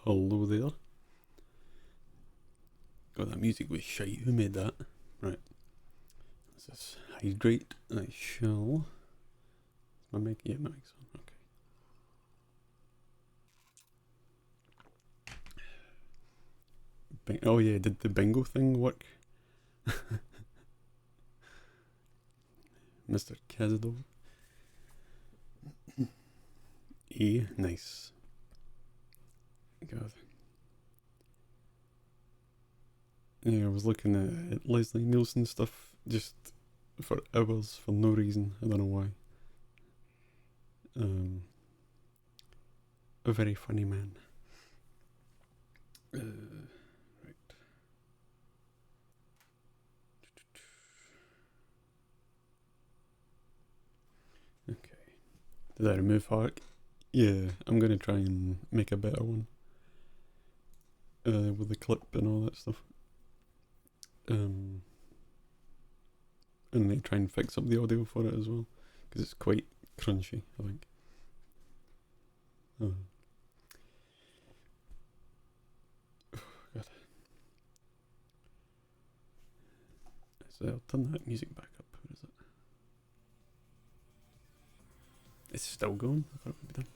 Hello there. God, that music was shite. Who made that? Right. Let's just hydrate. I shall. My mic? Yeah, my mic's on. Okay. Oh yeah, did the bingo thing work? Mr. Cazador. Nice. God. Yeah, I was looking at Leslie Nielsen stuff just for hours for no reason. I don't know why. A very funny man. Right. Okay. Did I remove Hark? Yeah, I'm gonna try and make a better one. With the clip and all that stuff. And they try and fix up the audio for it as well, because it's quite crunchy, I think. Oh. God. So I'll turn that music back up. Where is it? It's still going? I thought it would be done.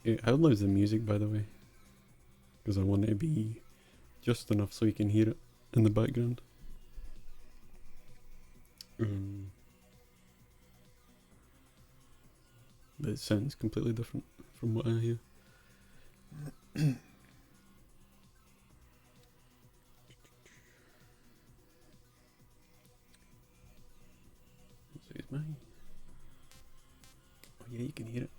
Yeah, how loud is the music, by the way? Because I want it to be just enough so you can hear it in the background. But it sounds completely different from what I hear. So it's mine. Oh yeah, you can hear it.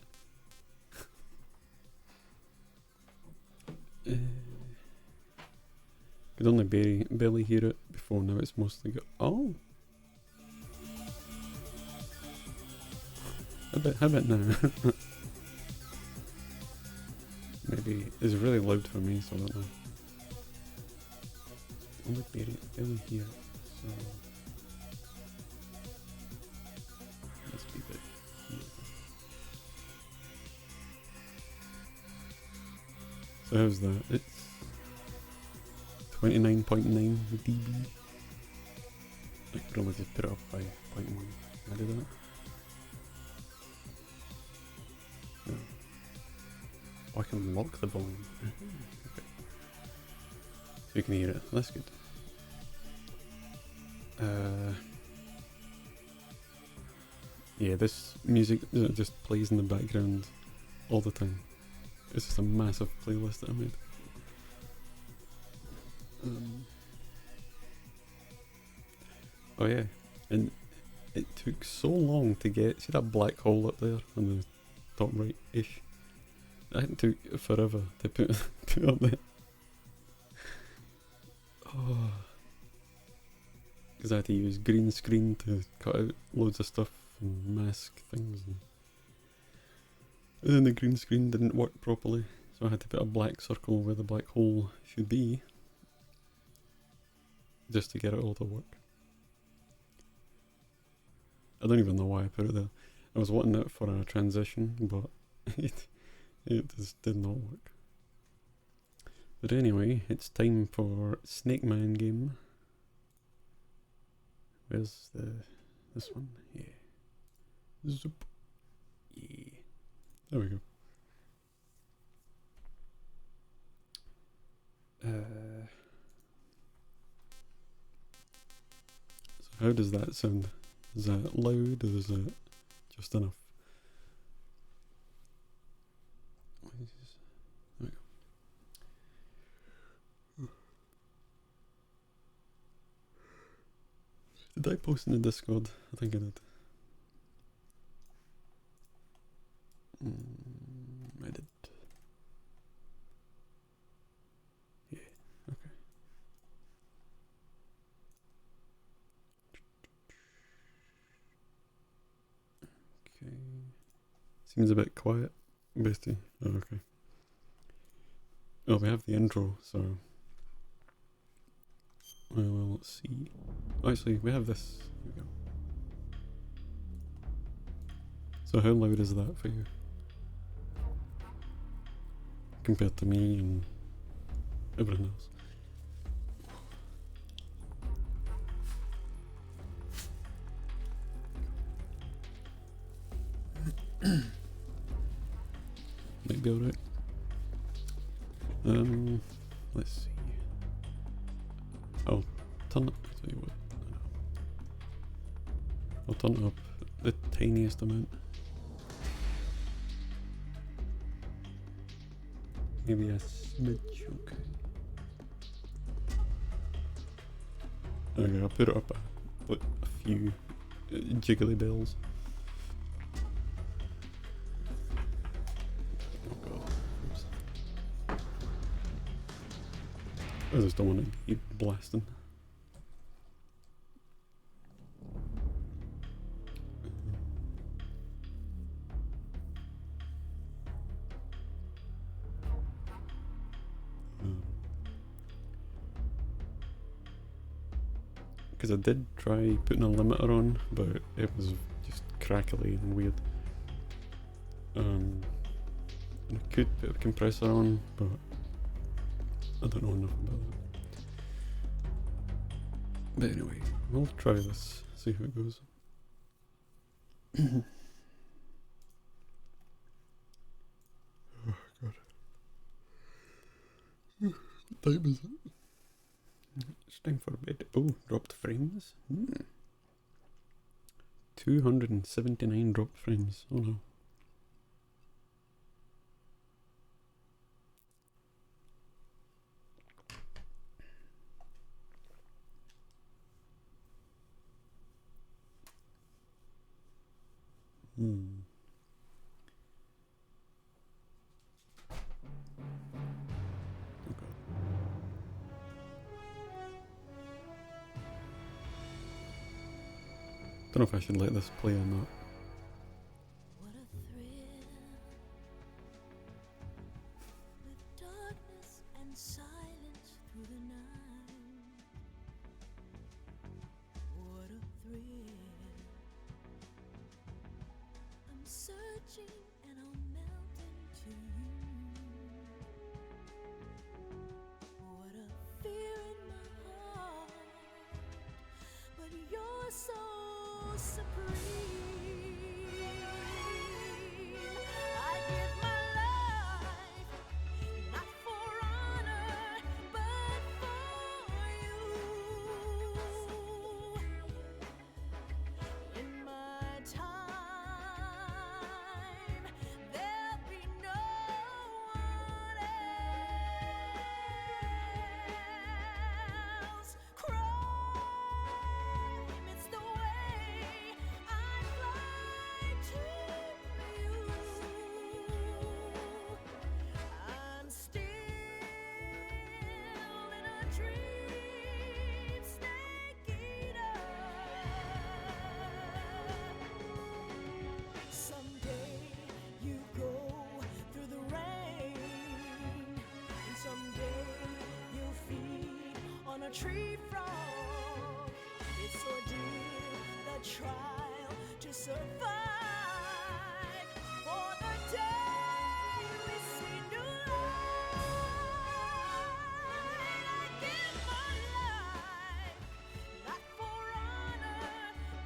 Could only barely hear it before. Now it's mostly got. Oh, how about now? Maybe it's really loud for me, so I don't know. Only barely hear it, so let's be big. So how's that? It's 29.9 dB. I could probably just put it up by 0.1. I did that. No. Oh, I can lock the volume. Okay. So you can hear it. That's good. Yeah, this music just plays in the background all the time. It's just a massive playlist that I made. Oh yeah, and it took so long to get. See that black hole up there on the top right-ish? It took forever to put up there. Oh, because I had to use green screen to cut out loads of stuff and mask things, and then the green screen didn't work properly, so I had to put a black circle where the black hole should be, just to get it all to work. I don't even know why I put it there. I was wanting it for a transition, but it just did not work. But anyway, it's time for Snake Man game. Where's this one? Yeah. Zoop. Yeah. There we go. So how does that sound? Is that loud or is it just enough? There we go. Did I post in the Discord? I think I did. I did. Yeah, okay. Okay. Seems a bit quiet, Bestie. Oh, okay. Oh, we have the intro, so. Well, let's see. Oh, actually, we have this. Here we go. So, how loud is that for you? compared to me and everyone else. Might be alright. Let's see. I'll turn it. I'll tell you what. I'll turn it up the tiniest amount. Maybe a smidge, okay. Okay, I'll put it up a few jiggly bells. Oh god. Oops. I just don't want to keep blasting. Because I did try putting a limiter on, but it was just crackly and weird. I could put a compressor on, but I don't know enough about that. But anyway, we'll try this, see how it goes. Oh god. What time is it? It's time for bed. Oh, dropped frames. 279 dropped frames. Oh no. Okay. Don't know if I should let this play or not. What a thrill, with darkness and silence through the night. What a thrill, I'm searching and I'll melt into you. What a fear in my heart, but you're so supreme. I give my life, not for honor, but for you. In my time, there'll be no one else. Crime, it's the way I fly to you. I'm still in a dream, snake eater. Someday you go through the rain, and someday you'll feed on a tree frog. It's ordeal, the trial to survive. For the day we see new light, I give my life, not for honor,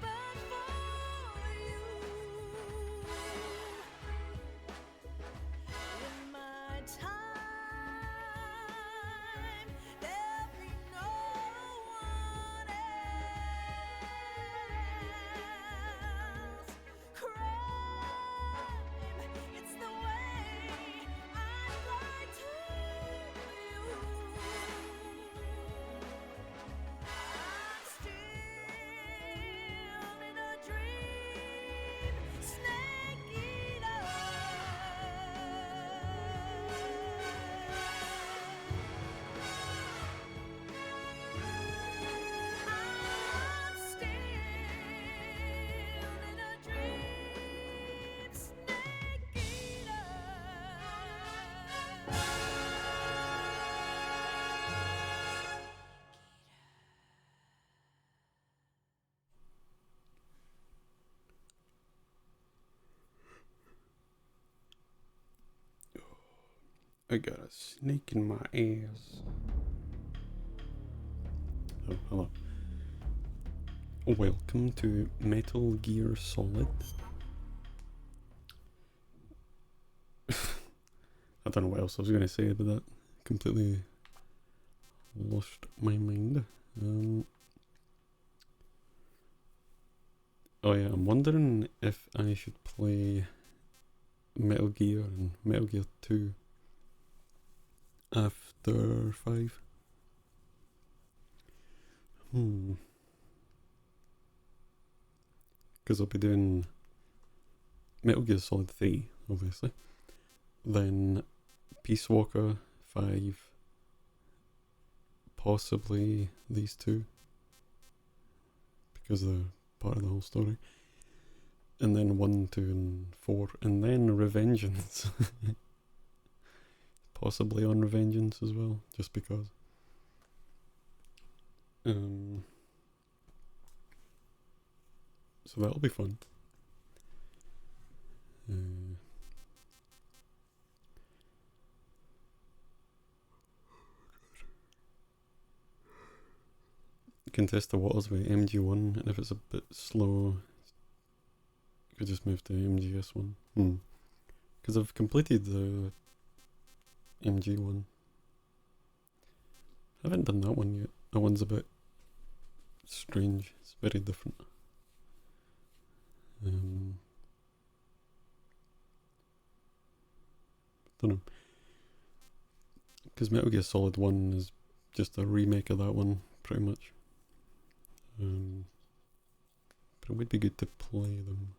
but for you. In my time, there'll be no one else. I got a snake in my ass. Oh, hello. Welcome to Metal Gear Solid. I don't know what else I was going to say about that. Completely lost my mind. Oh yeah, I'm wondering if I should play Metal Gear and Metal Gear 2 after 5. Because I'll be doing Metal Gear Solid 3, obviously. Then Peace Walker 5. Possibly these two. Because they're part of the whole story. And then 1, 2, and 4. And then Revengeance. Possibly on Revengeance as well, just because. So that'll be fun. You can test the waters with MG1, and if it's a bit slow, you could just move to MGS1. Because I've completed the MG1. I haven't done that one yet. That one's a bit strange. It's very different. Don't know. Because Metal Gear Solid 1 is just a remake of that one, pretty much. But it would be good to play them.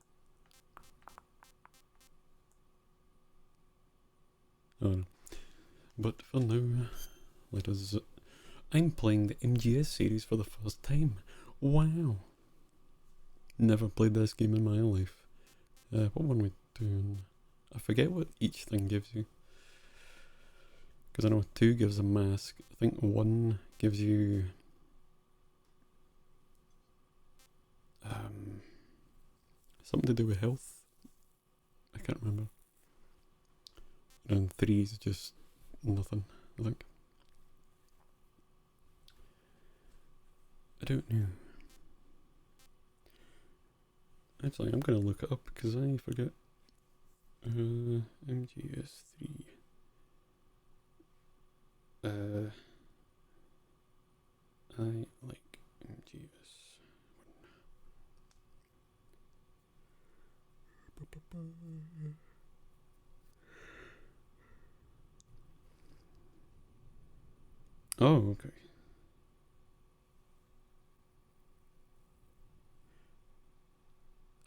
I don't know. But for now, let us... I'm playing the MGS series for the first time. Wow! Never played this game in my life. What one are we doing? I forget what each thing gives you. Because I know 2 gives a mask. I think 1 gives you... something to do with health. I can't remember. And 3 is just nothing, I think. I don't know. Actually, I'm gonna look it up because I forget. MGS3. I like MGS. Oh, okay.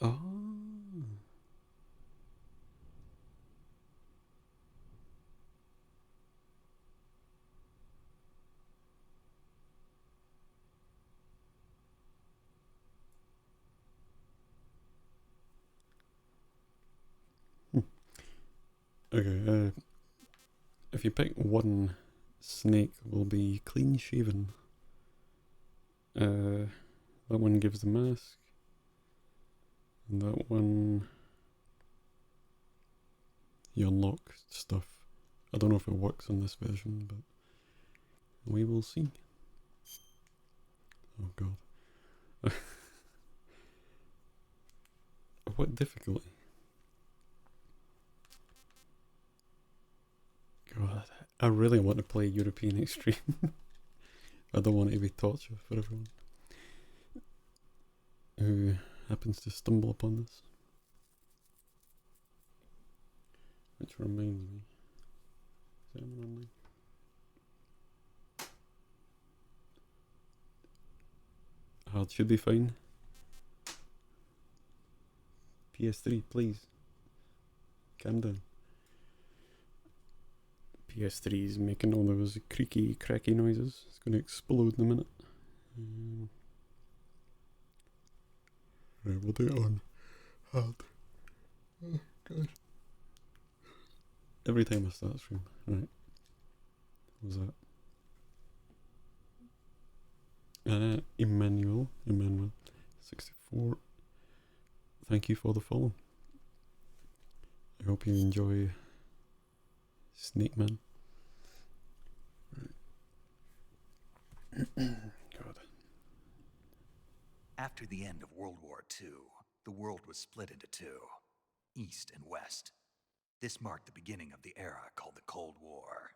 Oh. Okay, if you pick 1, Snake will be clean shaven. That one gives the mask. And that one... you unlock stuff. I don't know if it works on this version, but we will see. Oh god. What difficulty? God, I really want to play European Extreme. I don't want it to be torture for everyone who happens to stumble upon this. Which reminds me. Is anyone online? Hard should be fine. PS3, please. Calm down. PS3 is making all those creaky, cracky noises. It's going to explode in a minute. Right, we'll do it on hard. Oh, God. Every time I start stream. Right. What was that? Emmanuel, 64. Thank you for the follow. I hope you enjoy Snake Man. God. After the end of World War II, the world was split into two, East and West. This marked the beginning of the era called the Cold War.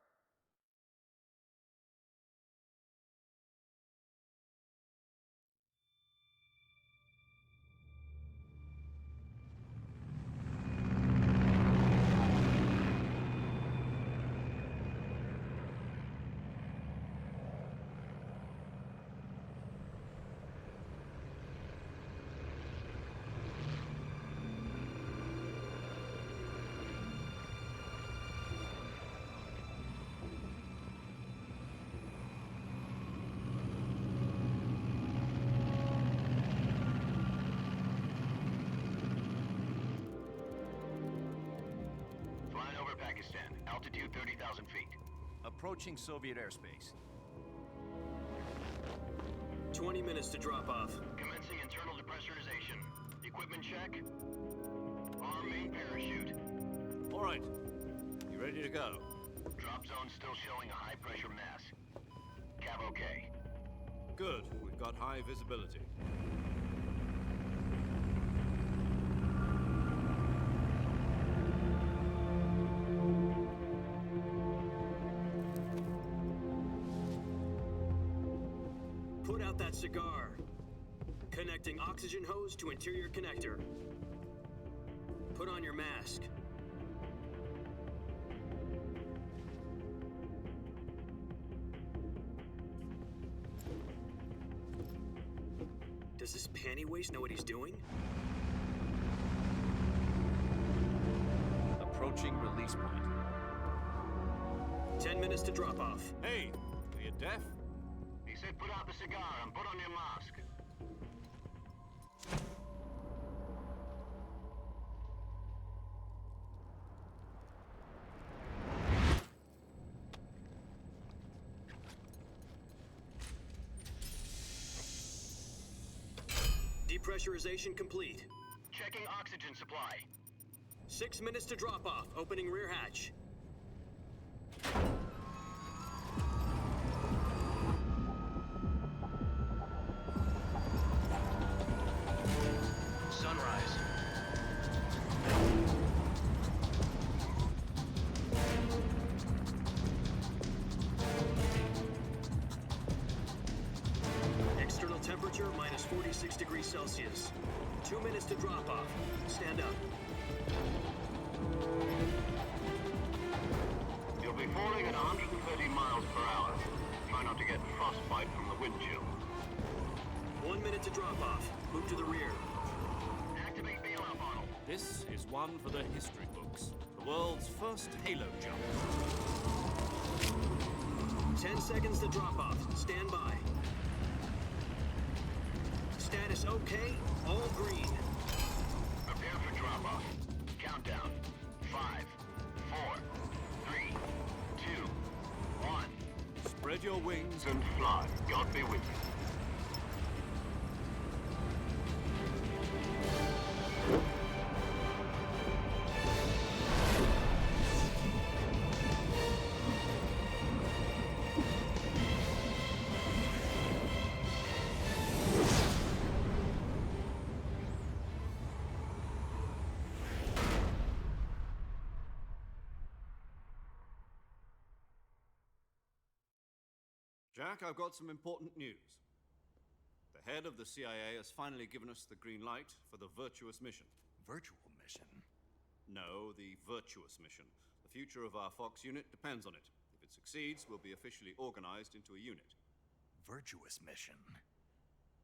Flying over Pakistan, altitude 30,000 feet. Approaching Soviet airspace. 20 minutes to drop off. Commencing internal depressurization. Equipment check. Arm main parachute. All right. You ready to go? Drop zone still showing a high pressure mass. Cav okay. Good. We've got high visibility. Put out that cigar. Connecting oxygen hose to interior connector. Put on your mask. Does this panty waste know what he's doing? Approaching release point. 10 minutes to drop off. Hey, are you deaf? He said put out the cigar and put on your mask. Depressurization complete. Checking oxygen supply. 6 minutes to drop off. Opening rear hatch. Sunrise. External temperature minus 46 degrees Celsius. 2 minutes to drop off. Stand up. You'll be falling at 130 miles per hour. Try not to get frostbite from the wind chill. 1 minute to drop off. Move to the rear. Activate bailout model. This is one for the history books. The world's first halo jump. 10 seconds to drop off. Stand by. Status okay. All green. Prepare for drop-off. Countdown. 5, 4, 3, 2, 1. Spread your wings And fly. God be with you. Jack, I've got some important news. The head of the CIA has finally given us the green light for the Virtuous mission. Virtual mission? No, the Virtuous mission. The future of our Fox unit depends on it. If it succeeds, we'll be officially organized into a unit. Virtuous mission?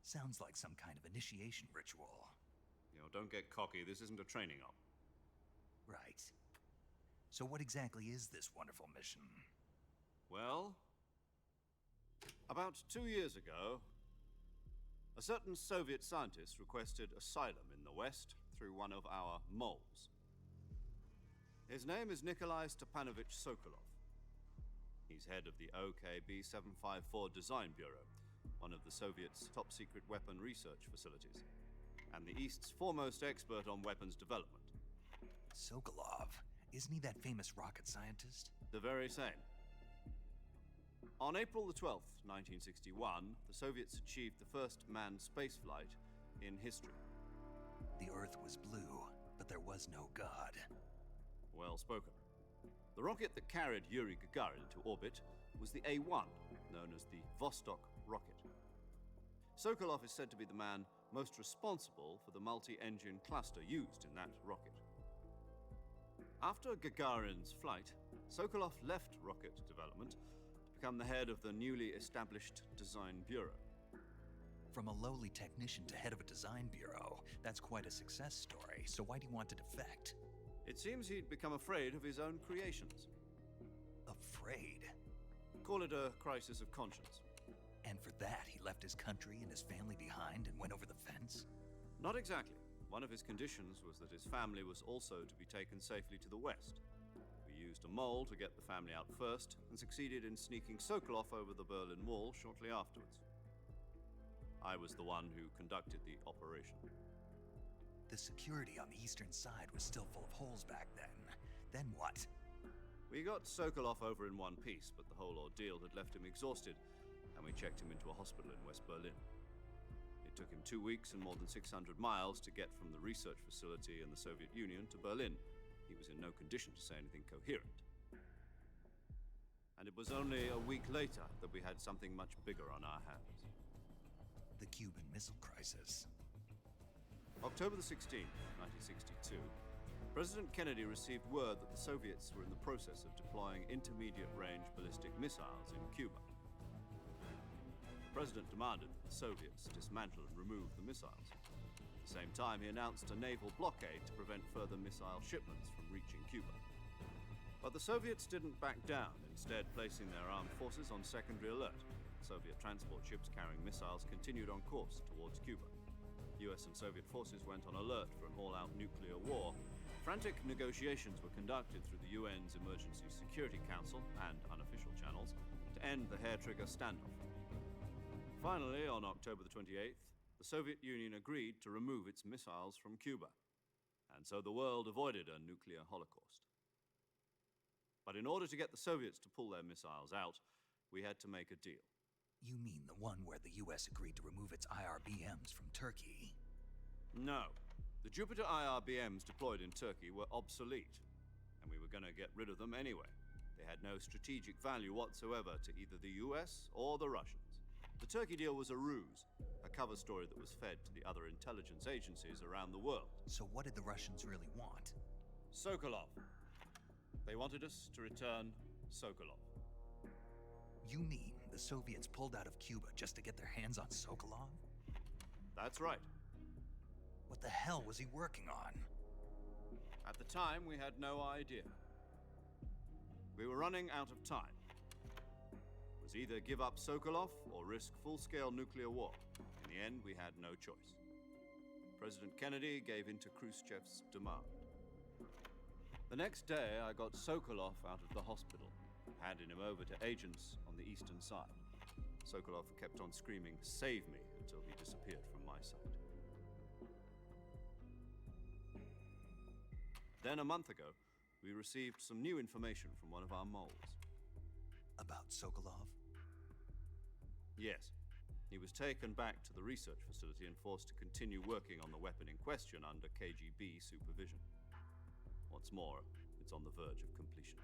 Sounds like some kind of initiation ritual. You know, don't get cocky. This isn't a training op. Right. So what exactly is this wonderful mission? Well, about 2 years ago, a certain Soviet scientist requested asylum in the West through one of our moles. His name is Nikolai Stepanovich Sokolov. He's head of the OKB 754 Design Bureau, one of the Soviets' top-secret weapon research facilities, and the East's foremost expert on weapons development. Sokolov? Isn't he that famous rocket scientist? The very same. On April the 12th, 1961, the Soviets achieved the first manned spaceflight in history. The Earth was blue, but there was no God. Well spoken. The rocket that carried Yuri Gagarin into orbit was the A-1, known as the Vostok rocket. Sokolov is said to be the man most responsible for the multi-engine cluster used in that rocket. After Gagarin's flight, Sokolov left rocket development to become the head of the newly established Design Bureau. From a lowly technician to head of a design bureau, that's quite a success story, so why do you want to defect? It seems he'd become afraid of his own creations. Afraid? Call it a crisis of conscience. And for that, he left his country and his family behind and went over the fence? Not exactly. One of his conditions was that his family was also to be taken safely to the west. We used a mole to get the family out first and succeeded in sneaking Sokolov over the Berlin Wall shortly afterwards. I was the one who conducted the operation. The security on the eastern side was still full of holes back then. Then what? We got Sokolov over in one piece, but the whole ordeal had left him exhausted, and we checked him into a hospital in West Berlin. It took him 2 weeks and more than 600 miles to get from the research facility in the Soviet Union to Berlin. He was in no condition to say anything coherent. And it was only a week later that we had something much bigger on our hands. The Cuban Missile Crisis. October the 16th, 1962, President Kennedy received word that the Soviets were in the process of deploying intermediate-range ballistic missiles in Cuba. The President demanded that the Soviets dismantle and remove the missiles. At the same time, he announced a naval blockade to prevent further missile shipments from reaching Cuba. But the Soviets didn't back down, instead placing their armed forces on secondary alert. Soviet transport ships carrying missiles continued on course towards Cuba. US and Soviet forces went on alert for an all-out nuclear war. Frantic negotiations were conducted through the UN's Emergency Security Council and unofficial channels to end the hair-trigger standoff. Finally, on October the 28th, the Soviet Union agreed to remove its missiles from Cuba, and so the world avoided a nuclear holocaust. But in order to get the Soviets to pull their missiles out, we had to make a deal. You mean the one where the US agreed to remove its IRBMs from Turkey? No. The Jupiter IRBMs deployed in Turkey were obsolete, and we were going to get rid of them anyway. They had no strategic value whatsoever to either the US or the Russians. The Turkey deal was a ruse, a cover story that was fed to the other intelligence agencies around the world. So what did the Russians really want? Sokolov. They wanted us to return Sokolov. You mean the Soviets pulled out of Cuba just to get their hands on Sokolov? That's right. What the hell was he working on? At the time, we had no idea. We were running out of time. It was either give up Sokolov or risk full-scale nuclear war. In the end, we had no choice. President Kennedy gave in to Khrushchev's demand. The next day, I got Sokolov out of the hospital, handing him over to agents on the eastern side. Sokolov kept on screaming, "Save me," until he disappeared from my sight. Then, a month ago, we received some new information from one of our moles. About Sokolov? Yes. He was taken back to the research facility and forced to continue working on the weapon in question under KGB supervision. What's more, it's on the verge of completion.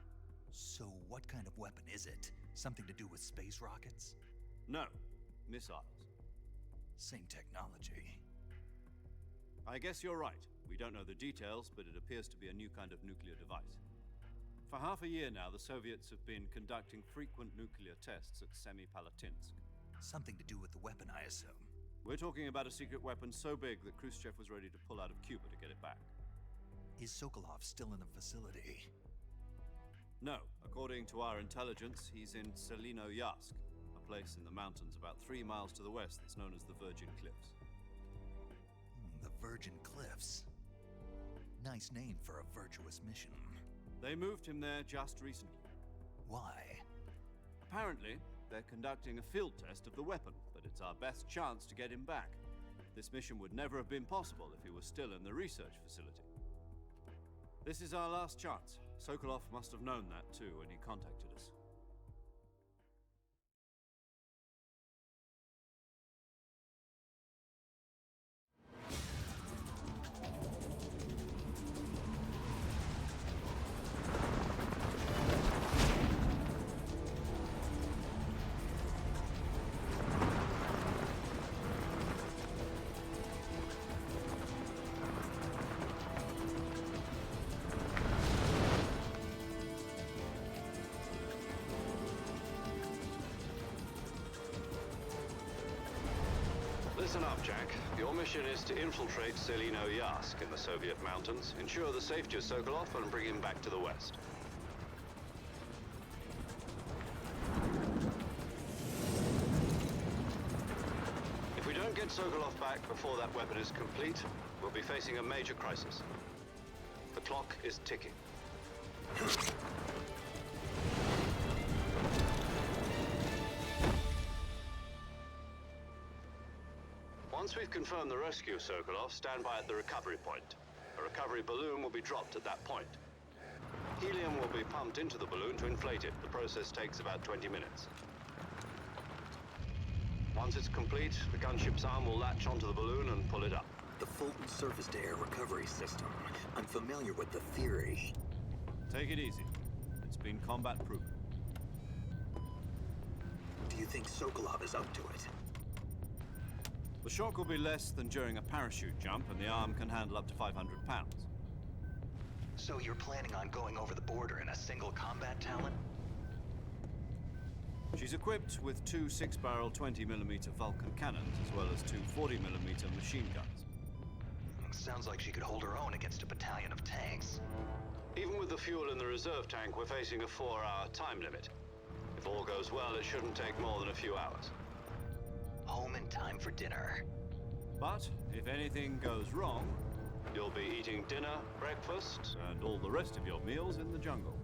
So what kind of weapon is it? Something to do with space rockets? No, missiles. Same technology. I guess you're right. We don't know the details, but it appears to be a new kind of nuclear device. For half a year now, the Soviets have been conducting frequent nuclear tests at Semipalatinsk. Something to do with the weapon, I assume. We're talking about a secret weapon so big that Khrushchev was ready to pull out of Cuba to get it back. Is Sokolov still in the facility? No, according to our intelligence, he's in Selinoyarsk, a place in the mountains about 3 miles to the west that's known as the Virgin Cliffs. The Virgin Cliffs. Nice name for a virtuous mission. They moved him there just recently. Why? Apparently, they're conducting a field test of the weapon, but it's our best chance to get him back. This mission would never have been possible if he was still in the research facility. This is our last chance. Sokolov must have known that too when he contacted us. Listen up, Jack. Your mission is to infiltrate Selino Yask in the Soviet mountains, ensure the safety of Sokolov, and bring him back to the West. If we don't get Sokolov back before that weapon is complete, we'll be facing a major crisis. The clock is ticking. Once we've confirmed the rescue of Sokolov, stand by at the recovery point. A recovery balloon will be dropped at that point. Helium will be pumped into the balloon to inflate it. The process takes about 20 minutes. Once it's complete, the gunship's arm will latch onto the balloon and pull it up. The Fulton surface-to-air recovery system. I'm familiar with the theory. Take it easy. It's been combat-proven. Do you think Sokolov is up to it? The shock will be less than during a parachute jump, and the arm can handle up to 500 pounds. So you're planning on going over the border in a single combat Talon? She's equipped with two 6-barrel 20mm Vulcan cannons, as well as two 40mm machine guns. Sounds like she could hold her own against a battalion of tanks. Even with the fuel in the reserve tank, we're facing a 4-hour time limit. If all goes well, it shouldn't take more than a few hours. Home in time for dinner. But if anything goes wrong, you'll be eating dinner, breakfast, and all the rest of your meals in the jungle.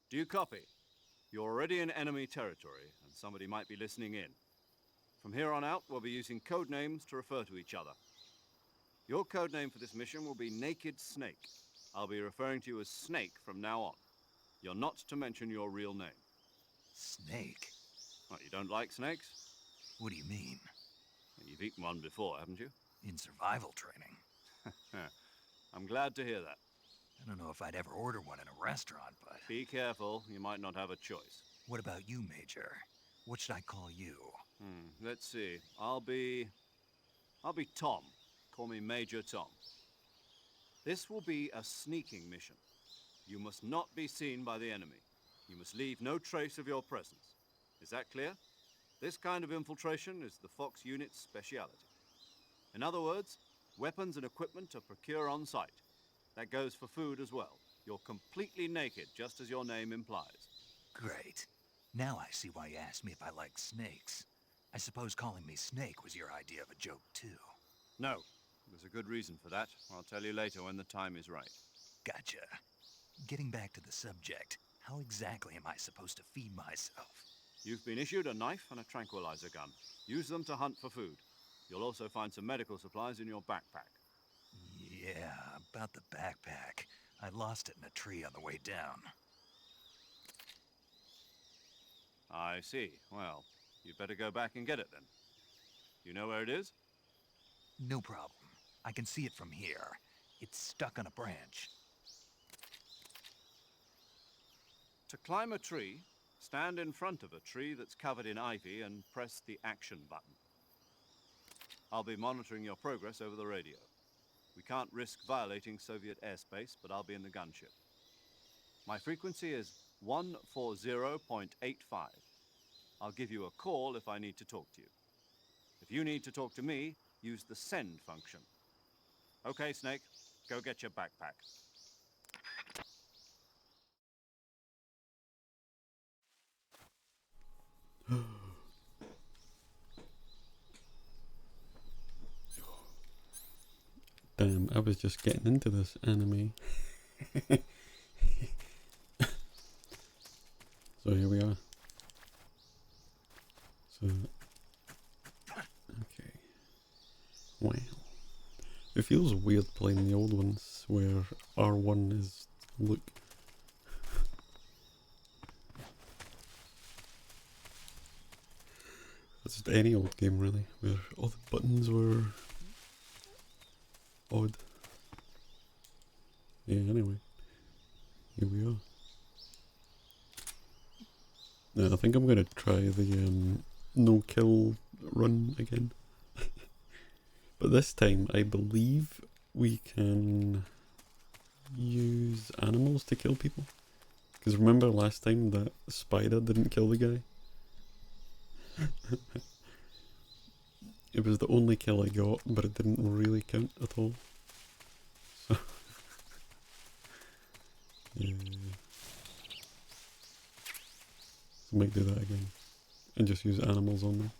Do you copy? You're already in enemy territory, and somebody might be listening in. From here on out, we'll be using code names to refer to each other. Your code name for this mission will be Naked Snake. I'll be referring to you as Snake from now on. You're not to mention your real name. Snake? What, you don't like snakes? What do you mean? You've eaten one before, haven't you? In survival training? I'm glad to hear that. I don't know if I'd ever order one in a restaurant, but... Be careful, you might not have a choice. What about you, Major? What should I call you? Let's see. I'll be Tom. Call me Major Tom. This will be a sneaking mission. You must not be seen by the enemy. You must leave no trace of your presence. Is that clear? This kind of infiltration is the Fox unit's speciality. In other words, weapons and equipment are procured on site. That goes for food as well. You're completely naked, just as your name implies. Great. Now I see why you asked me if I like snakes. I suppose calling me Snake was your idea of a joke, too. No. There's a good reason for that. I'll tell you later when the time is right. Gotcha. Getting back to the subject, how exactly am I supposed to feed myself? You've been issued a knife and a tranquilizer gun. Use them to hunt for food. You'll also find some medical supplies in your backpack. Yeah, about the backpack. I lost it in a tree on the way down. I see. Well, you'd better go back and get it then. You know where it is? No problem. I can see it from here. It's stuck on a branch. To climb a tree, stand in front of a tree that's covered in ivy and press the action button. I'll be monitoring your progress over the radio. We can't risk violating Soviet airspace, but I'll be in the gunship. My frequency is 140.85. I'll give you a call if I need to talk to you. If you need to talk to me, use the send function. Okay, Snake, go get your backpack. Damn, I was just getting into this anime. So here we are. So, okay. Wow. It feels weird playing the old ones where R1 is look. It's just any old game really, where all the buttons were odd. Yeah, anyway. Here we are. Now, I think I'm gonna try the no kill run again. But this time I believe we can use animals to kill people. Because remember last time that spider didn't kill the guy? It was the only kill I got, but it didn't really count at all. So yeah. So I might do that again. And just use animals on them.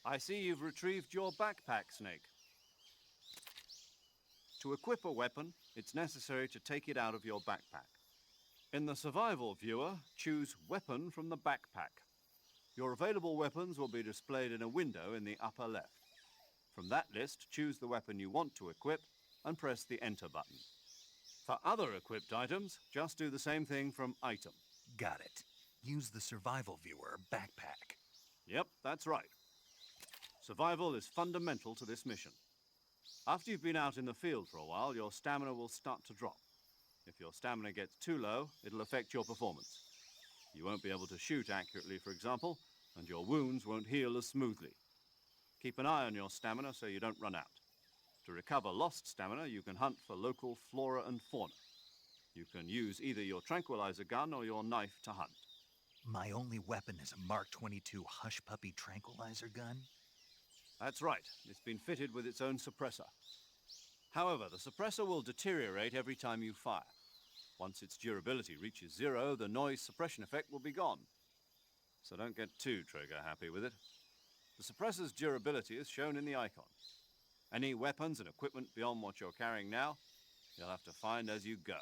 I see you've retrieved your backpack, Snake. To equip a weapon, it's necessary to take it out of your backpack. In the survival viewer, choose Weapon from the backpack. Your available weapons will be displayed in a window in the upper left. From that list, choose the weapon you want to equip and press the Enter button. For other equipped items, just do the same thing from Item. Got it. Use the survival viewer backpack. Yep, that's right. Survival is fundamental to this mission. After you've been out in the field for a while, your stamina will start to drop. If your stamina gets too low, it'll affect your performance. You won't be able to shoot accurately, for example, and your wounds won't heal as smoothly. Keep an eye on your stamina so you don't run out. To recover lost stamina, you can hunt for local flora and fauna. You can use either your tranquilizer gun or your knife to hunt. My only weapon is a Mark 22 Hush Puppy tranquilizer gun. That's right. It's been fitted with its own suppressor. However, the suppressor will deteriorate every time you fire. Once its durability reaches 0, the noise suppression effect will be gone. So don't get too trigger happy with it. The suppressor's durability is shown in the icon. Any weapons and equipment beyond what you're carrying now, you'll have to find as you go.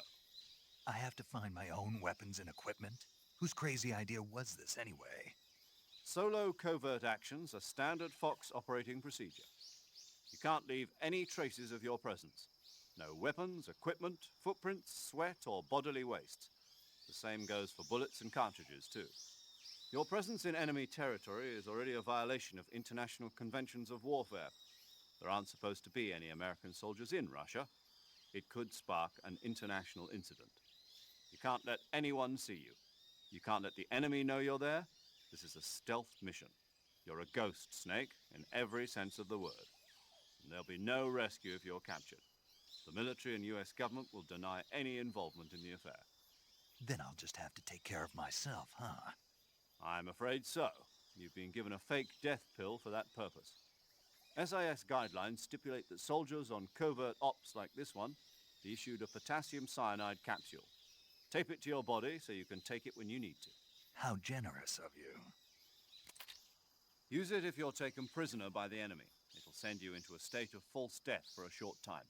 I have to find my own weapons and equipment? Whose crazy idea was this anyway? Solo covert actions are standard Fox operating procedure. You can't leave any traces of your presence. No weapons, equipment, footprints, sweat, or bodily waste. The same goes for bullets and cartridges, too. Your presence in enemy territory is already a violation of international conventions of warfare. There aren't supposed to be any American soldiers in Russia. It could spark an international incident. You can't let anyone see you. You can't let the enemy know you're there. This is a stealth mission. You're a ghost, Snake, in every sense of the word. And there'll be no rescue if you're captured. The military and US government will deny any involvement in the affair. Then I'll just have to take care of myself, huh? I'm afraid so. You've been given a fake death pill for that purpose. SIS guidelines stipulate that soldiers on covert ops like this one be issued a potassium cyanide capsule. Tape it to your body so you can take it when you need to. How generous of you. Use it if you're taken prisoner by the enemy. It'll send you into a state of false death for a short time.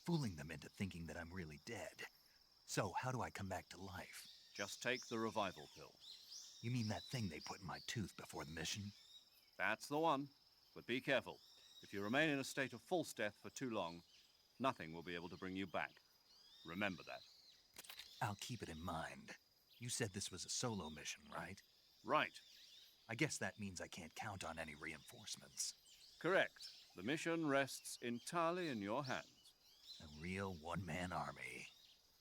Fooling them into thinking that I'm really dead. So how do I come back to life? Just take the revival pill. You mean that thing they put in my tooth before the mission? That's the one. But be careful. If you remain in a state of false death for too long, nothing will be able to bring you back. Remember that. I'll keep it in mind. You said this was a solo mission, right? Right. I guess that means I can't count on any reinforcements. Correct. The mission rests entirely in your hands. A real one-man army.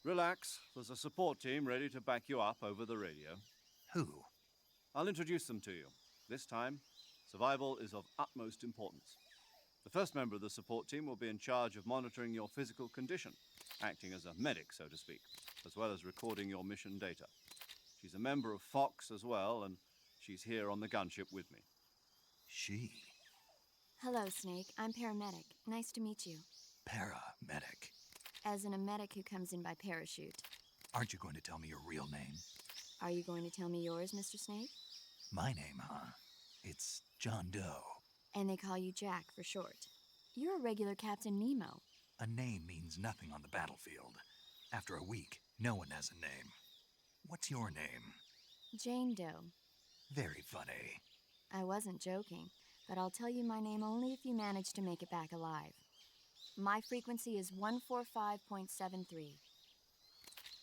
Relax. There's a support team ready to back you up over the radio. Who? I'll introduce them to you. This time, survival is of utmost importance. The first member of the support team will be in charge of monitoring your physical condition, acting as a medic, so to speak, as well as recording your mission data. She's a member of Fox as well, and she's here on the gunship with me. She? Hello, Snake. I'm paramedic. Nice to meet you. Paramedic. As in a medic who comes in by parachute. Aren't you going to tell me your real name? Are you going to tell me yours, Mr. Snake? My name, huh? It's John Doe. And they call you Jack for short. You're a regular Captain Nemo. A name means nothing on the battlefield. After a week, no one has a name. What's your name? Jane Doe. Very funny. I wasn't joking, but I'll tell you my name only if you manage to make it back alive. My frequency is 145.73.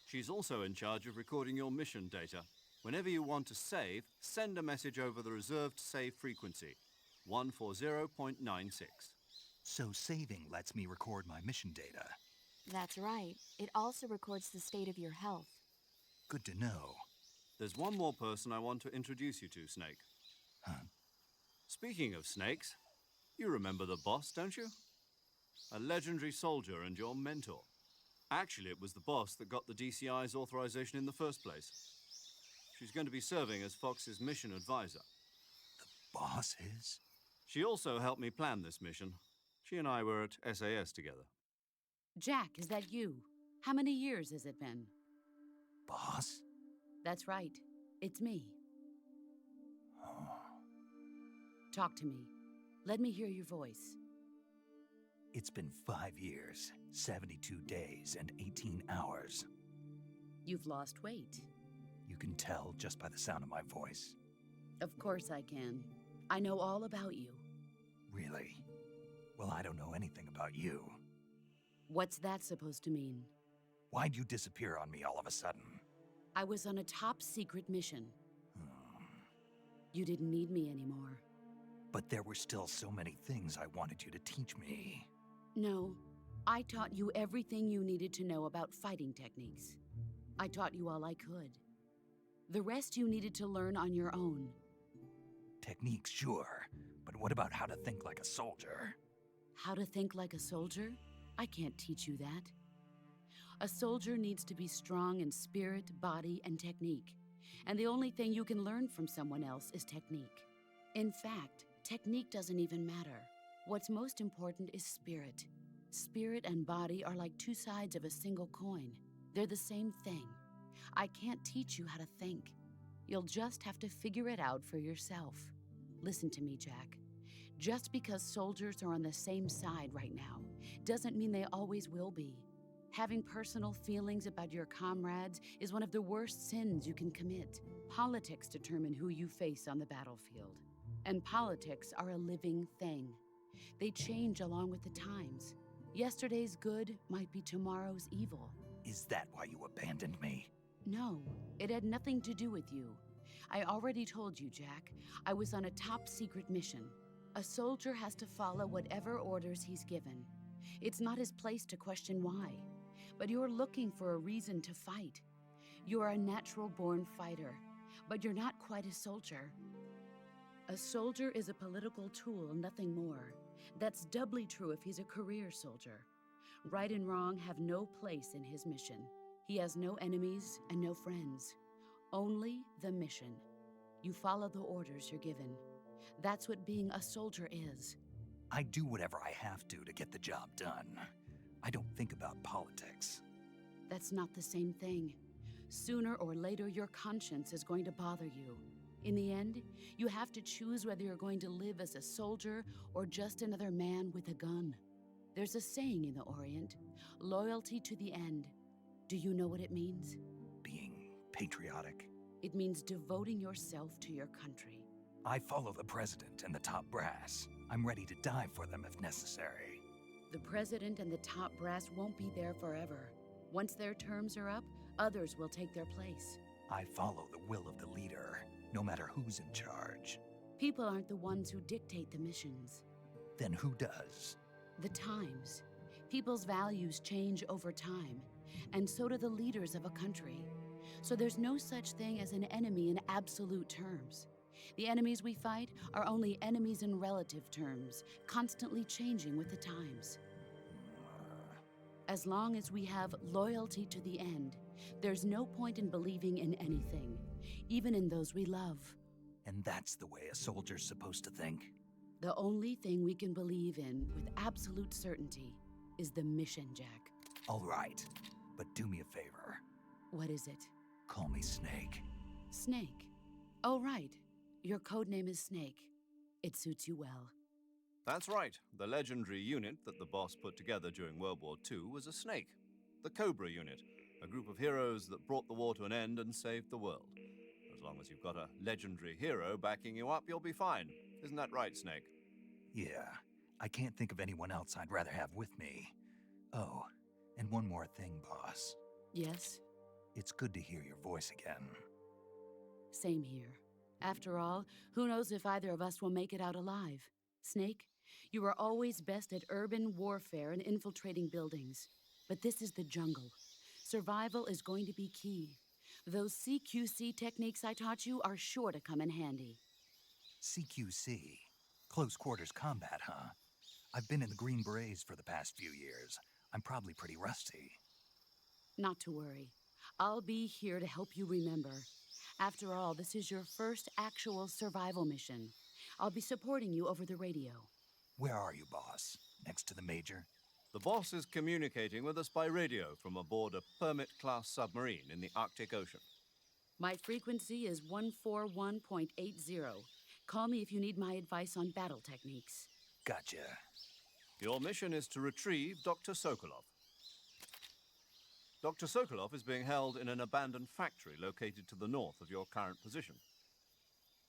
She's also in charge of recording your mission data. Whenever you want to save, send a message over the reserved save frequency, 140.96. So saving lets me record my mission data. That's right. It also records the state of your health. Good to know. There's one more person I want to introduce you to, Snake. Huh? Speaking of snakes, you remember the boss, don't you? A legendary soldier and your mentor. Actually, it was the boss that got the DCI's authorization in the first place. She's going to be serving as Fox's mission advisor. The boss is? She also helped me plan this mission. She and I were at SAS together. Jack, is that you? How many years has it been? Boss? That's right. It's me. Oh. Talk to me. Let me hear your voice. It's been 5 years, 72 days, and 18 hours. You've lost weight. You can tell just by the sound of my voice. Of course I can. I know all about you. Really? Well, I don't know anything about you. What's that supposed to mean? Why'd you disappear on me all of a sudden? I was on a top-secret mission. Hmm. You didn't need me anymore. But there were still so many things I wanted you to teach me. No, I taught you everything you needed to know about fighting techniques. I taught you all I could. The rest you needed to learn on your own. Techniques, sure. But what about how to think like a soldier? How to think like a soldier? I can't teach you that. A soldier needs to be strong in spirit, body, and technique. And the only thing you can learn from someone else is technique. In fact, technique doesn't even matter. What's most important is spirit. Spirit and body are like two sides of a single coin. They're the same thing. I can't teach you how to think. You'll just have to figure it out for yourself. Listen to me, Jack. Just because soldiers are on the same side right now doesn't mean they always will be. Having personal feelings about your comrades is one of the worst sins you can commit. Politics determine who you face on the battlefield. And politics are a living thing. They change along with the times. Yesterday's good might be tomorrow's evil. Is that why you abandoned me? No, it had nothing to do with you. I already told you, Jack. I was on a top-secret mission. A soldier has to follow whatever orders he's given. It's not his place to question why. But you're looking for a reason to fight. You're a natural-born fighter, but you're not quite a soldier. A soldier is a political tool, nothing more. That's doubly true if he's a career soldier. Right and wrong have no place in his mission. He has no enemies and no friends. Only the mission. You follow the orders you're given. That's what being a soldier is. I do whatever I have to get the job done. I don't think about politics. That's not the same thing. Sooner or later, your conscience is going to bother you. In the end, you have to choose whether you're going to live as a soldier or just another man with a gun. There's a saying in the Orient, loyalty to the end. Do you know what it means? Being patriotic? It means devoting yourself to your country. I follow the president and the top brass. I'm ready to die for them if necessary. The president and the top brass won't be there forever. Once their terms are up, others will take their place. I follow the will of the leader, no matter who's in charge. People aren't the ones who dictate the missions. Then who does? The times. People's values change over time, and so do the leaders of a country. So there's no such thing as an enemy in absolute terms. The enemies we fight are only enemies in relative terms, constantly changing with the times. As long as we have loyalty to the end, there's no point in believing in anything, even in those we love. And that's the way a soldier's supposed to think? The only thing we can believe in with absolute certainty is the mission, Jack. All right, but do me a favor. What is it? Call me Snake. Snake. Oh, right. Your codename is Snake. It suits you well. That's right. The legendary unit that the boss put together during World War II was a snake. The Cobra unit, a group of heroes that brought the war to an end and saved the world. As long as you've got a legendary hero backing you up, you'll be fine. Isn't that right, Snake? Yeah, I can't think of anyone else I'd rather have with me. Oh, and one more thing, boss. Yes? It's good to hear your voice again. Same here. After all, who knows if either of us will make it out alive? Snake, you are always best at urban warfare and infiltrating buildings. But this is the jungle. Survival is going to be key. Those CQC techniques I taught you are sure to come in handy. CQC? Close quarters combat, huh? I've been in the Green Berets for the past few years. I'm probably pretty rusty. Not to worry. I'll be here to help you remember. After all, this is your first actual survival mission. I'll be supporting you over the radio. Where are you, boss? Next to the Major? The boss is communicating with us by radio from aboard a Permit-class submarine in the Arctic Ocean. My frequency is 141.80. Call me if you need my advice on battle techniques. Gotcha. Your mission is to retrieve Dr. Sokolov. Dr. Sokolov is being held in an abandoned factory located to the north of your current position.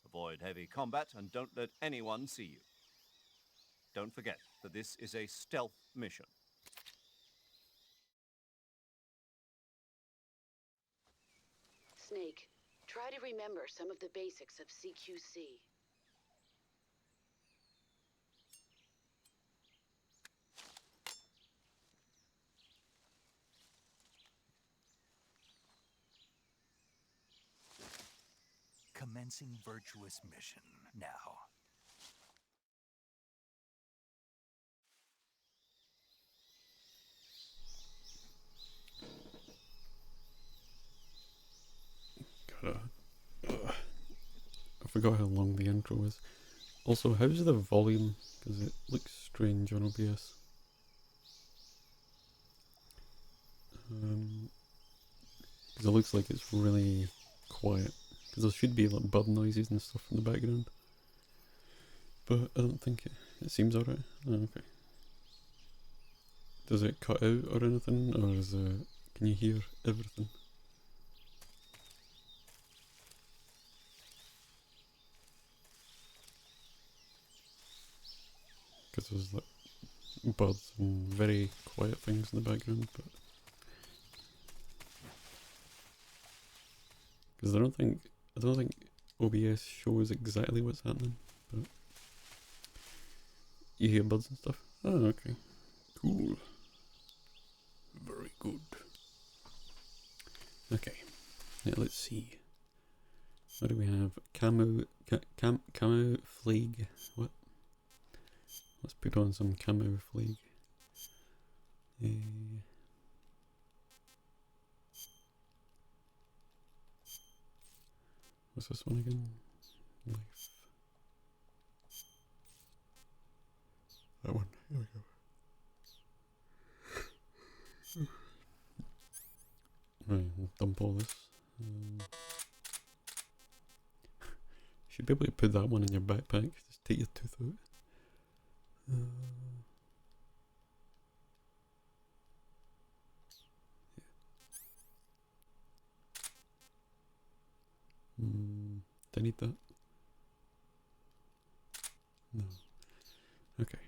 Avoid heavy combat and don't let anyone see you. Don't forget that this is a stealth mission. Snake, try to remember some of the basics of CQC. Commencing virtuous mission now. I forgot how long the intro was. Also, how's the volume? Because it looks strange on OBS. Because it looks like it's really quiet. Because there should be like bird noises and stuff in the background. But I don't think it seems alright. Oh, okay. Does it cut out or anything? Or is it, can you hear everything? Because there's like birds and very quiet things in the background, but because I don't think OBS shows exactly what's happening, but you hear birds and stuff. Oh, okay, cool, very good. Okay, now let's see. What do we have? Camouflage. What? Let's put on some camouflage. What's this one again? Life. That one. Here we go. Right, I'll dump all this. Should be able to put that one in your backpack. Just take your tooth out. Do I need that? No. Okay.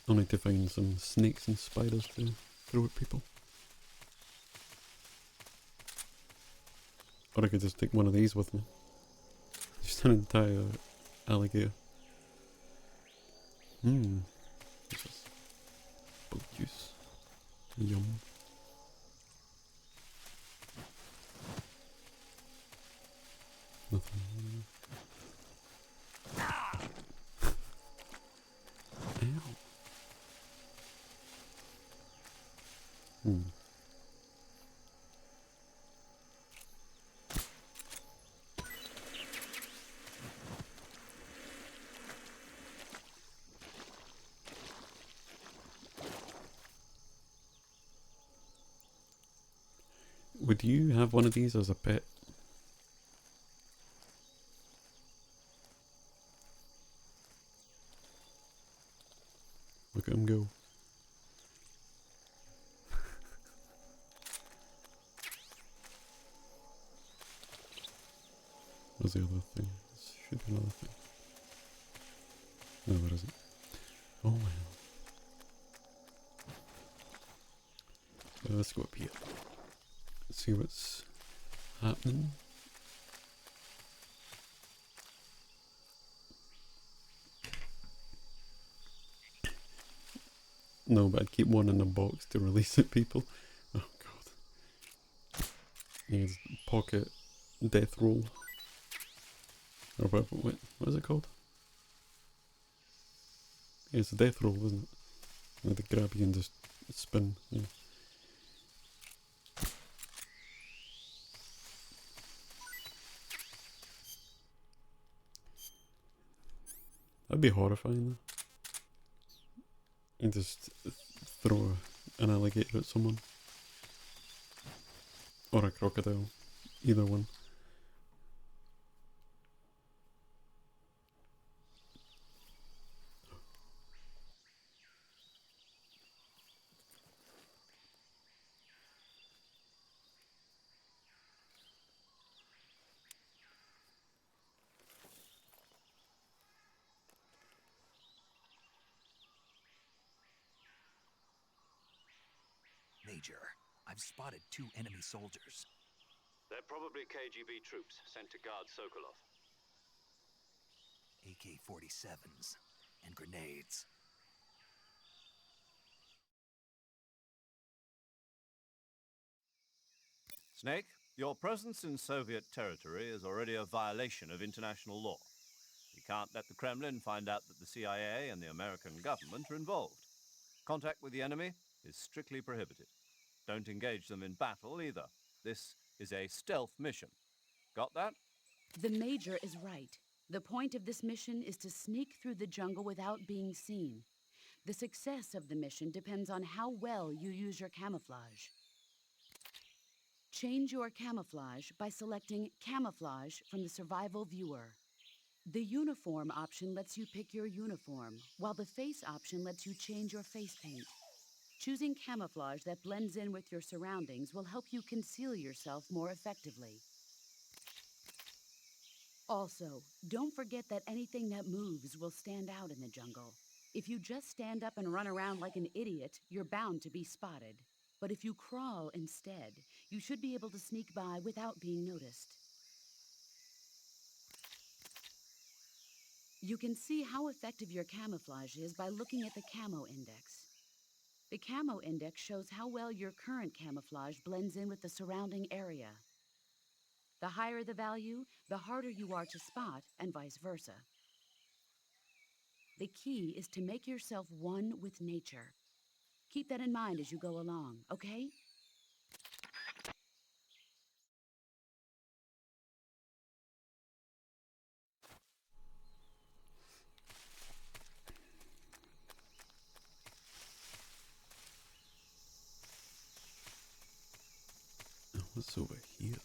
I'll need to find some snakes and spiders to throw at people. Or I could just take one of these with me. Just an entire alligator. This is bug juice. Yum. Nothing. Ow. Would you have one of these as a pet? Look at him go. What's the other thing? This should be another thing. No, there isn't. Oh well. Let's go up here. Let's see what's happening. No, but I'd keep one in a box to release at people. Oh god. Yes, pocket death roll. Or what is it called? Yeah, it's a death roll, isn't it? Where they grab you and just spin. Yeah. That'd be horrifying though. You just throw an alligator at someone. Or a crocodile. Either one. Major, I've spotted 2 enemy soldiers. They're probably KGB troops sent to guard Sokolov. AK-47s and grenades. Snake, your presence in Soviet territory is already a violation of international law. You can't let the Kremlin find out that the CIA and the American government are involved. Contact with the enemy is strictly prohibited. Don't engage them in battle either. This is a stealth mission. Got that? The Major is right. The point of this mission is to sneak through the jungle without being seen. The success of the mission depends on how well you use your camouflage. Change your camouflage by selecting Camouflage from the Survival Viewer. The Uniform option lets you pick your uniform, while the Face option lets you change your face paint. Choosing camouflage that blends in with your surroundings will help you conceal yourself more effectively. Also, don't forget that anything that moves will stand out in the jungle. If you just stand up and run around like an idiot, you're bound to be spotted. But if you crawl instead, you should be able to sneak by without being noticed. You can see how effective your camouflage is by looking at the Camo Index. The Camo Index shows how well your current camouflage blends in with the surrounding area. The higher the value, the harder you are to spot, and vice versa. The key is to make yourself one with nature. Keep that in mind as you go along, okay? Oh, what's over here?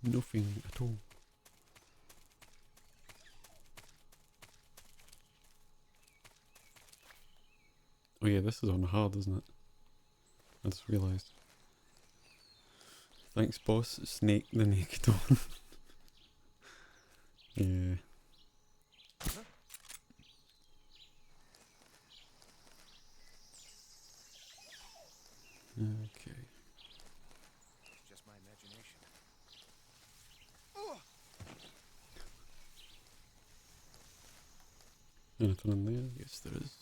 Nothing at all. yeah, this is on hard, isn't it? I just realised. Thanks, boss. Snake the Naked One. Yeah. Okay. Just my imagination. Anything in there? Yes, there is.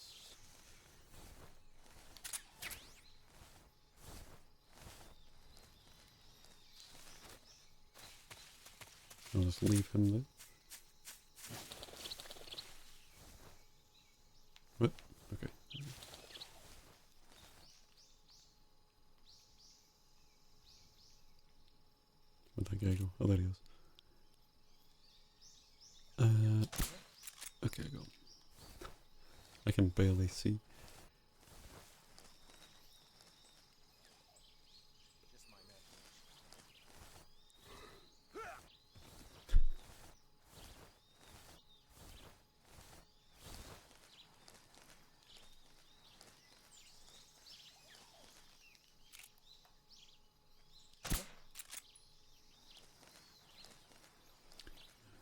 I'll just leave him there. What? Okay. Where'd that guy go? Oh, there he is. Okay, go. I can barely see. Just my imagination.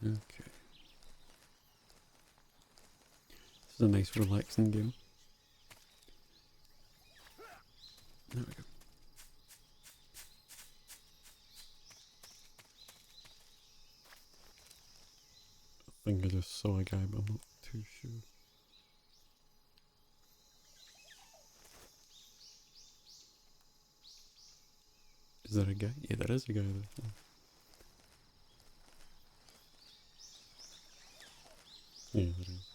Okay. This is a nice relaxing game. There we go. I think I just saw a guy, but I'm not too sure. Is there a guy? Yeah, there is a guy there. Yeah, there is.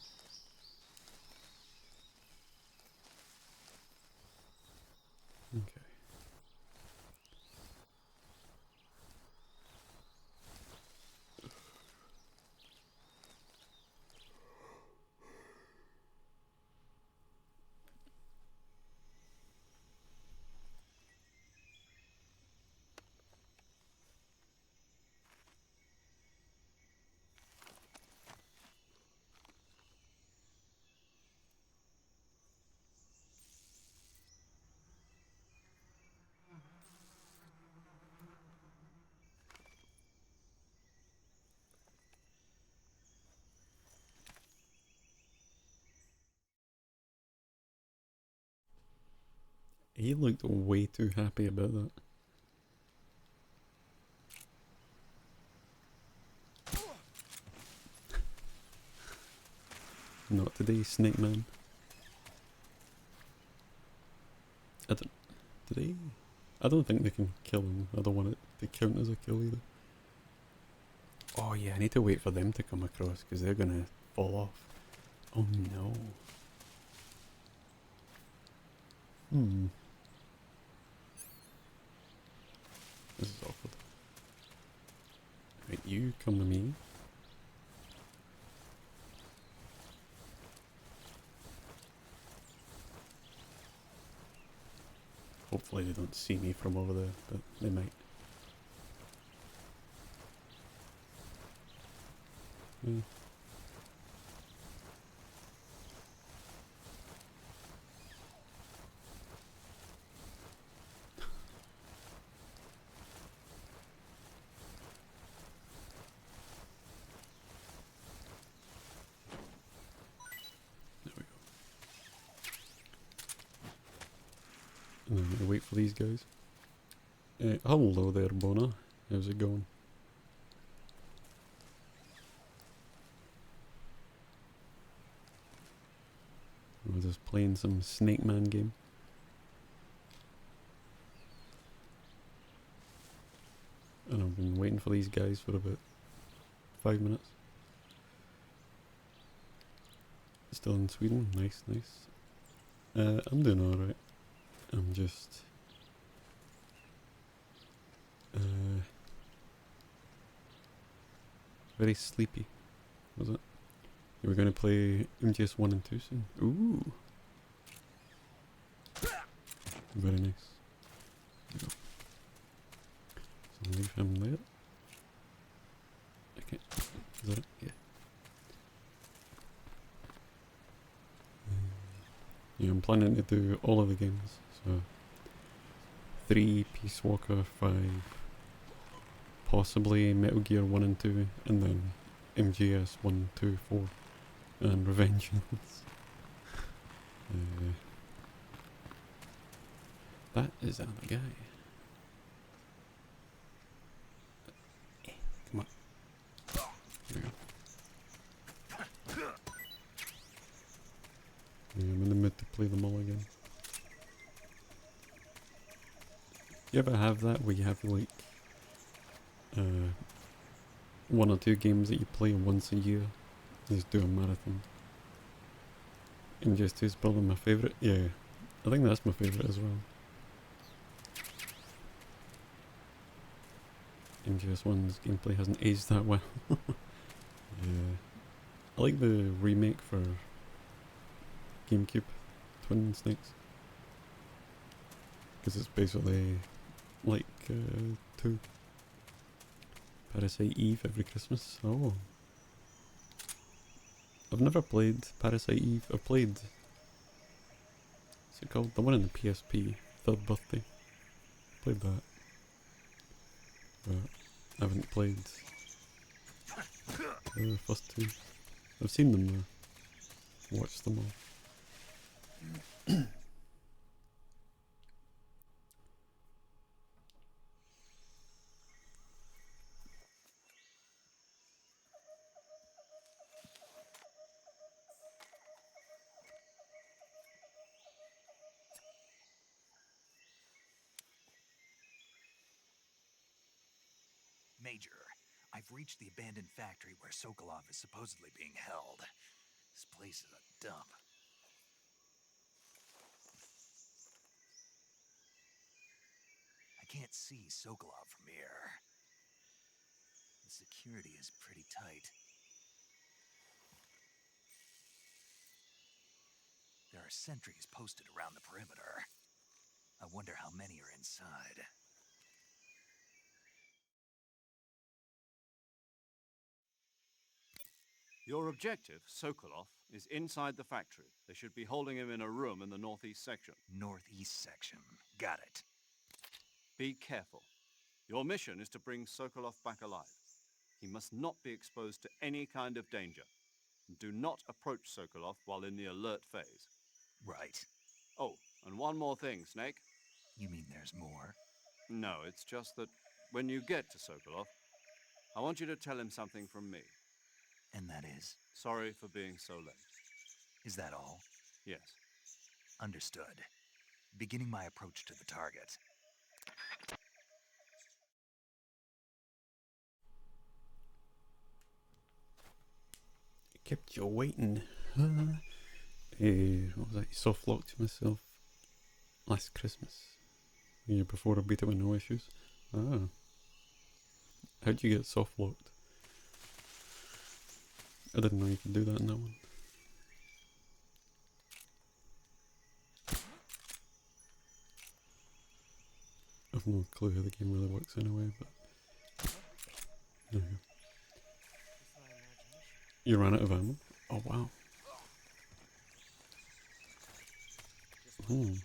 Okay. He looked way too happy about that. Not today, Snake Man. I don't think they can kill him. I don't want it to count as a kill either. Oh yeah, I need to wait for them to come across because they're gonna fall off. Oh no. This is awkward. Right, you come to me. Hopefully they don't see me from over there, but they might. Yeah. There we go. And then we wait for these guys. Hello there, Bona. How's it going? We're just playing some Snake Man game. And I've been waiting for these guys for about 5 minutes. Still in Sweden? Nice, nice. I'm doing alright. I'm just... very sleepy. Was it? We're going to play MGS 1 and 2 soon. Ooh! Very nice. There we go. So leave him there. Okay. Is that it? Yeah. Yeah, I'm planning to do all of the games. So 3, Peace Walker 5, possibly Metal Gear 1 and 2, and then MGS 1, 2, 4, and Revengeance. That is the other guy. Come on. There we go. Yeah, I'm in the mood to play them all again. You ever have that where you have like 1 or 2 games that you play once a year? Just do a marathon. MGS2 is probably my favourite. Yeah, I think that's my favourite as well. MGS1's gameplay hasn't aged that well. Yeah. I like the remake for GameCube, Twin Snakes. Because it's basically like 2. Parasite Eve every Christmas. Oh. I've never played Parasite Eve. I've played... What's it called? The one in the PSP. Third Birthday. Played that. But I haven't played the first 2. I've seen them though. Watched them all. Major, I've reached the abandoned factory where Sokolov is supposedly being held. This place is a dump. I can't see Sokolov from here. The security is pretty tight. There are sentries posted around the perimeter. I wonder how many are inside. Your objective, Sokolov, is inside the factory. They should be holding him in a room in the northeast section. Northeast section. Got it. Be careful. Your mission is to bring Sokolov back alive. He must not be exposed to any kind of danger. Do not approach Sokolov while in the alert phase. Right. Oh, and one more thing, Snake. You mean there's more? No, it's just that when you get to Sokolov, I want you to tell him something from me. And that is? Sorry for being so late. Is that all? Yes. Understood. Beginning my approach to the target. Kept you waiting. What was that? Soft locked myself last Christmas. The year before I beat it with no issues. Ah. How'd you get soft locked? I didn't know you could do that in that one. I've no clue how the game really works anyway, but there you go. You ran out of ammo? Oh wow. Hmm.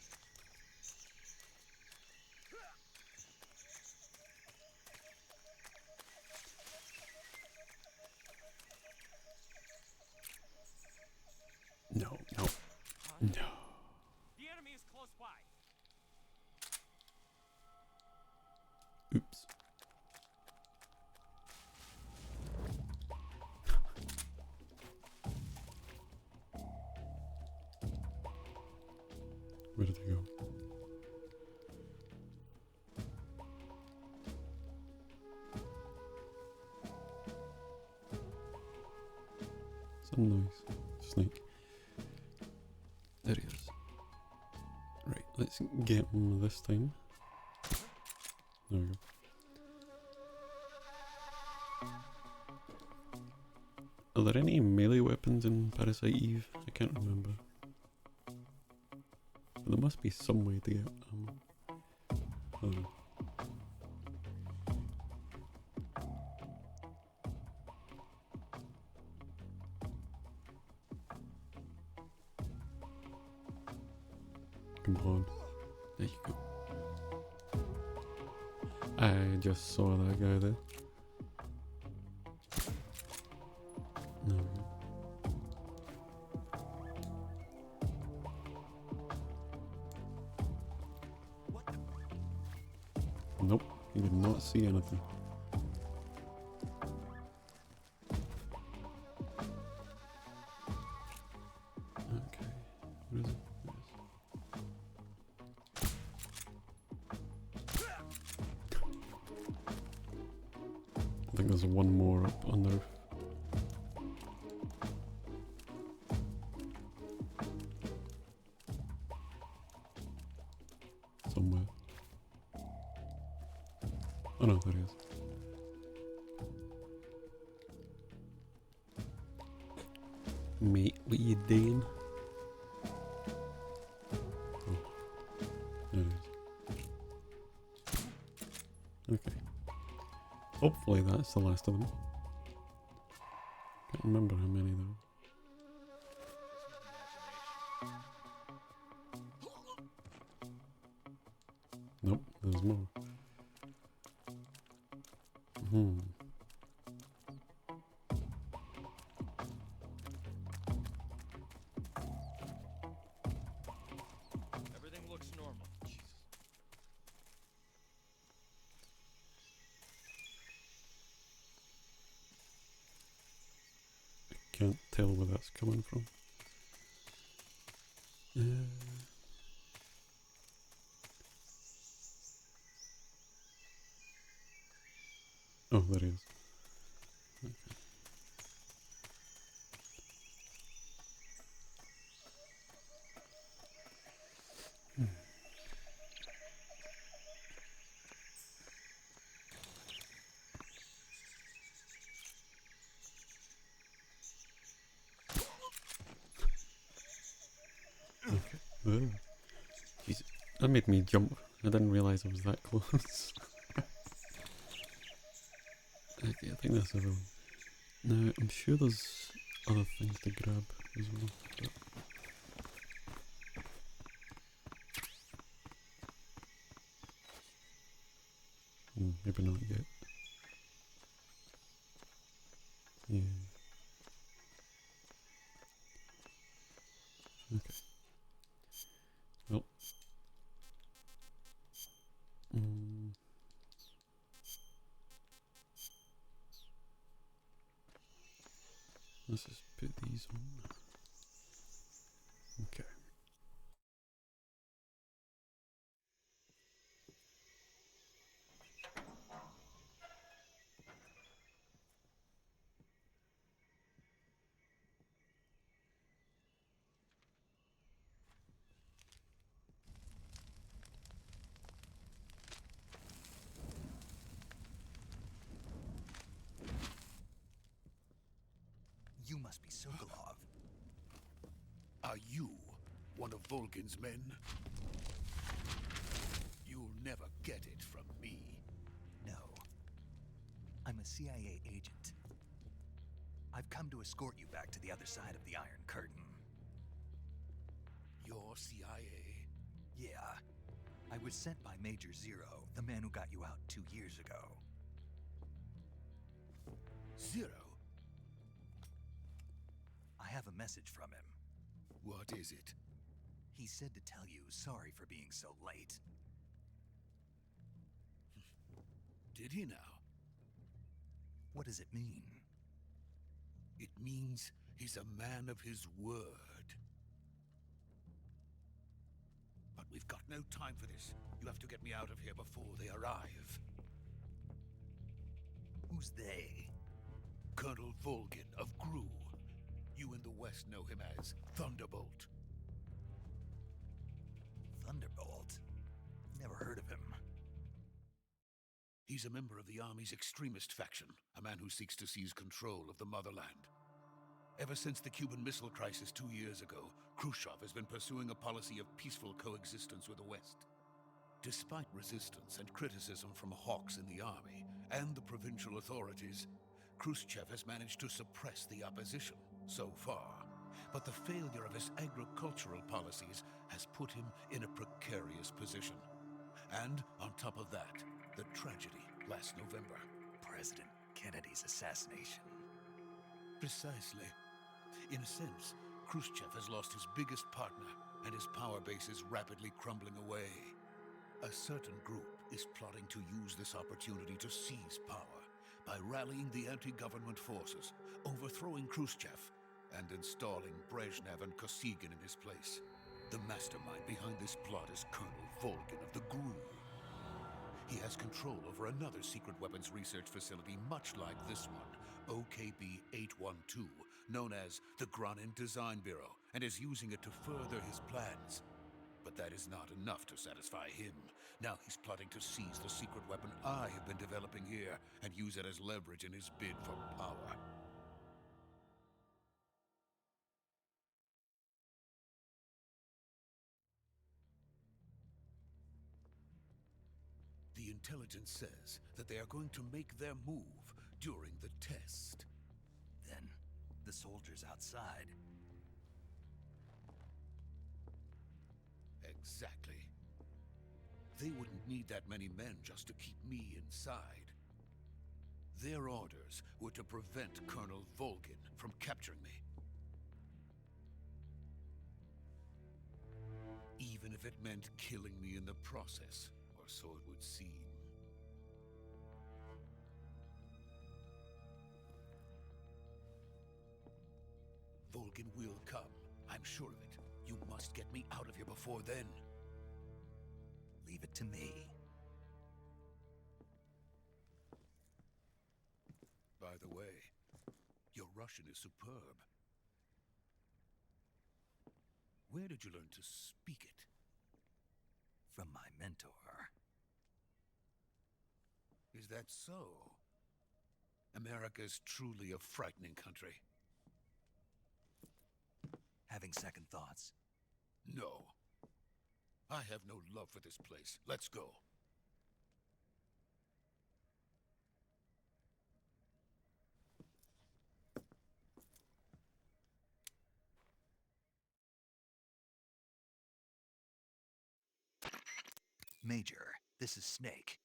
No, no, no. The enemy is close by. Oops. Where did they go? Some noise. Snake. There he is. Right, let's get him this time. There we go. Are there any melee weapons in Parasite Eve? I can't remember. But there must be some way to get ammo. Oh. Come on. There you go. I just saw that guy there. No. Nope, he did not see anything. Okay, what is it? I think there's one more up on the roof. Somewhere. Oh no, there he is. Mate, what you doing? Oh, there it is. Okay. Hopefully that's the last of them. Can't remember how many though. Nope, there's more. Everything looks normal. Jesus. Can't tell where that's coming from. Oh, there he is. Okay. Okay. Oh. Jesus. That made me jump. I didn't realise I was that close. Okay, I think that's everyone. Now, I'm sure there's other things to grab as well. But maybe not yet. Yeah. Okay. Well. Let's just put these on. Okay. You must be Sokolov. Are you one of Volgin's men? You'll never get it from me. No. I'm a CIA agent. I've come to escort you back to the other side of the Iron Curtain. You're CIA? Yeah. I was sent by Major Zero, the man who got you out 2 years ago. Zero? I have a message from him. What is it? He said to tell you sorry for being so late. Did he now? What does it mean? It means he's a man of his word. But we've got no time for this. You have to get me out of here before they arrive. Who's they? Colonel Volgin of Gru. You in the West know him as Thunderbolt. Thunderbolt? Never heard of him. He's a member of the Army's extremist faction, a man who seeks to seize control of the motherland. Ever since the Cuban Missile Crisis 2 years ago, Khrushchev has been pursuing a policy of peaceful coexistence with the West. Despite resistance and criticism from hawks in the army and the provincial authorities, Khrushchev has managed to suppress the opposition so far. But the failure of his agricultural policies has put him in a precarious position. And on top of that, the tragedy last November. President Kennedy's assassination. Precisely. In a sense, Khrushchev has lost his biggest partner, and his power base is rapidly crumbling away. A certain group is plotting to use this opportunity to seize power by rallying the anti-government forces, overthrowing Khrushchev, and installing Brezhnev and Kosygin in his place. The mastermind behind this plot is Colonel Volgin of the GRU. He has control over another secret weapons research facility much like this one, OKB-812, known as the Granin Design Bureau, and is using it to further his plans. But that is not enough to satisfy him. Now he's plotting to seize the secret weapon I have been developing here and use it as leverage in his bid for power. The intelligence says that they are going to make their move during the test. Then, the soldiers outside. Exactly. They wouldn't need that many men just to keep me inside. Their orders were to prevent Colonel Volgin from capturing me. Even if it meant killing me in the process, or so it would seem. Volgin will come, I'm sure of it. You must get me out of here before then. Leave it to me. By the way, your Russian is superb. Where did you learn to speak it? From my mentor. Is that so? America is truly a frightening country. Having second thoughts? No. I have no love for this place. Let's go. Major, this is Snake.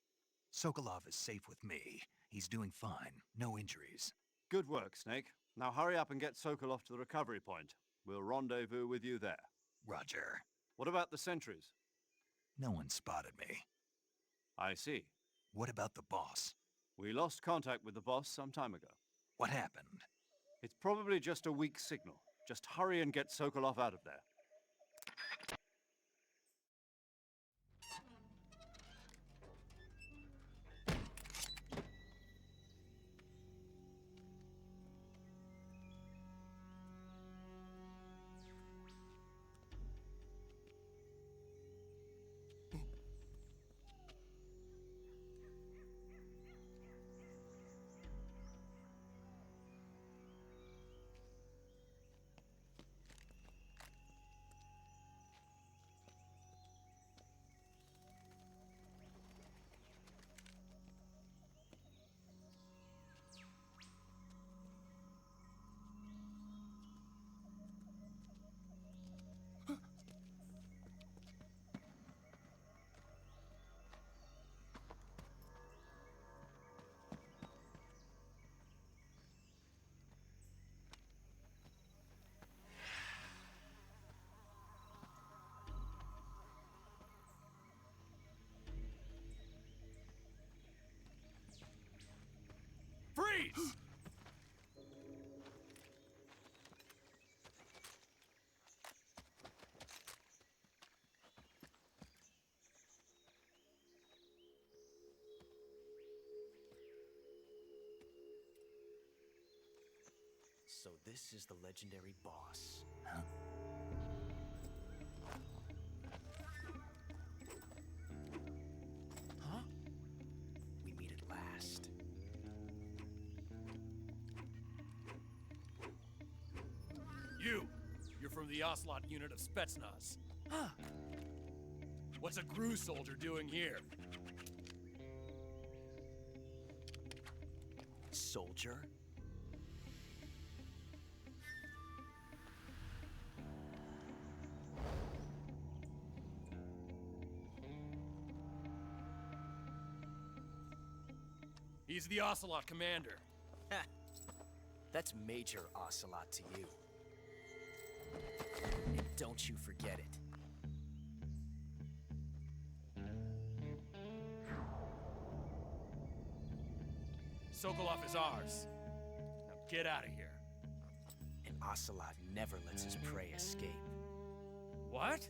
Sokolov is safe with me. He's doing fine. No injuries. Good work, Snake. Now hurry up and get Sokolov to the recovery point. We'll rendezvous with you there. Roger. What about the sentries? No one spotted me. I see. What about the boss? We lost contact with the boss some time ago. What happened? It's probably just a weak signal. Just hurry and get Sokolov out of there. Freeze! So this is the legendary boss. Huh? Huh? We meet at last. You're from the Ocelot unit of Spetsnaz. Huh? What's a GRU soldier doing here? Soldier? He's the Ocelot commander. Ha! That's Major Ocelot to you. And don't you forget it. Sokolov is ours. Now get out of here. And Ocelot never lets his prey escape. What?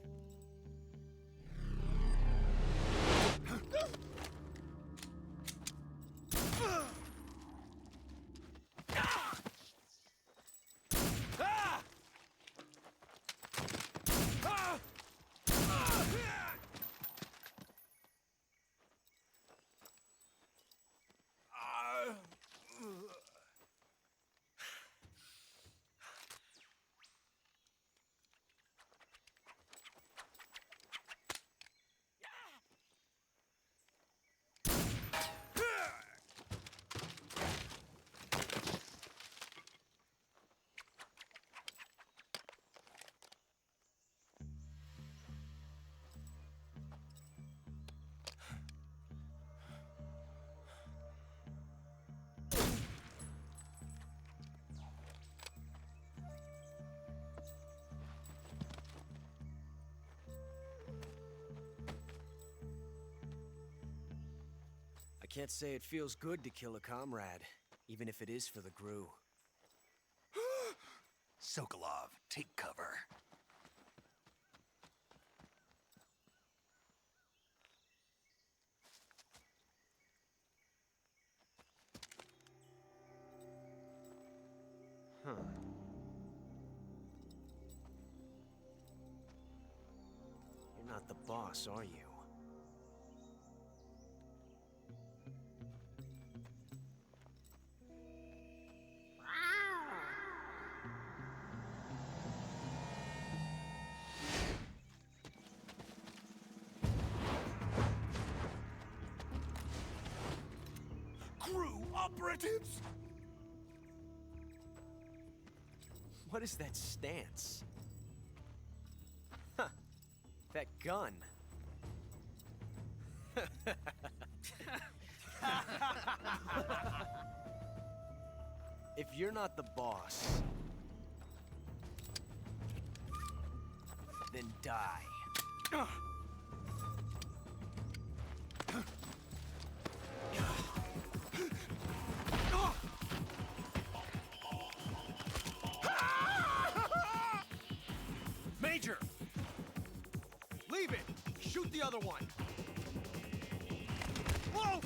I can't say it feels good to kill a comrade, even if it is for the Gru. Sokolov, take cover. Huh. You're not the boss, are you? Crew operatives! What is that stance? Huh. That gun. If you're not the boss, then die. Major! Leave it! Shoot the other one! Whoa!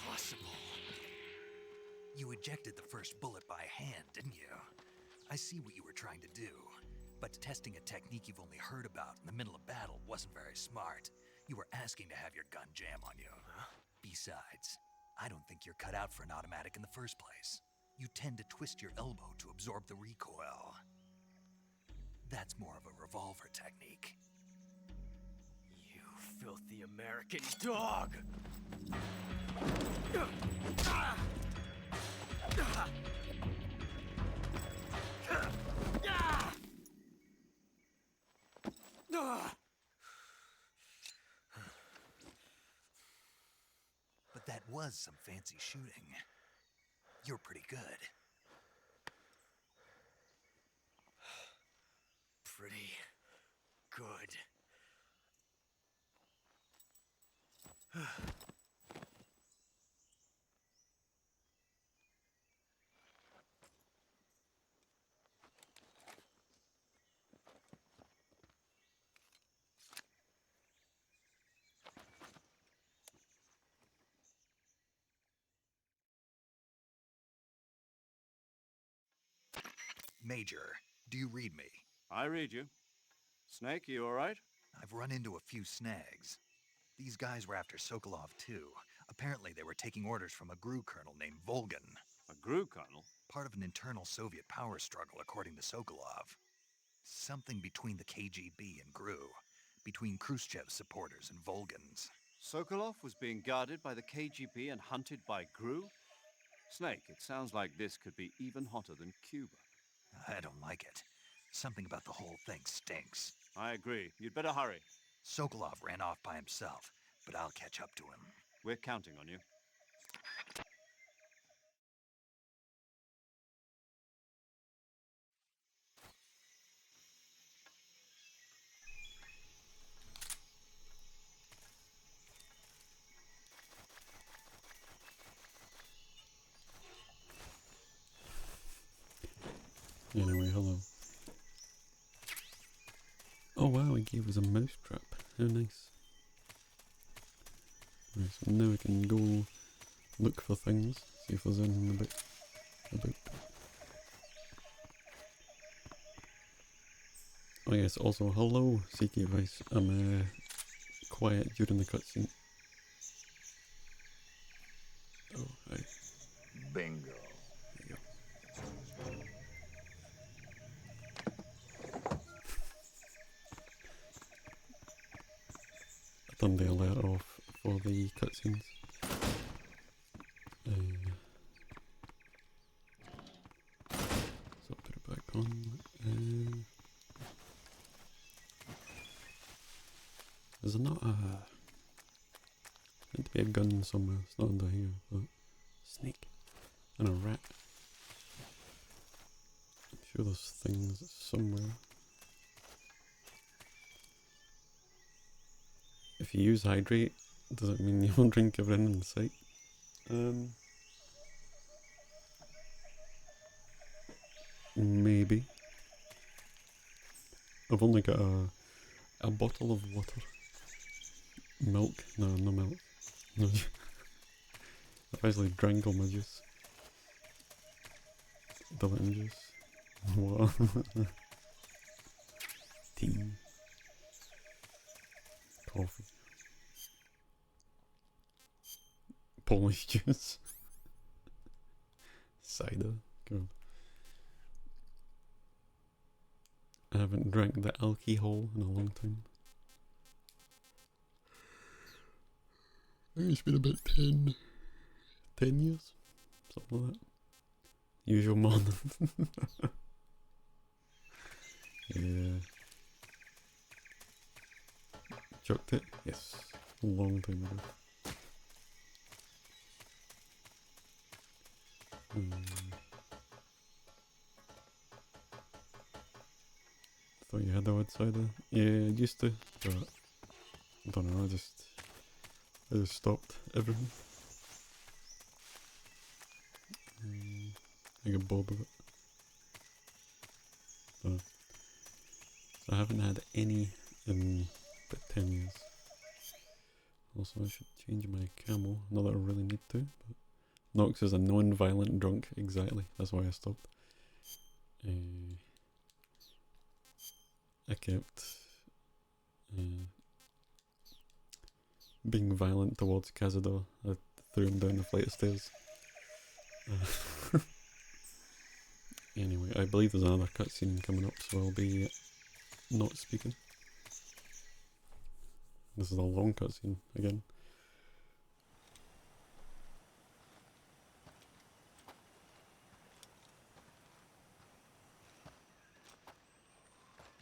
Impossible. You ejected the first bullet by hand, didn't you? I see what you were trying to do. But testing a technique you've only heard about in the middle of battle wasn't very smart. You were asking to have your gun jam on you. Besides, I don't think you're cut out for an automatic in the first place. You tend to twist your elbow to absorb the recoil. That's more of a revolver technique. You filthy American dog! But that was some fancy shooting. You're pretty good. Pretty good. Major, do you read me? I read you. Snake, you alright? I've run into a few snags. These guys were after Sokolov too. Apparently they were taking orders from a GRU colonel named Volgan. A GRU colonel? Part of an internal Soviet power struggle, according to Sokolov. Something between the KGB and GRU. Between Khrushchev's supporters and Volgan's. Sokolov was being guarded by the KGB and hunted by GRU? Snake, it sounds like this could be even hotter than Cuba. I don't like it. Something about the whole thing stinks. I agree. You'd better hurry. Sokolov ran off by himself, but I'll catch up to him. We're counting on you. Anyway, hello. Oh wow, he gave us a mousetrap. How nice. Right, so now we can go look for things, see if there's anything about. Oh yes, also hello CK Vice. I'm quiet during the cutscene. Oh, hi. Bingo. There you go. I turned the alert off for the cutscenes. So I'll put it back on. There's not a... meant to be a gun somewhere. It's not under here, but... Snake. And a rat. I'm sure there's things somewhere. If you use hydrate, does it mean you won't drink everything in sight? Maybe. I've only got a bottle of water. Milk? No, no milk. No. I've actually drank all my juice. Diluting juice. Water. Tea. Coffee. Polish juice. Cider. God. I haven't drank the alcohol in a long time. I think it's been about 10 years. Something like that. Usual morning. Yeah. Chucked it? Yes. A long time ago. Thought you had the wood cider. Yeah, I used to, but I don't know, I just stopped everything. I got bored of it. So I haven't had any in about 10 years. Also, I should change my camo, not that I really need to, but Nox is a non-violent drunk, exactly, that's why I stopped. I kept being violent towards Cazador. I threw him down the flight of stairs. Anyway, I believe there's another cutscene coming up, so I'll be not speaking. This is a long cutscene again.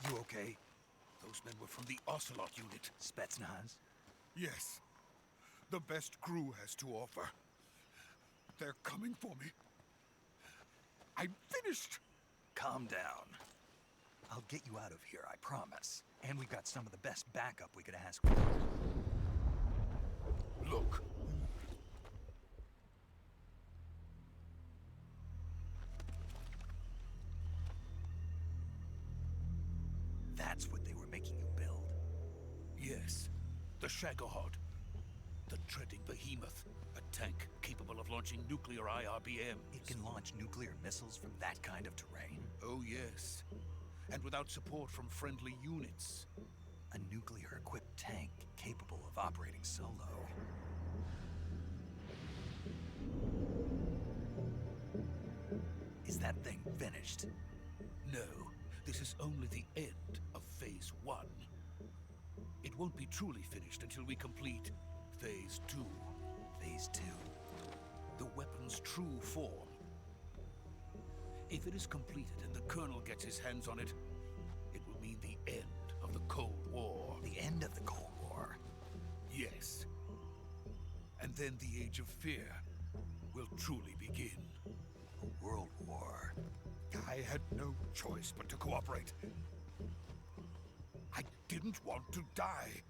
You okay? Those men were from the Ocelot unit. Spetsnaz? Yes. The best GRU has to offer. They're coming for me. I'm finished! Calm down. I'll get you out of here, I promise. And we've got some of the best backup we could ask for. Look. That's what they were making you build. Yes. The Shagohod. The Treading Behemoth. A tank capable of launching nuclear IRBMs. It can launch nuclear missiles from that kind of terrain? Oh, yes. And without support from friendly units. A nuclear-equipped tank capable of operating solo. Is that thing finished? No, this is only the end of Phase 1. It won't be truly finished until we complete Phase 2. Phase 2? The weapon's true form. If it is completed and the Colonel gets his hands on it, it will mean the end of the Cold War. The end of the Cold War? Yes. And then the Age of Fear will truly begin. A world war. I had no choice but to cooperate. I didn't want to die.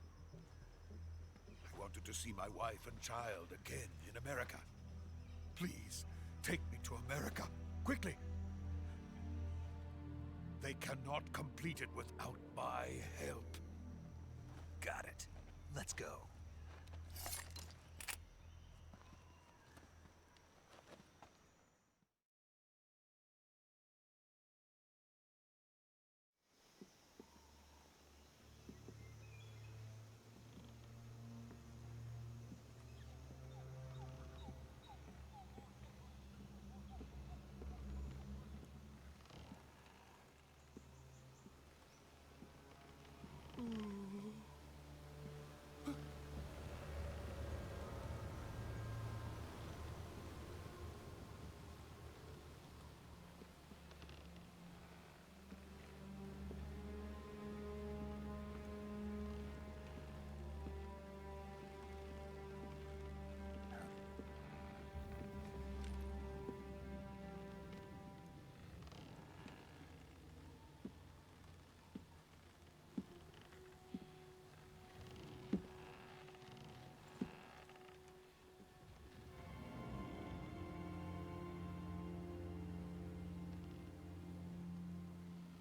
I wanted to see my wife and child again in America. Please, take me to America, quickly. They cannot complete it without my help. Got it. Let's go.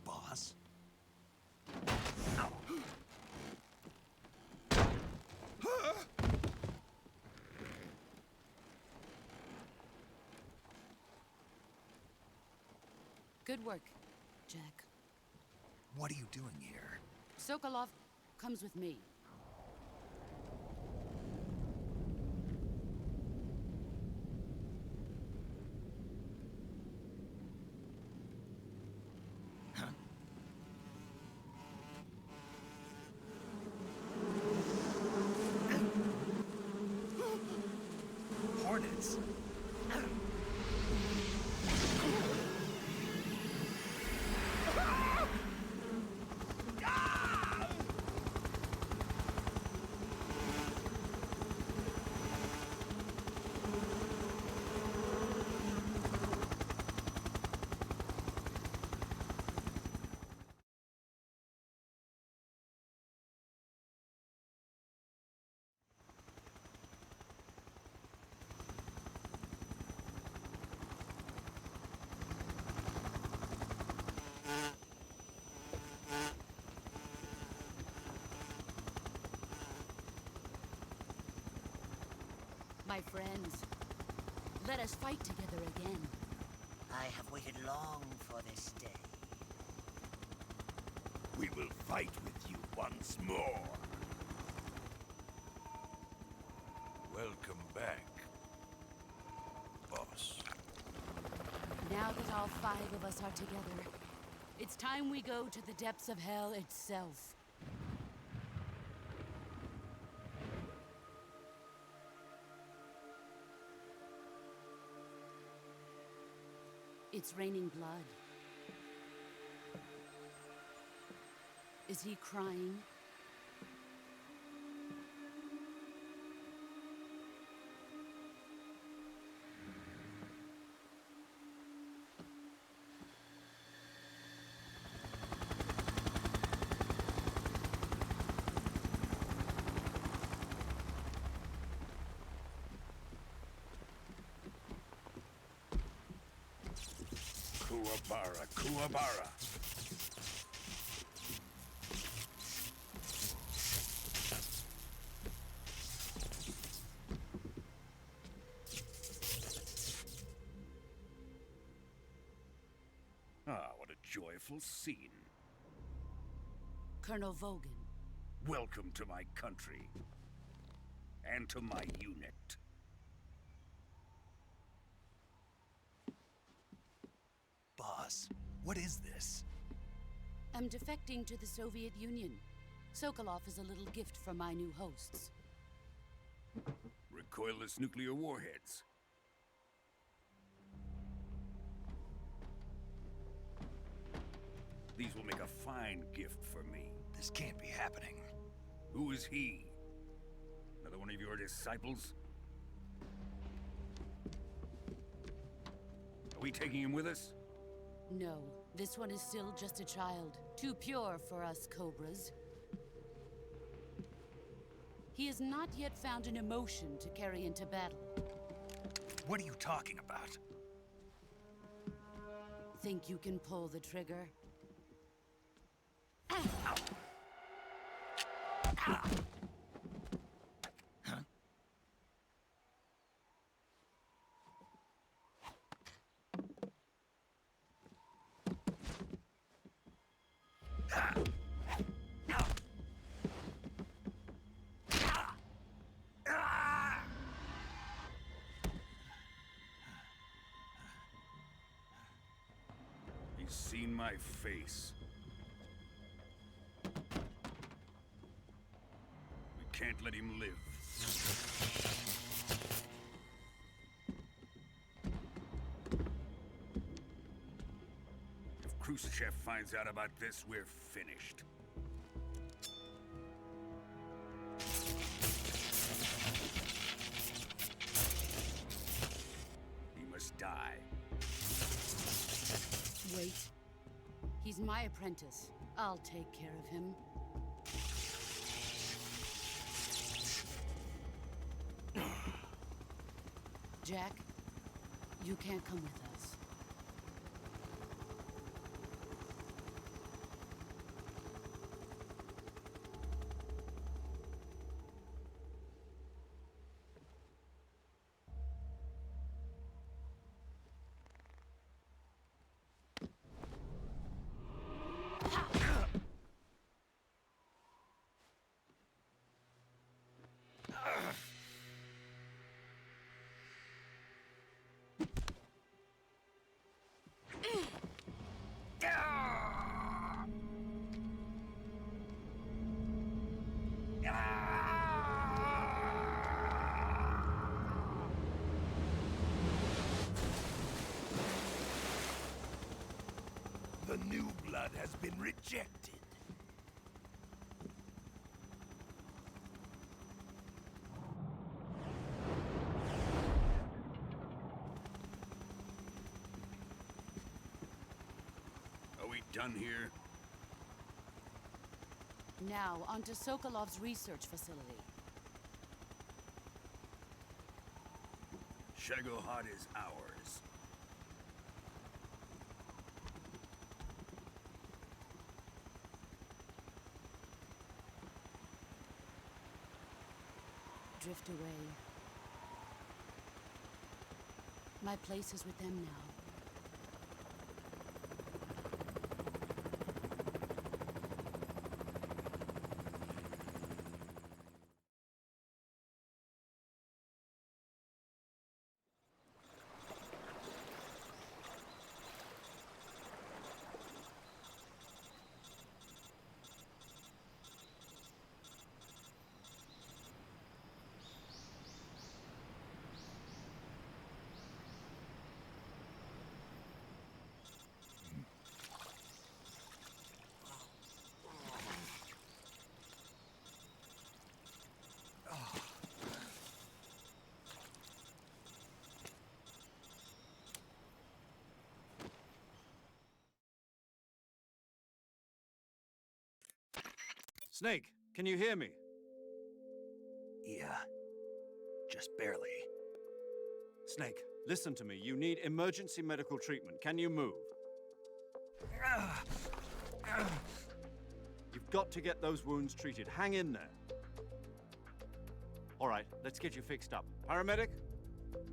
Boss? Good work, Jack. What are you doing here? Sokolov comes with me. Hornets? My friends, let us fight together again. I have waited long for this day. We will fight with you once more. Welcome back, boss. Now that all 5 of us are together, it's time we go to the depths of hell itself. It's raining blood. Is he crying? Kuwabara, Kuwabara. awful scene. Colonel Vogan. Welcome to my country. And to my unit. Boss, what is this? I'm defecting to the Soviet Union. Sokolov is a little gift from my new hosts. Recoilless nuclear warheads. These will make a fine gift for me. This can't be happening. Who is he? Another one of your disciples? Are we taking him with us? No, this one is still just a child. Too pure for us Cobras. He has not yet found an emotion to carry into battle. What are you talking about? Think you can pull the trigger? He's seen my face. We can't let him live. If Khrushchev finds out about this, we're finished. He must die. Wait. He's my apprentice. I'll take care of him. Jack, you can't come with us. The new blood has been rejected. Are we done here? Now, onto Sokolov's research facility. Shagohod is ours. Drift away. My place is with them now. Snake, can you hear me? Yeah. Just barely. Snake, listen to me. You need emergency medical treatment. Can you move? You've got to get those wounds treated. Hang in there. All right, let's get you fixed up. Paramedic?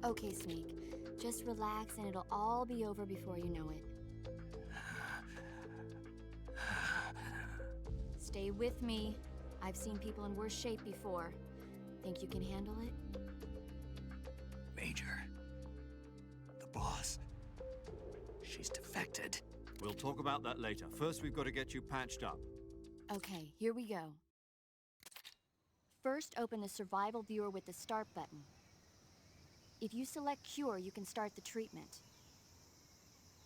Okay, Snake. Just relax and it'll all be over before you know it. Stay with me. I've seen people in worse shape before. Think you can handle it? Major. The boss. She's defected. We'll talk about that later. First, we've got to get you patched up. Okay, here we go. First, open the survival viewer with the start button. If you select cure, you can start the treatment.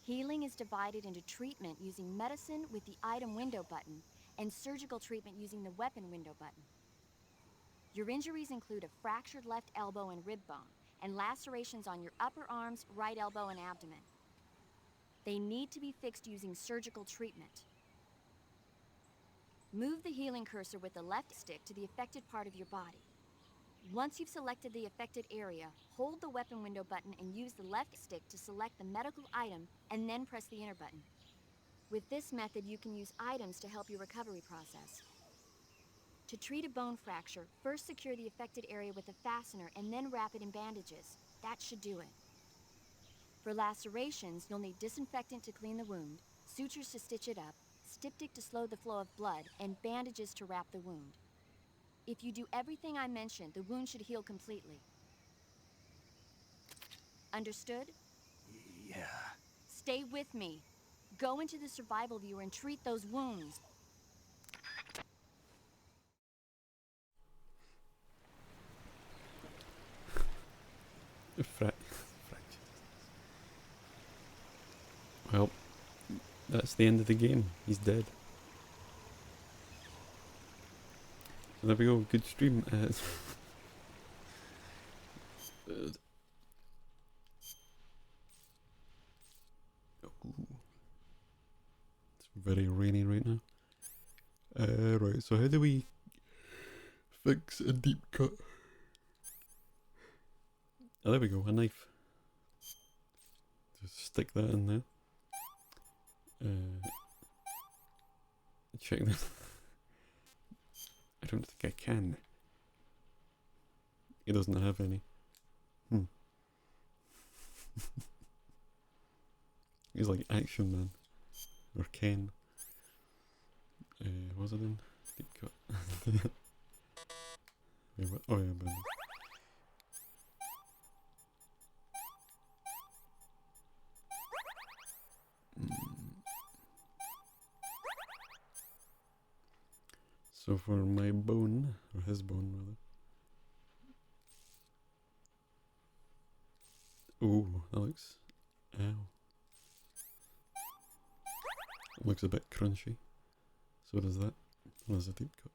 Healing is divided into treatment using medicine with the item window button and surgical treatment using the weapon window button. Your injuries include a fractured left elbow and rib bone, and lacerations on your upper arms, right elbow, and abdomen. They need to be fixed using surgical treatment. Move the healing cursor with the left stick to the affected part of your body. Once you've selected the affected area, hold the weapon window button and use the left stick to select the medical item and then press the enter button. With this method, you can use items to help your recovery process. To treat a bone fracture, first secure the affected area with a fastener and then wrap it in bandages. That should do it. For lacerations, you'll need disinfectant to clean the wound, sutures to stitch it up, styptic to slow the flow of blood, and bandages to wrap the wound. If you do everything I mentioned, the wound should heal completely. Understood? Yeah. Stay with me. Go into the survival viewer and treat those wounds. Well, that's the end of the game. He's dead. So there we go. Good stream. It's very rainy right now. Right, so how do we fix a deep cut? Oh, there we go, a knife. Just stick that in there. Check this. I don't think I can. He doesn't have any. He's like Action Man. Or Ken. Was it in? Deep cut. Wait, what? Oh yeah, but so for my bone, or his bone rather. Ooh, that looks... Ow. It looks a bit crunchy. So does that. There's a deep cut.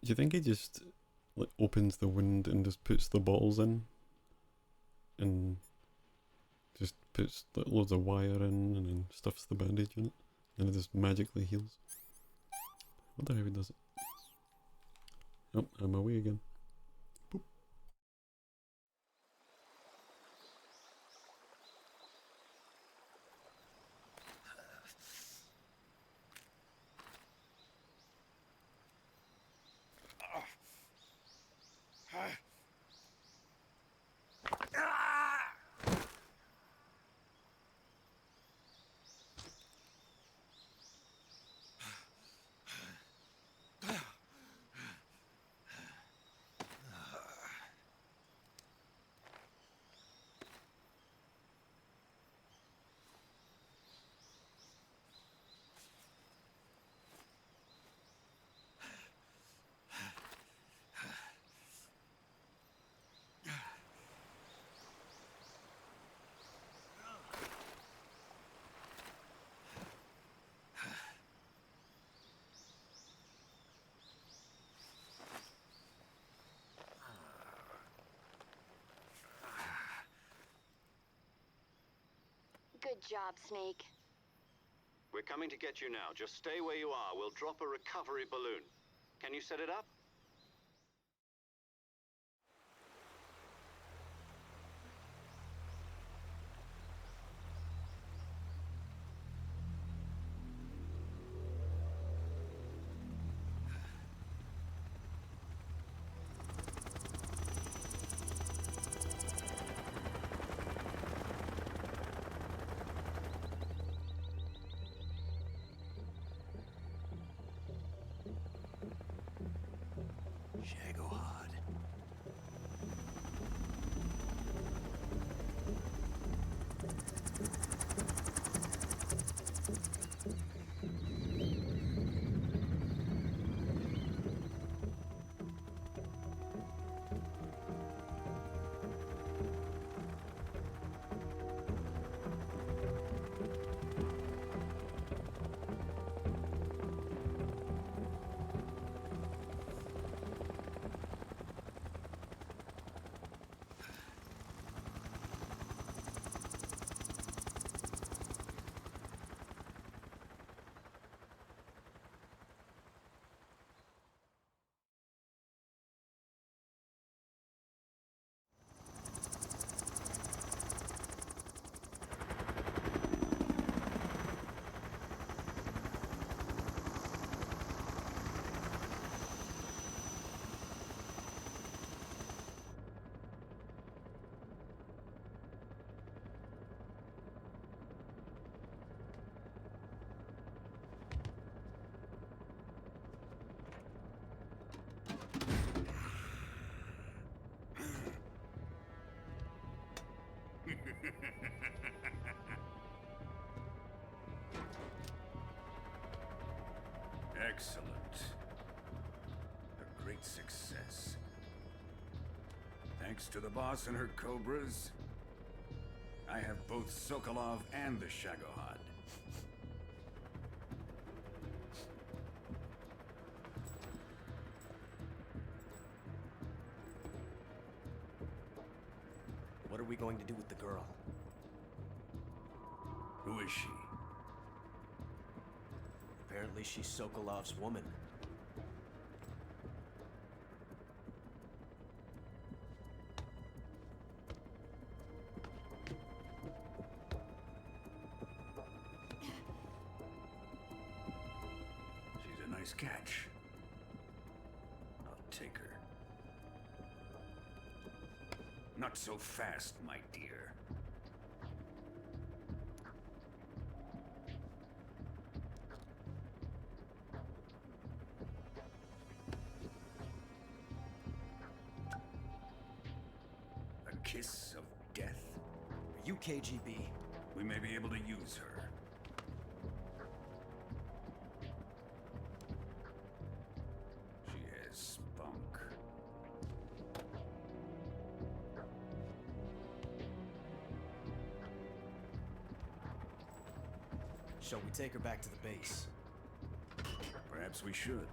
Do you think he just like opens the wound and just puts the bottles in? And just puts like, loads of wire in and then stuffs the bandage in it? And it just magically heals? I wonder how he does it. Oh, I'm away again. Boop. Good job, Snake. We're coming to get you now. Just stay where you are. We'll drop a recovery balloon. Can you set it up? Shagohod. Excellent. A great success. Thanks to the boss and her cobras, I have both Sokolov and the Shagohod. What are we going to do with the girl? Who is she? Apparently she's Sokolov's woman. She's a nice catch. I'll take her. Not so fast, my dear. A kiss of death? Are you KGB? We may be able to use her. She has spunk. Shall we take her back to the base? Perhaps we should.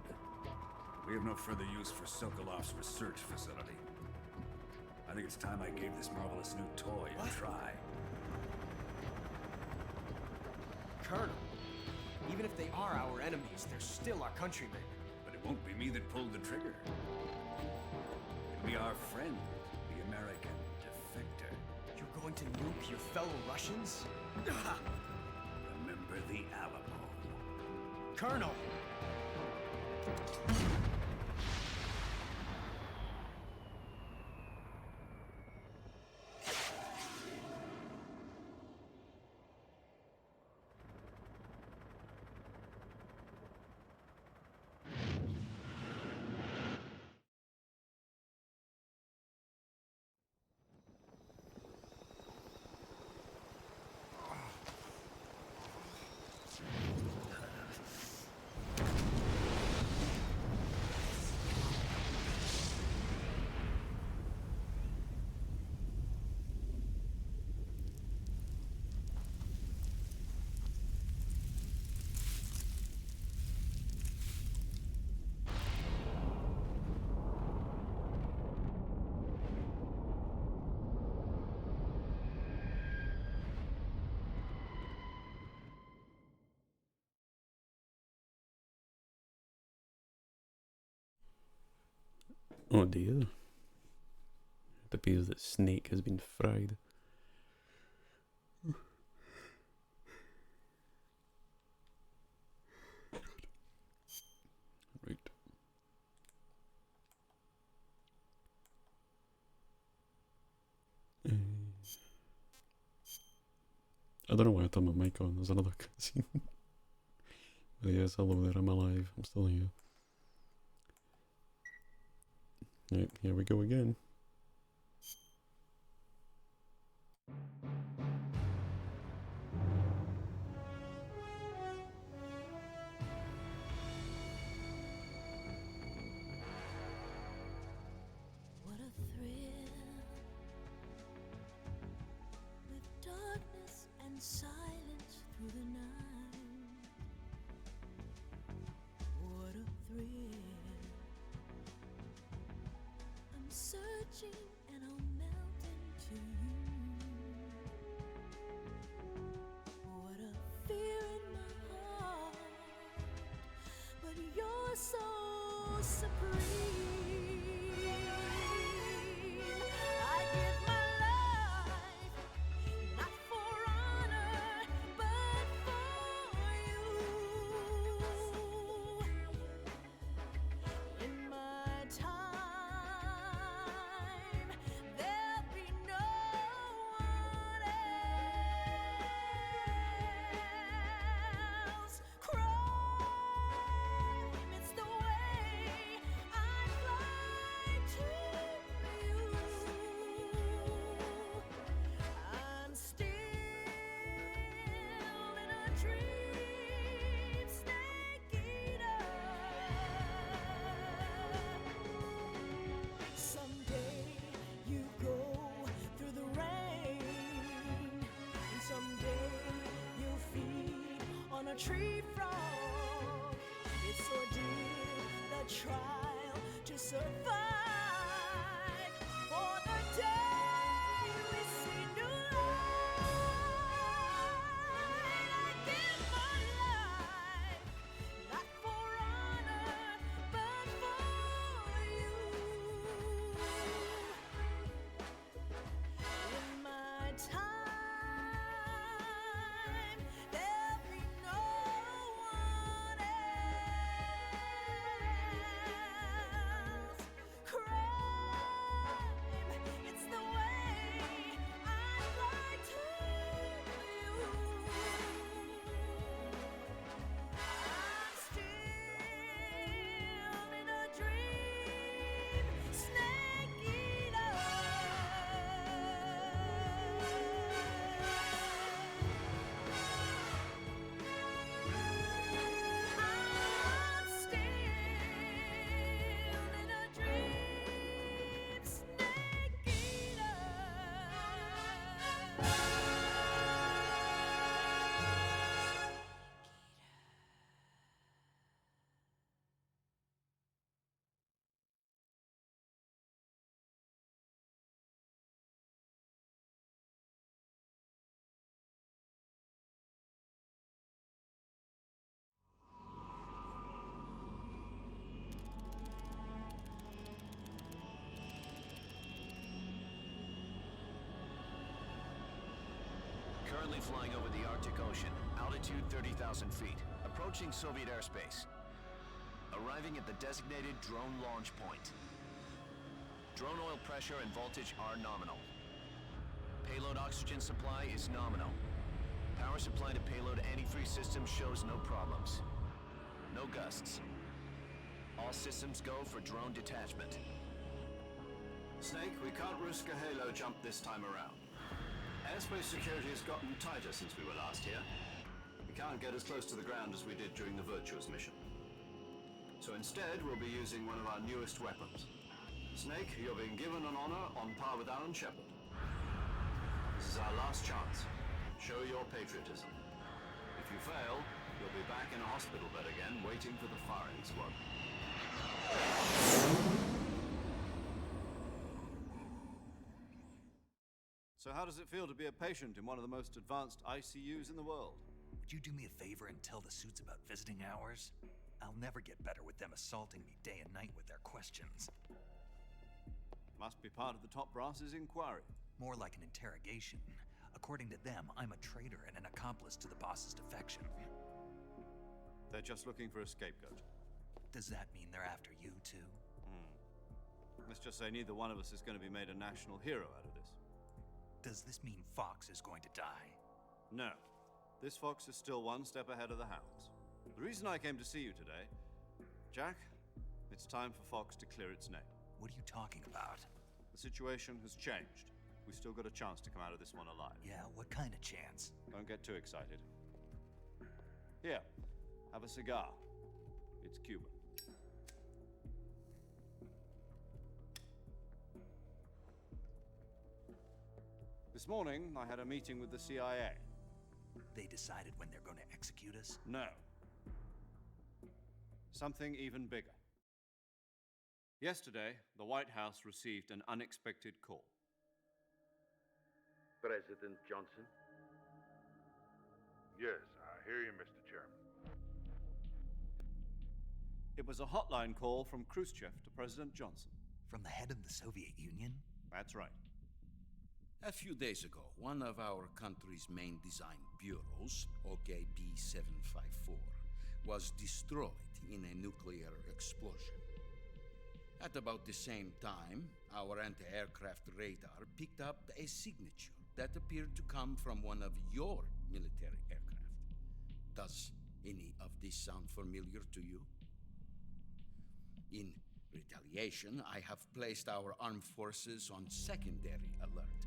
We have no further use for Sokolov's research facility. I think it's time I gave this marvelous new toy a try. Colonel, even if they are our enemies, they're still our countrymen. But it won't be me that pulled the trigger. It'll be our friend, the American defector. You're going to nuke your fellow Russians? Remember the Alamo. Colonel! Oh dear. It appears that Snake has been fried. Right. I don't know why I turned my mic on. There's another cutscene. But yes, hello there, I'm alive. I'm still here. Yep, here we go again. What a thrill, with darkness and silence through the night. What a thrill, I'm searching and I'll melt into you. What a fear in my heart, but you're so supreme. I give my life, not for honor, but for you. In my time, there'll be no one else. Crime, it's the way I fly to you. I'm still in a dream, snake eater. Someday you go through the rain, and someday you'll feed on a tree frog. It's ordeal, the trial to survive for the day we see new light. I give my life, not for honor, but for you. In my time, there'll be no one else. Crime, it's the way I fly to you. I'm still in a dream, snake eater. I'm still in a dream, snake eater. Currently flying over the Arctic Ocean, altitude 30,000 feet, approaching Soviet airspace. Arriving at the designated drone launch point. Drone oil pressure and voltage are nominal. Payload oxygen supply is nominal. Power supply to payload antifreeze system shows no problems. No gusts. All systems go for drone detachment. Snake, we can't risk a halo jump this time around. Airspace security has gotten tighter since we were last here. We can't get as close to the ground as we did during the Virtuous mission. So instead, we'll be using one of our newest weapons. Snake, you're being given an honor on par with Alan Shepard. This is our last chance. Show your patriotism. If you fail, you'll be back in a hospital bed again, waiting for the firing squad. So how does it feel to be a patient in one of the most advanced ICUs in the world? Would you do me a favor and tell the suits about visiting hours? I'll never get better with them assaulting me day and night with their questions. Must be part of the top brass's inquiry. More like an interrogation. According to them, I'm a traitor and an accomplice to the boss's defection. They're just looking for a scapegoat. Does that mean they're after you, too? Let's just say neither one of us is going to be made a national hero out of this. Does this mean Fox is going to die? No. This fox is still one step ahead of the hounds. The reason I came to see you today, Jack, it's time for Fox to clear its name. What are you talking about? The situation has changed. We've still got a chance to come out of this one alive. Yeah, what kind of chance? Don't get too excited. Here, have a cigar. It's Cuban. This morning, I had a meeting with the CIA. They decided when they're going to execute us? No. Something even bigger. Yesterday, the White House received an unexpected call. President Johnson? Yes, I hear you, Mr. Chairman. It was a hotline call from Khrushchev to President Johnson. From the head of the Soviet Union? That's right. A few days ago, one of our country's main design bureaus, OKB 754, was destroyed in a nuclear explosion. At about the same time, our anti-aircraft radar picked up a signature that appeared to come from one of your military aircraft. Does any of this sound familiar to you? In retaliation, I have placed our armed forces on secondary alert.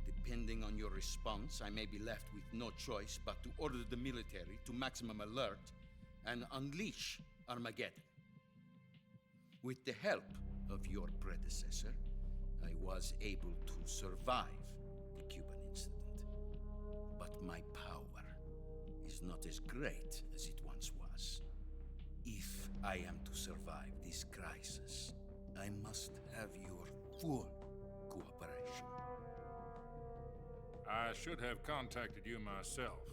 Depending on your response, I may be left with no choice but to order the military to maximum alert and unleash Armageddon. With the help of your predecessor, I was able to survive the Cuban incident. But my power is not as great as it once was. If I am to survive this crisis, I must have your full cooperation. I should have contacted you myself.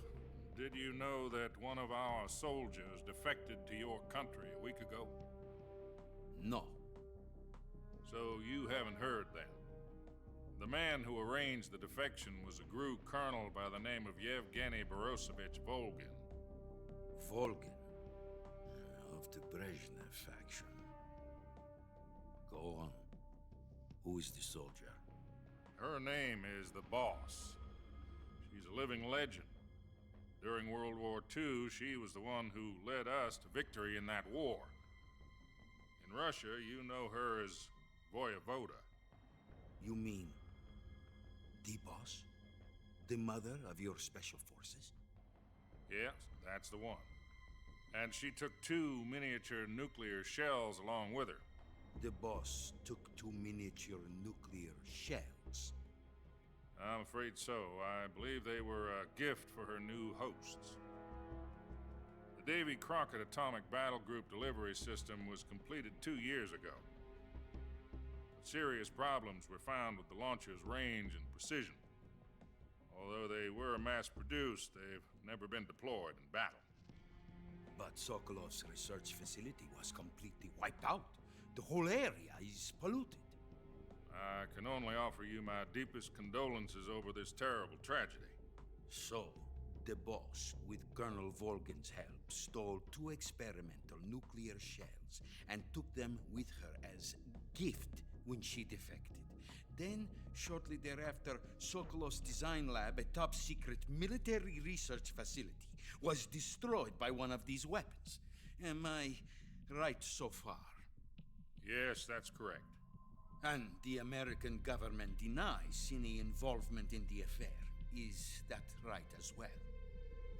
Did you know that one of our soldiers defected to your country a week ago? No. So you haven't heard then. The man who arranged the defection was a GRU colonel by the name of Yevgeny Borosovich Volgin. Volgin? Of the Brezhnev faction. Go on. Who is the soldier? Her name is the Boss. She's a living legend. During World War II, she was the one who led us to victory in that war. In Russia, you know her as Voyevoda. You mean the Boss? The mother of your special forces? Yes, that's the one. And she took 2 miniature nuclear shells along with her. The Boss took 2 miniature nuclear shells? I'm afraid so. I believe they were a gift for her new hosts. The Davy Crockett Atomic Battle Group delivery system was completed 2 years ago. But serious problems were found with the launcher's range and precision. Although they were mass-produced, they've never been deployed in battle. But Sokolov's research facility was completely wiped out. The whole area is polluted. I can only offer you my deepest condolences over this terrible tragedy. So, the Boss, with Colonel Volgin's help, stole 2 experimental nuclear shells and took them with her as gift when she defected. Then, shortly thereafter, Sokolov's design lab, a top-secret military research facility, was destroyed by one of these weapons. Am I right so far? Yes, that's correct. And the American government denies any involvement in the affair. Is that right as well?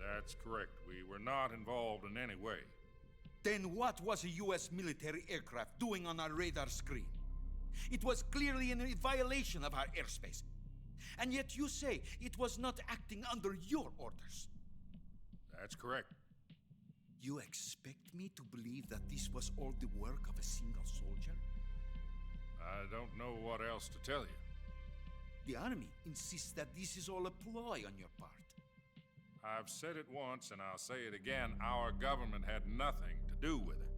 That's correct. We were not involved in any way. Then what was a U.S. military aircraft doing on our radar screen? It was clearly in a violation of our airspace. And yet you say it was not acting under your orders. That's correct. You expect me to believe that this was all the work of a single soldier? I don't know what else to tell you. The army insists that this is all a ploy on your part. I've said it once and I'll say it again. Our government had nothing to do with it.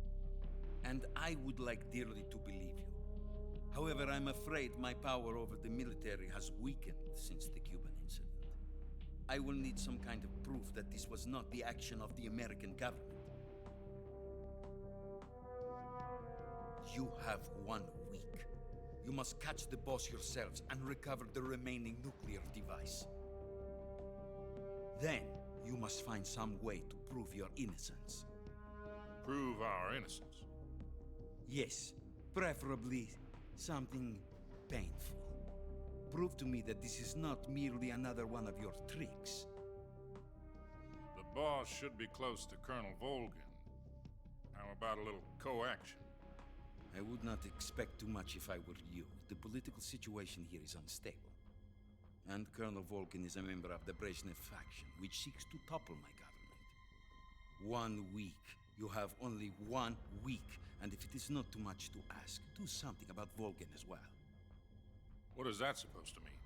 And I would like dearly to believe you. However, I'm afraid my power over the military has weakened since the Cuban incident. I will need some kind of proof that this was not the action of the American government. You have 1 week. You must catch the Boss yourselves and recover the remaining nuclear device. Then, you must find some way to prove your innocence. Prove our innocence? Yes, preferably Something painful. Prove to me that this is not merely another one of your tricks. The boss should be close to Colonel Volgin. How about a little co-action? I would not expect too much if I were you. The political situation here is unstable. And Colonel Volgin is a member of the Brezhnev faction, which seeks to topple my government. 1 week. You have only 1 week. And if it is not too much to ask, do something about Volgin as well. What is that supposed to mean?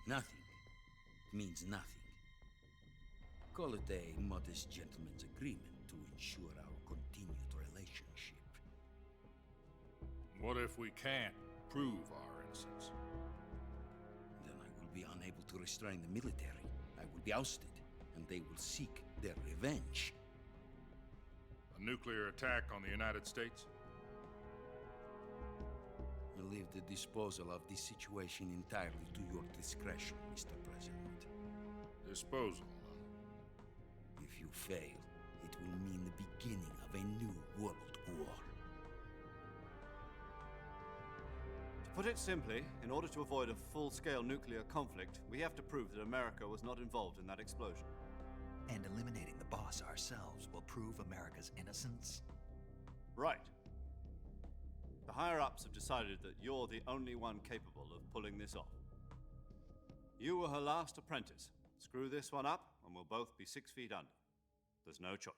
Nothing. It means nothing. Call it a modest gentleman's agreement to ensure our continued relationship. What if we can't prove our innocence? Then I will be unable to restrain the military. I will be ousted, and they will seek their revenge. A nuclear attack on the United States? I leave the disposal of this situation entirely to your discretion, Mr. President. Disposal? If you fail, it will mean the beginning of a new world war. To put it simply, in order to avoid a full-scale nuclear conflict, we have to prove that America was not involved in that explosion. And eliminating the boss ourselves will prove America's innocence? Right. The higher-ups have decided that you're the only one capable of pulling this off. You were her last apprentice. Screw this one up, and we'll both be 6 feet under. There's no choice.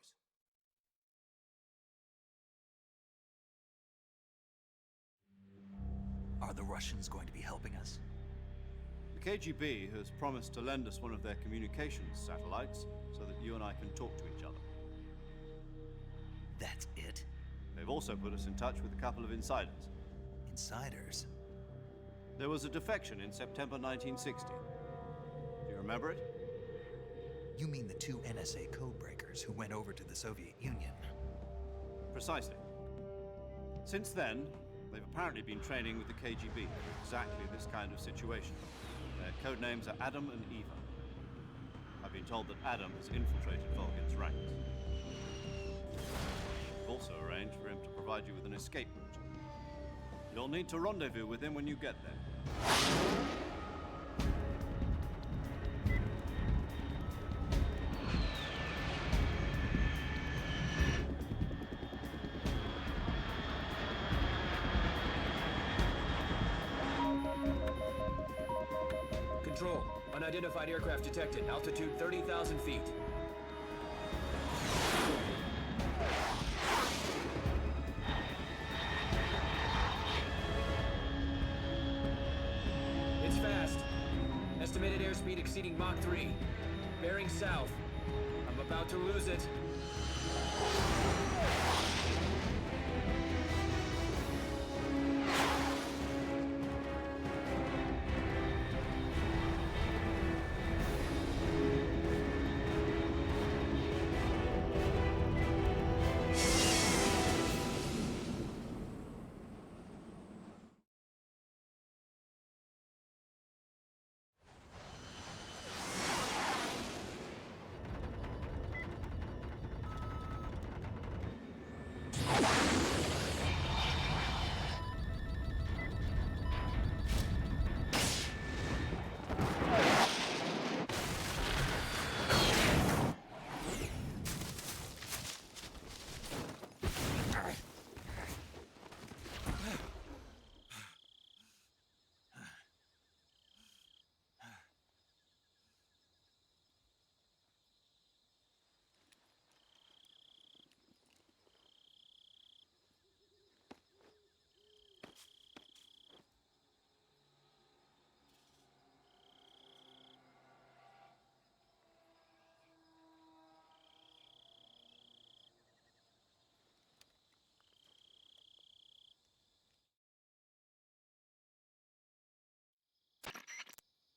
Are the Russians going to be helping us? The KGB has promised to lend us one of their communications satellites so that you and I can talk to each other. That's it? They've also put us in touch with a couple of insiders. Insiders? There was a defection in September 1960. Do you remember it? You mean the 2 NSA codebreakers who went over to the Soviet Union? Precisely. Since then, they've apparently been training with the KGB for exactly this kind of situation. Their code names are Adam and Eva. I've been told that Adam has infiltrated Volgin's ranks. We've also arranged for him to provide you with an escape route. You'll need to rendezvous with him when you get there. Control. Unidentified aircraft detected. Altitude 30,000 feet. It's fast. Estimated airspeed exceeding Mach 3. Bearing south. I'm about to lose it.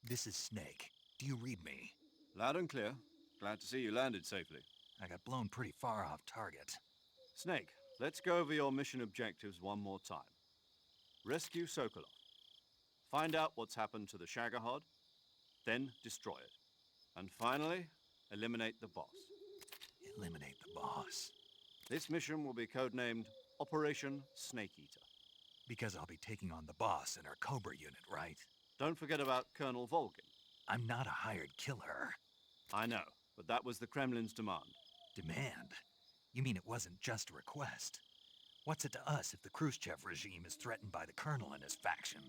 This is Snake. Do you read me? Loud and clear. Glad to see you landed safely. I got blown pretty far off target. Snake, let's go over your mission objectives one more time. Rescue Sokolov. Find out what's happened to the Shagohod, then destroy it. And finally, eliminate the boss. Eliminate the boss. This mission will be codenamed Operation Snake Eater. Because I'll be taking on the boss in our Cobra unit, right? Don't forget about Colonel Volgin. I'm not a hired killer. I know, but that was the Kremlin's demand. Demand? You mean it wasn't just a request? What's it to us if the Khrushchev regime is threatened by the Colonel and his faction?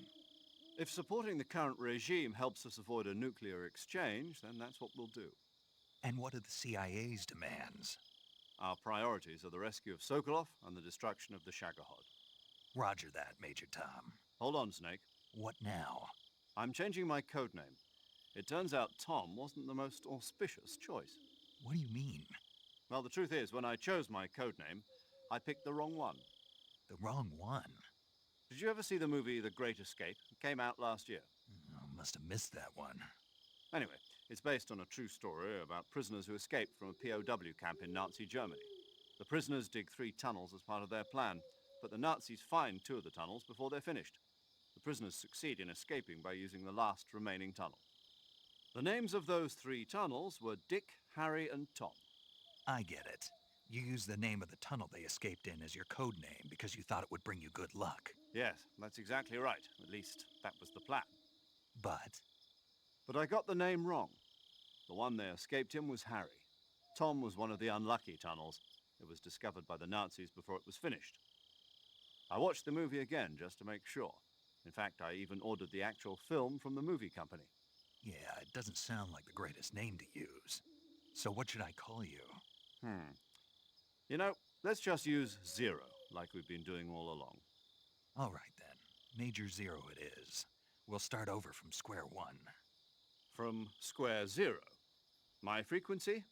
If supporting the current regime helps us avoid a nuclear exchange, then that's what we'll do. And what are the CIA's demands? Our priorities are the rescue of Sokolov and the destruction of the Shagohod. Roger that, Major Tom. Hold on, Snake. What now? I'm changing my codename. It turns out Tom wasn't the most auspicious choice. What do you mean? Well, the truth is, when I chose my codename, I picked the wrong one. The wrong one? Did you ever see the movie The Great Escape? It came out last year. Oh, must have missed that one. Anyway, it's based on a true story about prisoners who escaped from a POW camp in Nazi Germany. The prisoners dig 3 tunnels as part of their plan, but the Nazis find 2 of the tunnels before they're finished. The prisoners succeed in escaping by using the last remaining tunnel. The names of those 3 tunnels were Dick, Harry, and Tom. I get it. You used the name of the tunnel they escaped in as your code name because you thought it would bring you good luck. Yes, that's exactly right. At least, that was the plan. But I got the name wrong. The one they escaped in was Harry. Tom was one of the unlucky tunnels. It was discovered by the Nazis before it was finished. I watched the movie again just to make sure. In fact, I even ordered the actual film from the movie company. yeah, it doesn't sound like the greatest name to use. So what should I call you? You know, let's just use Zero, like we've been doing all along. All right then. Major Zero it is. We'll start over from square one. From square 0. My frequency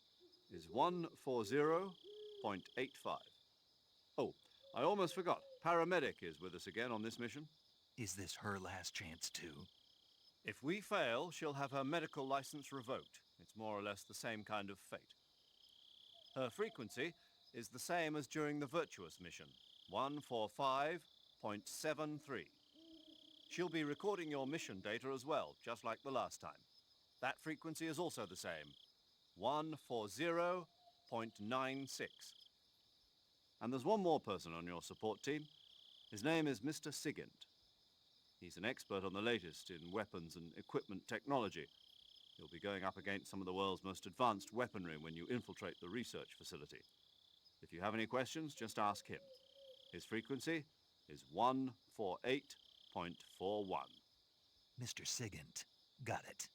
is 140.85. Oh, I almost forgot. Paramedic is with us again on this mission. Is this her last chance too? If we fail, she'll have her medical license revoked. It's more or less the same kind of fate. Her frequency is the same as during the Virtuous mission, 145.73. She'll be recording your mission data as well, just like the last time. That frequency is also the same, 140.96. And there's one more person on your support team. His name is Mr. Sigint. He's an expert on the latest in weapons and equipment technology. You'll be going up against some of the world's most advanced weaponry when you infiltrate the research facility. If you have any questions, just ask him. His frequency is 148.41. Mr. Sigint. Got it.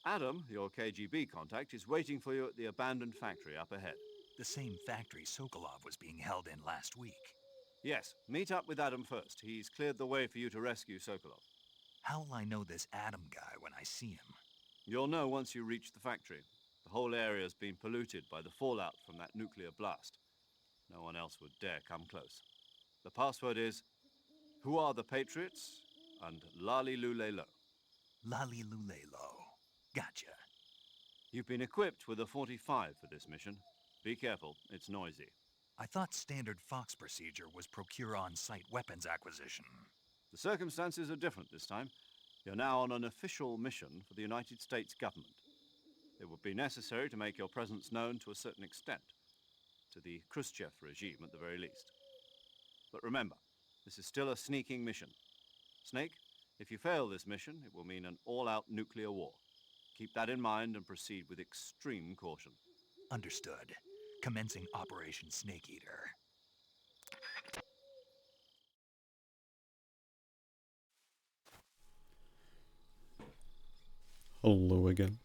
Adam, your KGB contact, is waiting for you at the abandoned factory up ahead. The same factory Sokolov was being held in last week. Yes, meet up with Adam first. He's cleared the way for you to rescue Sokolov. How'll I know this Adam guy when I see him? You'll know once you reach the factory. The whole area's been polluted by the fallout from that nuclear blast. No one else would dare come close. The password is, "Who are the Patriots?" and Lali Lule Lo. Lali Lule Lo. Gotcha. You've been equipped with a 45 for this mission. Be careful, it's noisy. I thought standard Fox procedure was procure on-site weapons acquisition. The circumstances are different this time. You're now on an official mission for the United States government. It would be necessary to make your presence known to a certain extent, to the Khrushchev regime at the very least. But remember, this is still a sneaking mission. Snake, if you fail this mission, it will mean an all-out nuclear war. Keep that in mind and proceed with extreme caution. Understood. Commencing Operation Snake Eater. Hello again.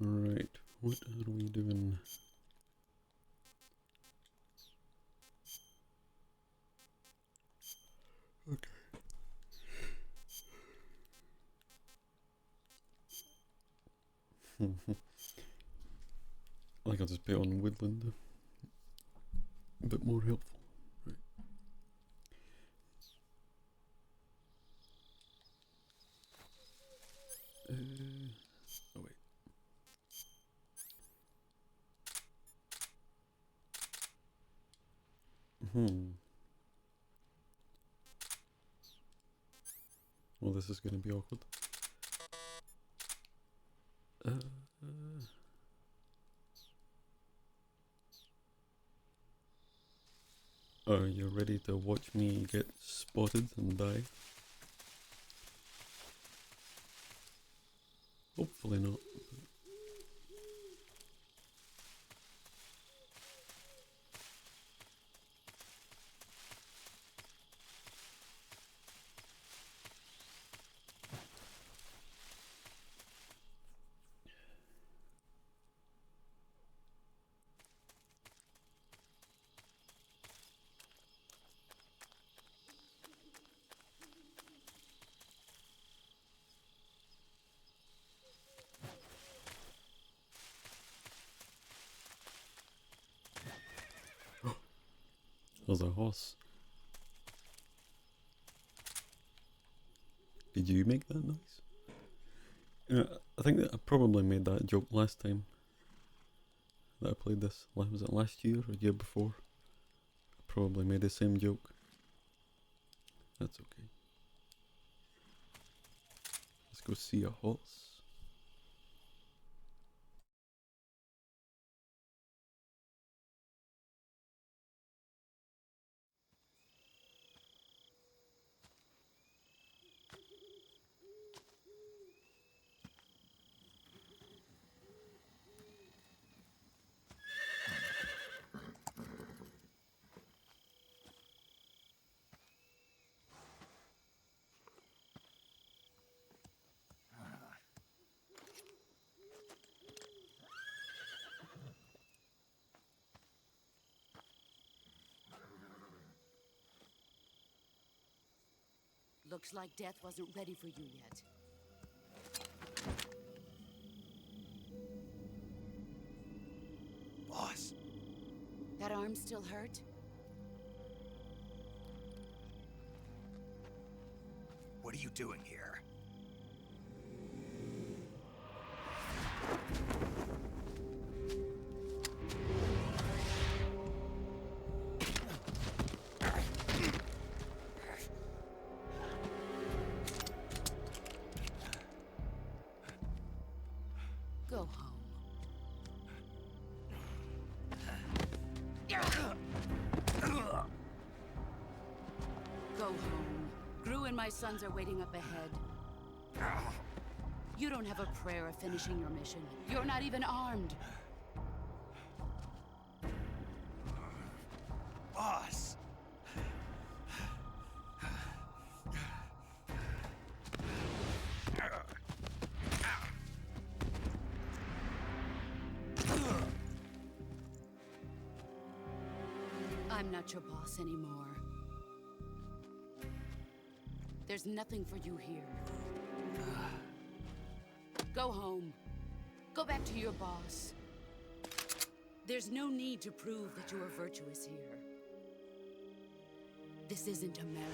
Alright, what are we doing? Okay. I think I'll just put on Woodland. A bit more helpful. Right. Oh wait. Well, this is going to be awkward. Are you ready to watch me get spotted and die? Hopefully not. There's a horse. Did you make that noise? Yeah, I think that I probably made that joke last time that I played this. Was it last year or year before? I probably made the same joke. That's okay. Let's go see a horse. Looks like death wasn't ready for you yet. Boss. That arm still hurt? What are you doing here? Go home. Go home. Gru and my sons are waiting up ahead. You don't have a prayer of finishing your mission. You're not even armed. Boss. I'm not your boss anymore. There's nothing for you here. Go home. Go back to your boss. There's no need to prove that you are virtuous here. This isn't America.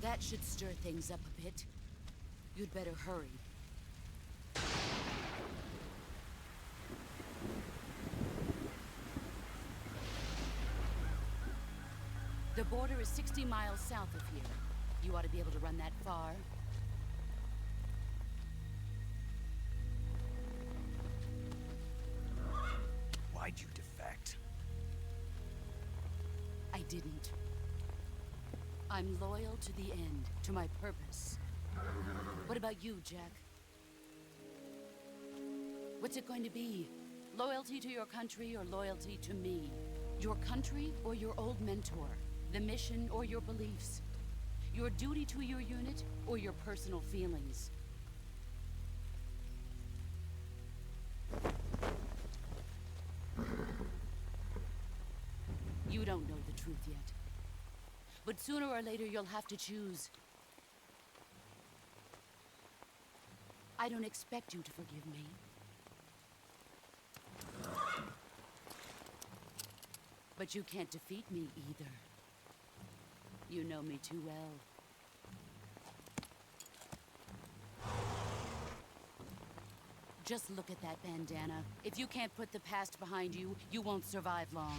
That should stir things up a bit. You'd better hurry. The border is 60 miles south of here. You ought to be able to run that far. Why'd you defect? I didn't. I'm loyal to the end, to my purpose. What about you, Jack? What's it going to be? Loyalty to your country or loyalty to me? Your country or your old mentor? The mission or your beliefs? Your duty to your unit or your personal feelings? You don't know the truth yet. But sooner or later, you'll have to choose. I don't expect you to forgive me. But you can't defeat me either. You know me too well. Just look at that bandana. If you can't put the past behind you, you won't survive long.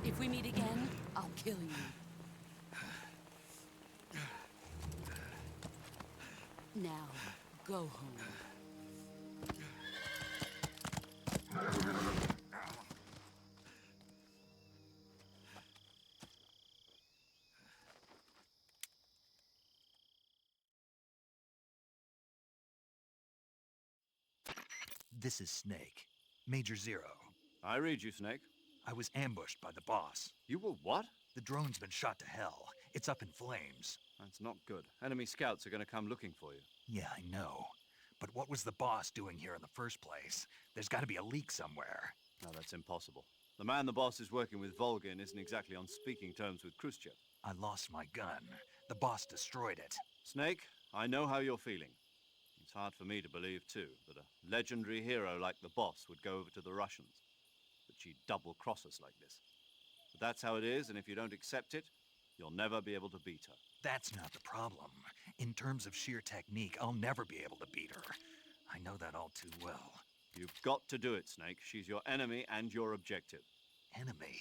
If we meet again, I'll kill you. Now, go home. This is Snake. Major Zero. I read you, Snake. I was ambushed by the boss. You were what? The drone's been shot to hell. It's up in flames. That's not good. Enemy scouts are going to come looking for you. Yeah, I know. But what was the boss doing here in the first place? There's got to be a leak somewhere. No, that's impossible. The man the boss is working with, Volgin, isn't exactly on speaking terms with Khrushchev. I lost my gun. The boss destroyed it. Snake, I know how you're feeling. It's hard for me to believe, too, that a legendary hero like the boss would go over to the Russians. That she'd double-cross us like this. But that's how it is, and if you don't accept it, you'll never be able to beat her. That's not the problem. In terms of sheer technique, I'll never be able to beat her. I know that all too well. You've got to do it, Snake. She's your enemy and your objective. Enemy?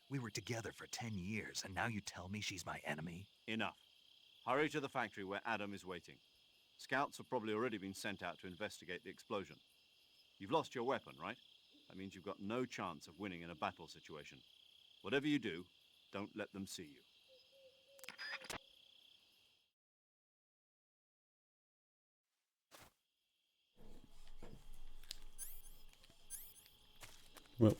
We were together for 10 years, and now you tell me she's my enemy? Enough. Hurry to the factory where Adam is waiting. Scouts have probably already been sent out to investigate the explosion. You've lost your weapon, right? That means you've got no chance of winning in a battle situation. Whatever you do, don't let them see you. Well,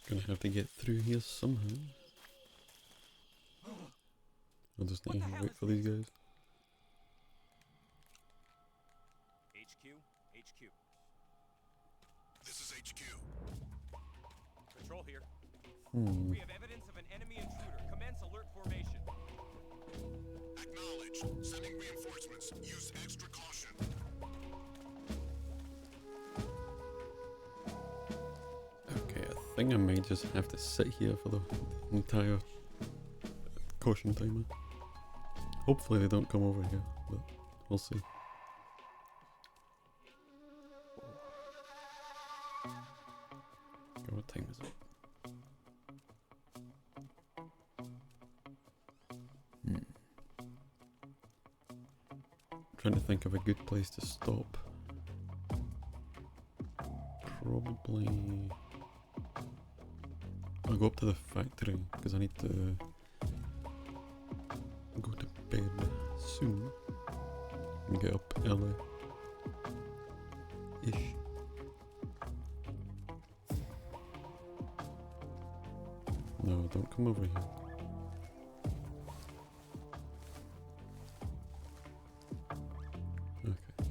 gonna have to get through here somehow. I'll just need to wait for these guys. HQ, HQ. This is HQ. Control here. Hmm. We have evidence of an enemy intruder. Commence alert formation. Acknowledged. Sending reinforcements. Use extra caution. Okay, I think I might just have to sit here for the entire caution timer. Hopefully they don't come over here, but we'll see. Okay, what time is it? Trying to think of a good place to stop. Probably I'll go up to the factory because I need to go to bed soon and get up early ish. No, don't come over here. Okay.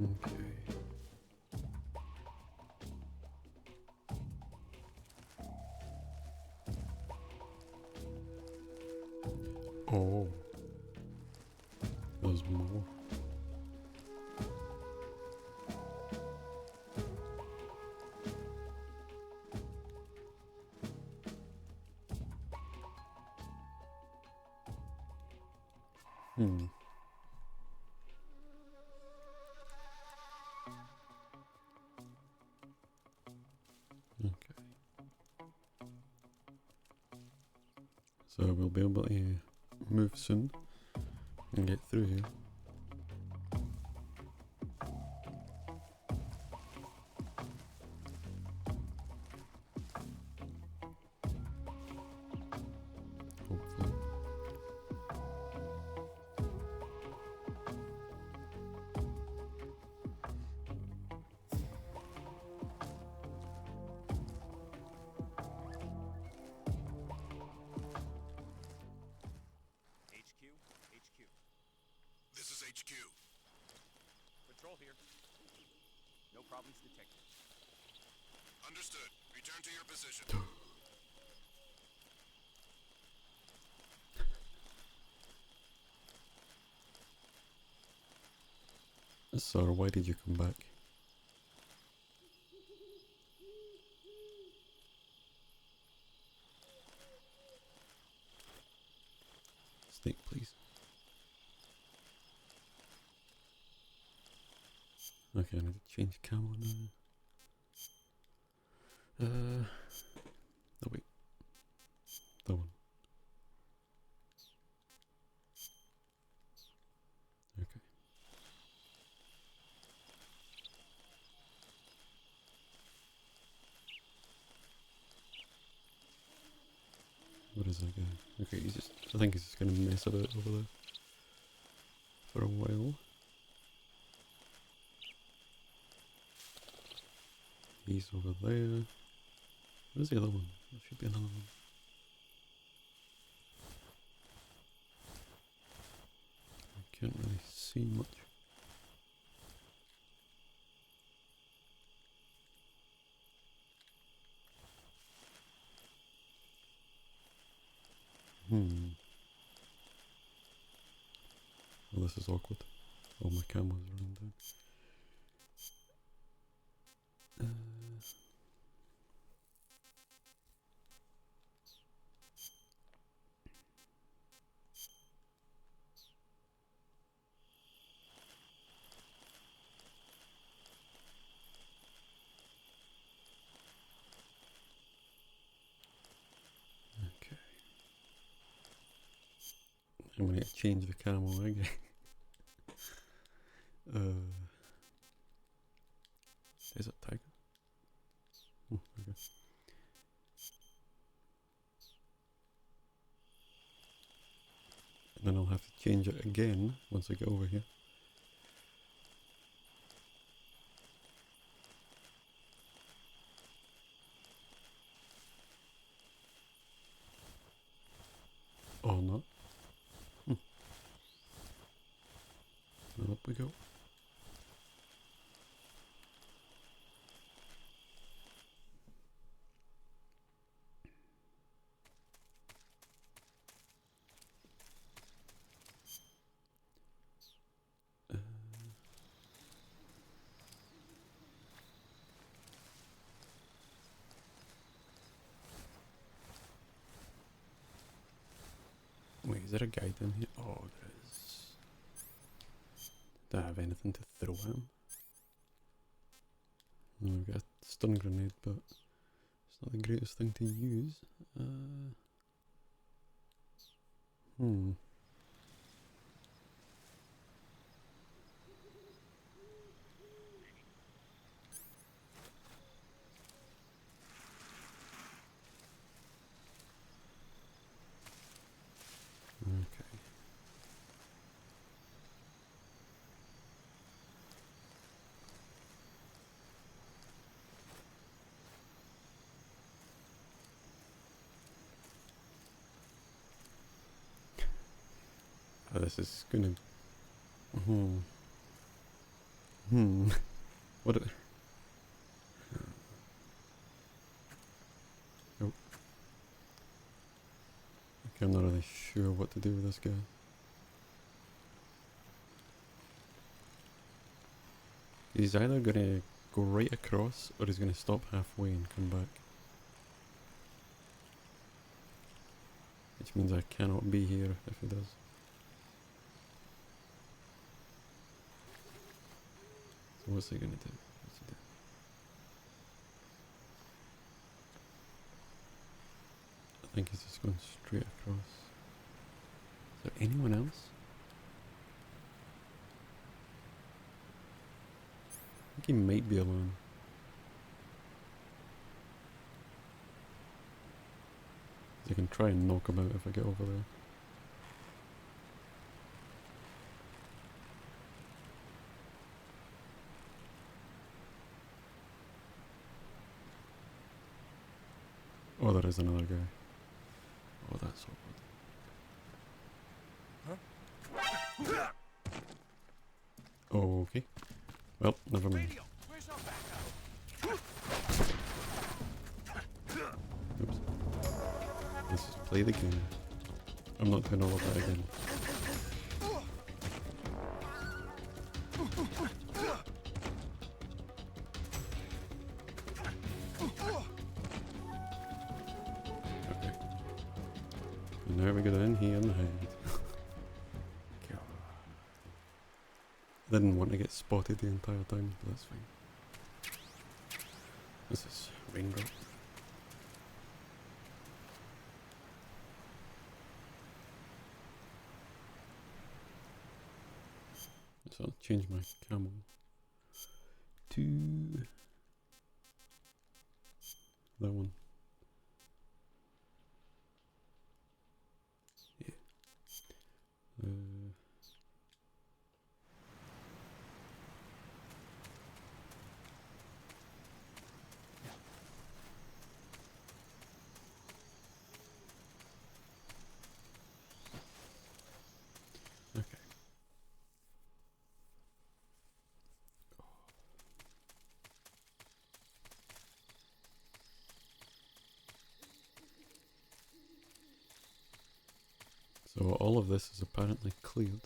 Okay. Oh, there's more. Hmm. Okay. So we'll be able to move soon and get through here. Hopefully. HQ, HQ. This is HQ. Patrol here. No problems detected. Understood. Return to your position. Sir, why did you come back? Snake, please. Okay, I need to change camo now. Oh wait. That one. Okay. What is that guy? Okay, he's just, I think he's just gonna mess about over there for a while. He's over there. Where's the other one? There should be another one. I can't really see much. Well, this is awkward. All my cameras are on down. Okay. I'm gonna change the camo again. Is it tiger? Oh, okay. And then I'll have to change it again once I get over here. Or not. And up we go. Wait, is there a guy down here? Oh, there is. Do I have anything to throw at him? No, I've got a stun grenade, but it's not the greatest thing to use. Okay. Oh, this is gonna. What? Oh. Okay, I'm not really sure what to do with this guy. He's either gonna go right across, or he's gonna stop halfway and come back. Which means I cannot be here if he does. So what's he gonna do? What's he do? I think he's just going straight across. Is there anyone else? I think he might be alone. I can try and knock him out if I get over there. Oh, there is another guy. Oh, that's awkward. Oh, okay. Well, never mind. Oops. Let's just play the game. I'm not doing all of that again. Okay. And now we go down here and hide. Didn't want to get spotted the entire time, but that's fine. This is raindrop. So I'll change my camel to that one. Yeah. Okay. So all of this is apparently cleared.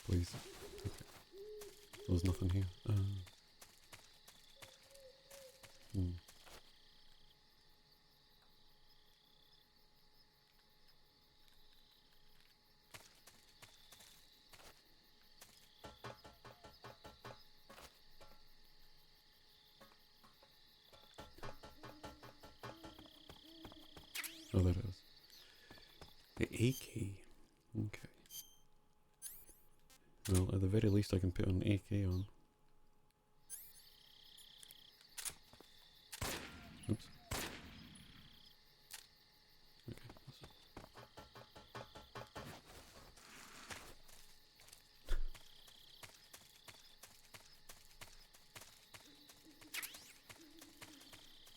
Please. Okay. There's nothing here. Oh, there it is. The AK. Okay. Well, at the very least I can put an AK on. Oops. Okay, that's it.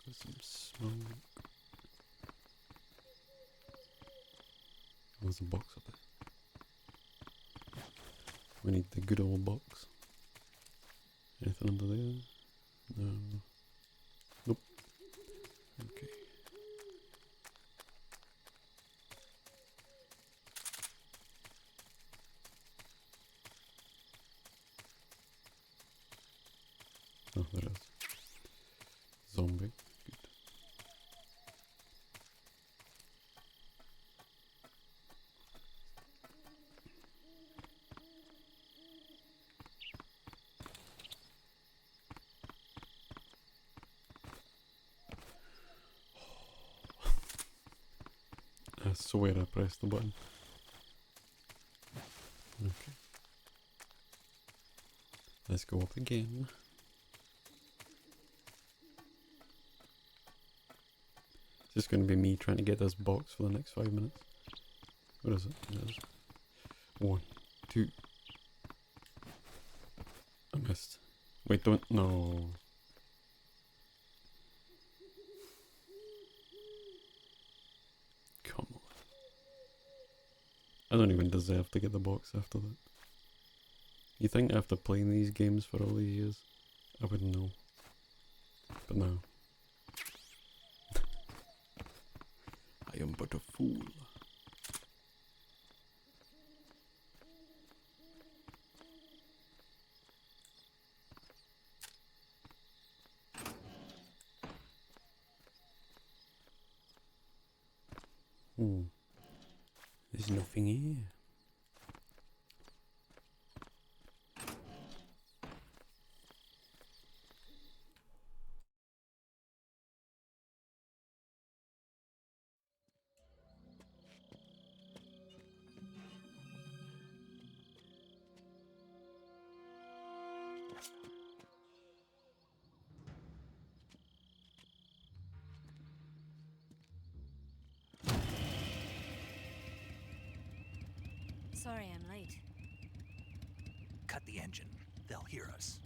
There's some smoke. There's a box up there. We need the good old box. Anything under there? No. Nope. Okay. Oh, there it is. Zombie. Good. I swear I pressed the button. Okay. Let's go up again. It's just going to be me trying to get this box for the next 5 minutes. What is it? There's 1, 2. I missed. Wait, don't. No. Come on. I don't even deserve to get the box after that. You think after playing these games for all these years, I would know. But no. I am but a fool. There's nothing here. Sorry I'm late. Cut the engine. They'll hear us.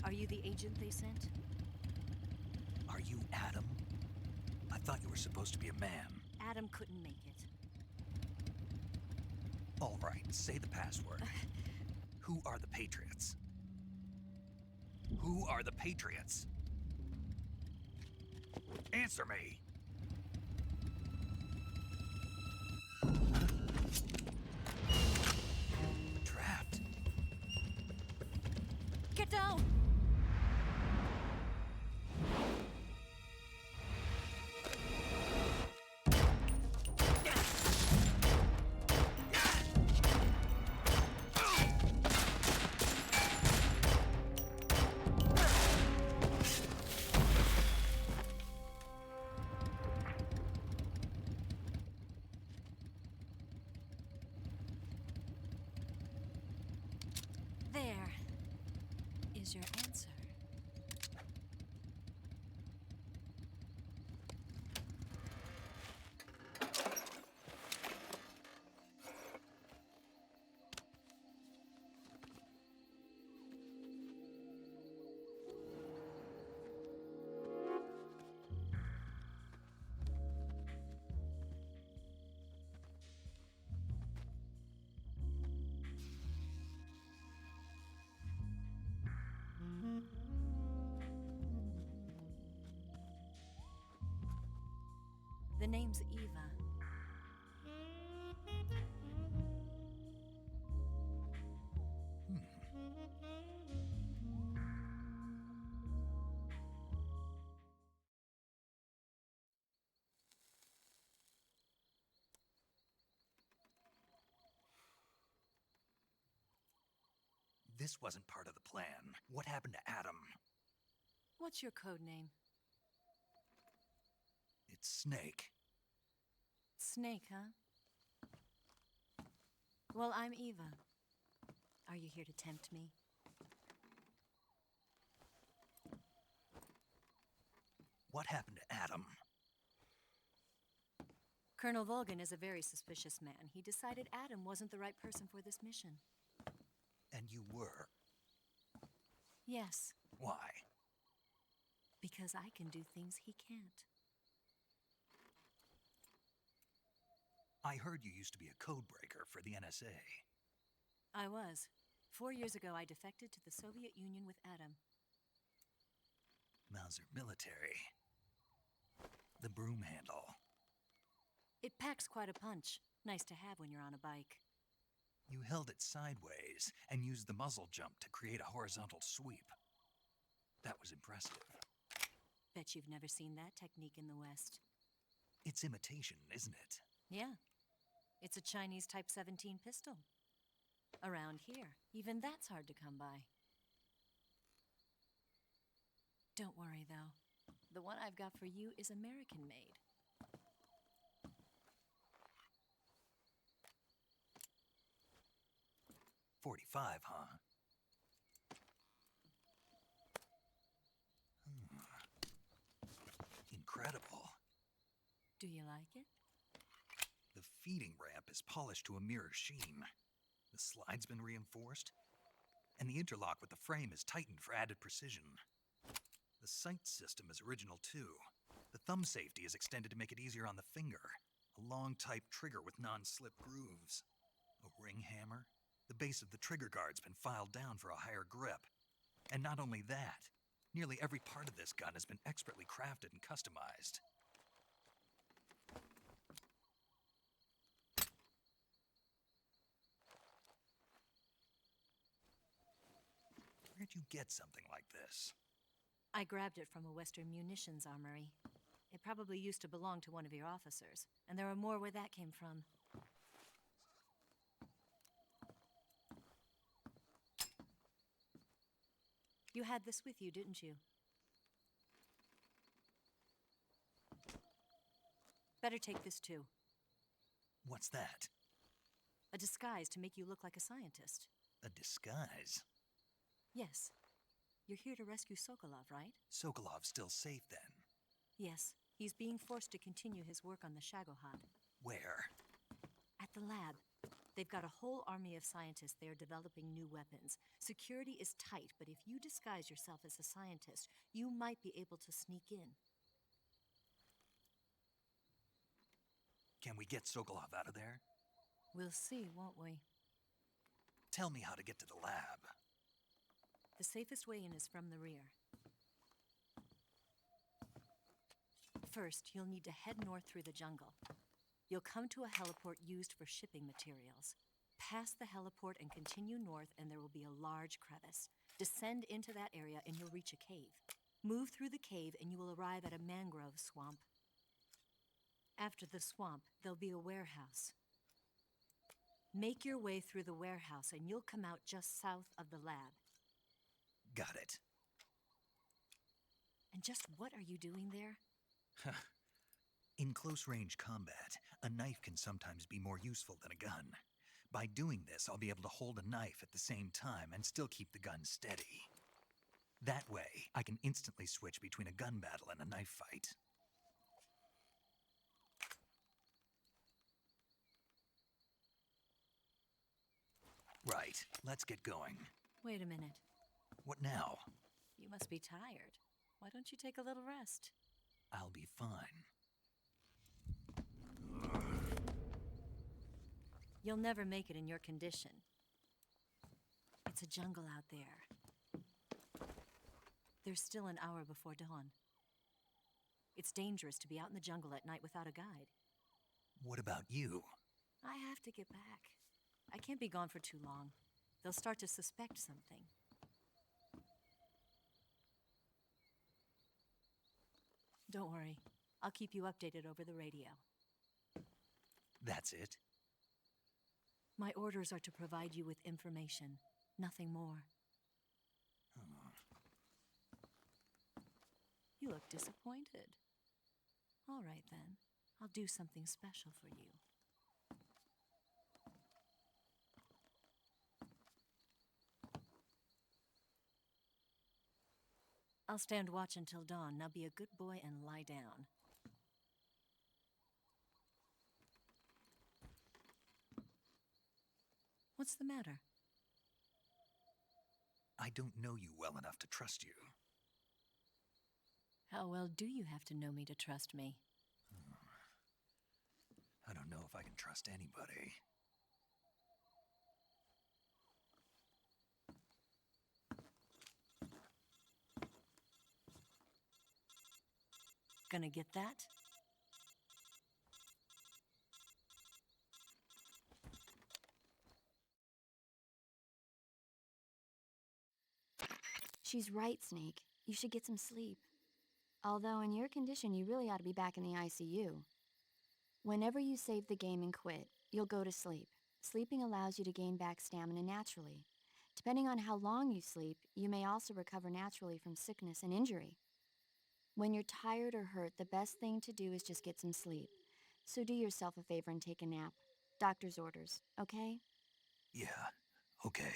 Are you the agent they sent? Are you Adam? I thought you were supposed to be a man. Adam couldn't make it. All right, say the password. Who are the Patriots? Who are the Patriots? Answer me! Trapped. Get down! There is your answer. The name's Eva. This wasn't part of the plan. What happened to Adam? What's your code name? It's Snake. Snake, huh? Well, I'm Eva. Are you here to tempt me? What happened to Adam? Colonel Volgan is a very suspicious man. He decided Adam wasn't the right person for this mission. And you were. Yes, Why? because I can do things he can't. I heard you used to be a code breaker for the NSA. I was. 4 years ago, I defected to the Soviet Union with Adam. Mauser military. The broom handle. It packs quite a punch. Nice to have when you're on a bike. You held it sideways and used the muzzle jump to create a horizontal sweep. That was impressive. Bet you've never seen that technique in the West. It's imitation, isn't it? Yeah. It's a Chinese Type 17 pistol. Around here, even that's hard to come by. Don't worry, though. The one I've got for you is American made. .45, huh? Incredible. Do you like it? The feeding ramp is polished to a mirror sheen. The slide's been reinforced, and the interlock with the frame is tightened for added precision. The sight system is original too. The thumb safety is extended to make it easier on the finger. A long type trigger with non-slip grooves. A ring hammer. The base of the trigger guard's been filed down for a higher grip. And not only that, nearly every part of this gun has been expertly crafted and customized. Where'd you get something like this? I grabbed it from a Western munitions armory. It probably used to belong to one of your officers, and there are more where that came from. You had this with you, didn't you? Better take this too. What's that? A disguise to make you look like a scientist. A disguise? Yes. You're here to rescue Sokolov, right? Sokolov's still safe then. Yes. He's being forced to continue his work on the Shagohod. Where? At the lab. They've got a whole army of scientists there developing new weapons. Security is tight, but if you disguise yourself as a scientist, you might be able to sneak in. Can we get Sokolov out of there? We'll see, won't we? Tell me how to get to the lab. The safest way in is from the rear. First, you'll need to head north through the jungle. You'll come to a heliport used for shipping materials. Pass the heliport and continue north, and there will be a large crevice. Descend into that area, and you'll reach a cave. Move through the cave, and you will arrive at a mangrove swamp. After the swamp, there'll be a warehouse. Make your way through the warehouse, and you'll come out just south of the lab. Got it. And just what are you doing there? In close-range combat, a knife can sometimes be more useful than a gun. By doing this, I'll be able to hold a knife at the same time and still keep the gun steady. That way, I can instantly switch between a gun battle and a knife fight. Right, let's get going. Wait a minute. What now? You must be tired. Why don't you take a little rest? I'll be fine. You'll never make it in your condition. It's a jungle out there. There's still an hour before dawn. It's dangerous to be out in the jungle at night without a guide. What about you? I have to get back. I can't be gone for too long. They'll start to suspect something. Don't worry. I'll keep you updated over the radio. That's it? My orders are to provide you with information, nothing more. You look disappointed. All right, then. I'll do something special for you. I'll stand watch until dawn. Now be a good boy and lie down. What's the matter? I don't know you well enough to trust you. How well do you have to know me to trust me? I don't know if I can trust anybody. Gonna get that? She's right, Snake. You should get some sleep. Although in your condition, you really ought to be back in the ICU. Whenever you save the game and quit, you'll go to sleep. Sleeping allows you to gain back stamina naturally. Depending on how long you sleep, you may also recover naturally from sickness and injury. When you're tired or hurt, the best thing to do is just get some sleep. So do yourself a favor and take a nap. Doctor's orders, okay? Yeah, okay.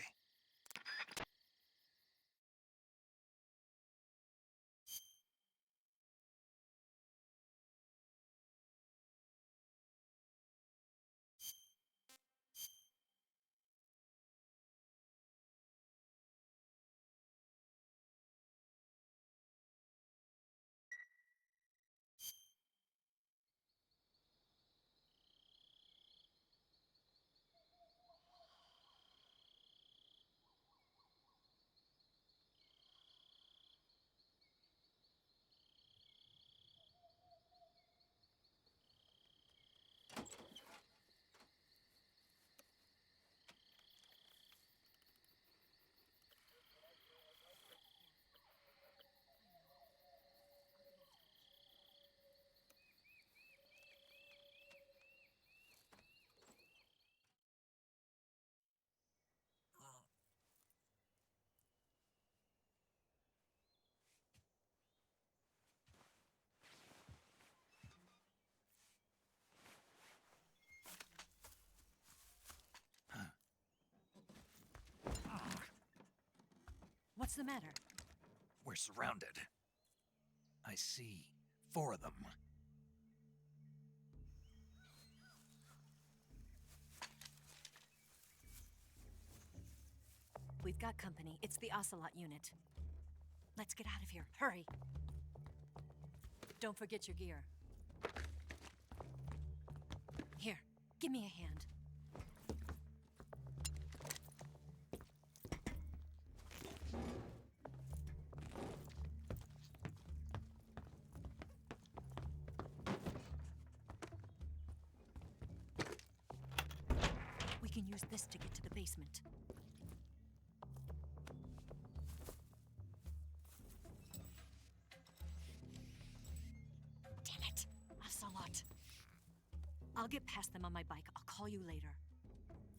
What's the matter? We're surrounded. I see 4 of them. We've got company. It's the Ocelot unit. Let's get out of here. Hurry! Don't forget your gear. Give me a hand. We can use this to get to the basement. Damn it! Ocelot. I'll get past them on my bike. I'll call you later.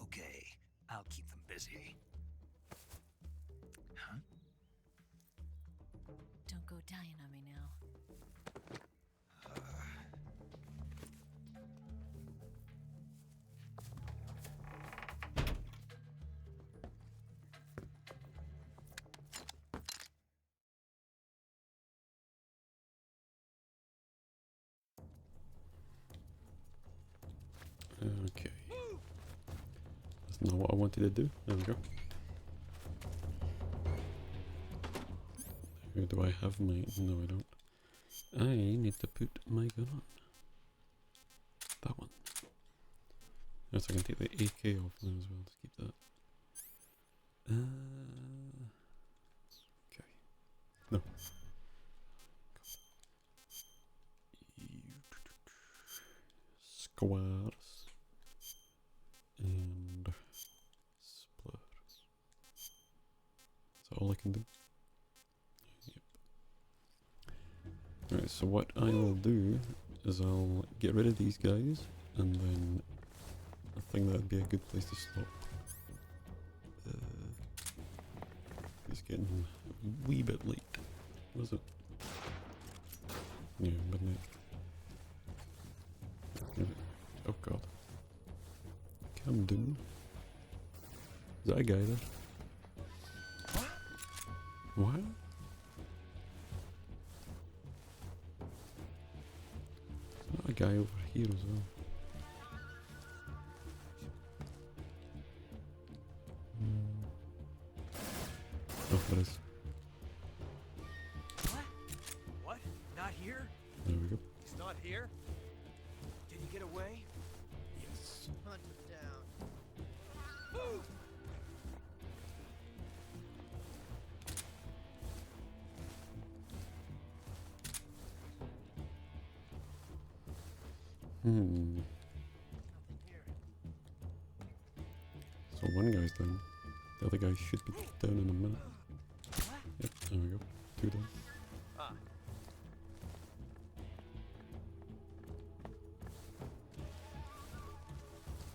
Okay, I'll keep them busy. Huh? Don't go dying on me now. Okay. That's not what I wanted to do. There we go. Where do I have my... No, I don't. I need to put my gun on. That one. Yes, I can take the AK off now as well. Let's keep that. Okay. No. Squares. And splurs. Is that all I can do? Yep. Alright, so what I will do is I'll get rid of these guys, and then I think that'd be a good place to stop. It's getting a wee bit late. Was it? Yeah, midnight. Oh god. Come down. Is that a guy there? What? There's not a guy over here as well. Oh, there is. What? Not here? There we go. He's not here? Did he get away? Yes. Hunt him down. Move! So one guy's down. The other guy should be down in a minute. Yep, there we go. Two down. Ah.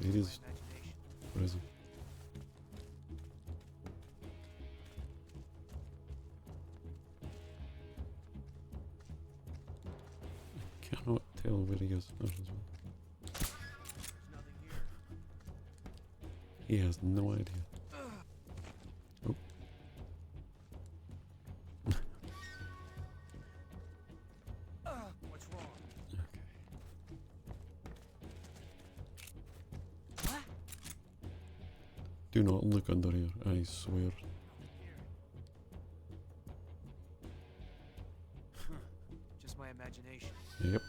It is. Where is he? I cannot tell where he is. There as well. He has no idea. Oh. What's wrong? Do not look under here, I swear. Just my imagination. Yep.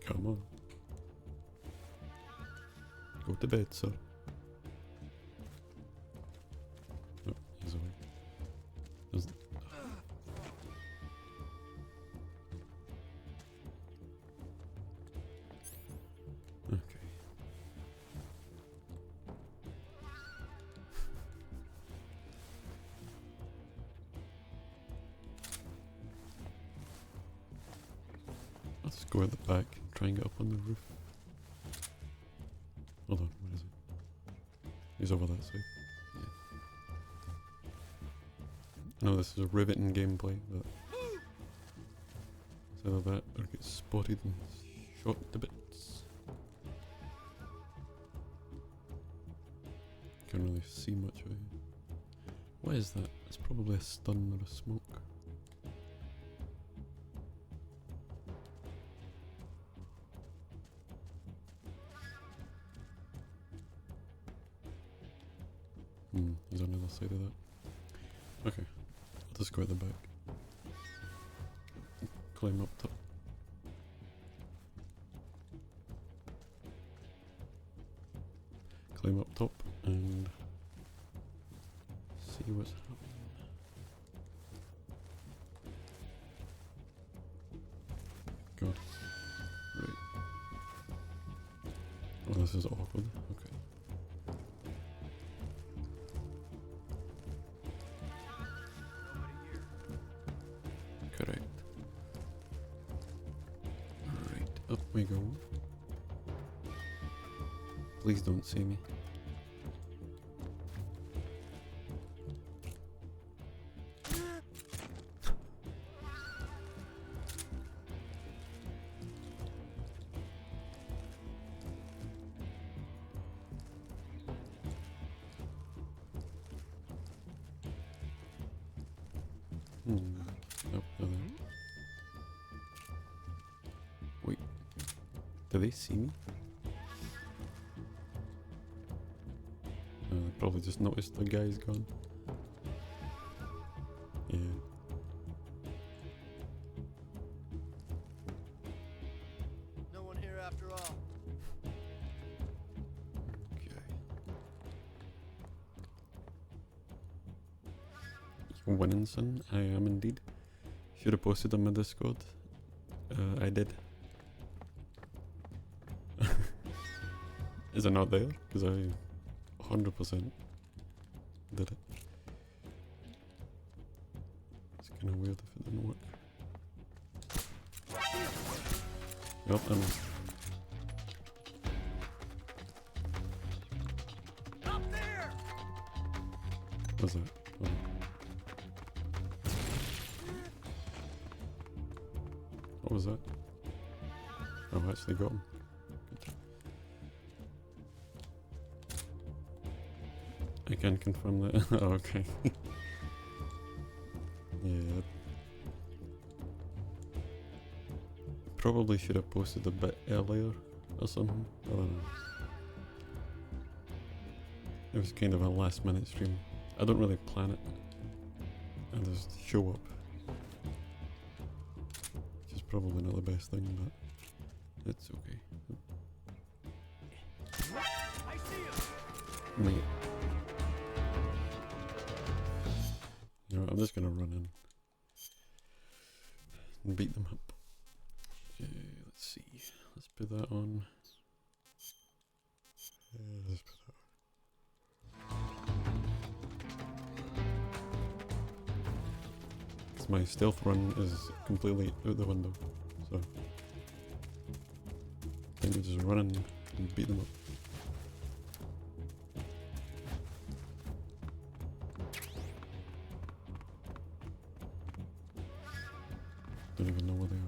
Come on. Go to bed, sir. Oh, he's awake. There's... Okay. Let's go at the back and try and get up on the roof. Hold on, where is he? He's over that side. Yeah. I know this is a riveting gameplay, but it's either that or get spotted and shot to bits. Can't really see much of it. What is that? It's probably a stun or a smoke. He's on the other side of that. Okay, I'll just go at the back. climb up top. Climb up top and see what's happening. God. Right. Oh, this is awkward. Okay. Correct. Right, up we go. Please don't see me. Up there. Wait. Do they see me? They probably just noticed the guy's gone. Yeah. No one here after all. Winning, son. I am indeed. Should have posted on my Discord. I did. Is it not there? Because I 100% did it. It's kind of weird if it didn't work. Yep, I know. Up there! What's that? Oh. What was that? Oh, I actually got him. Good. I can confirm that. Oh, okay. Yeah. Probably should have posted a bit earlier or something. I don't know. It was kind of a last minute stream. I don't really plan it. I just show up. Probably not the best thing, but it's okay. I see you. Mate. You know what, I'm just gonna run in and beat them up. Let's see. Let's put that on. Let's put that on. My stealth run is completely out the window, so I think we just run in and beat them up. Don't even know where they are.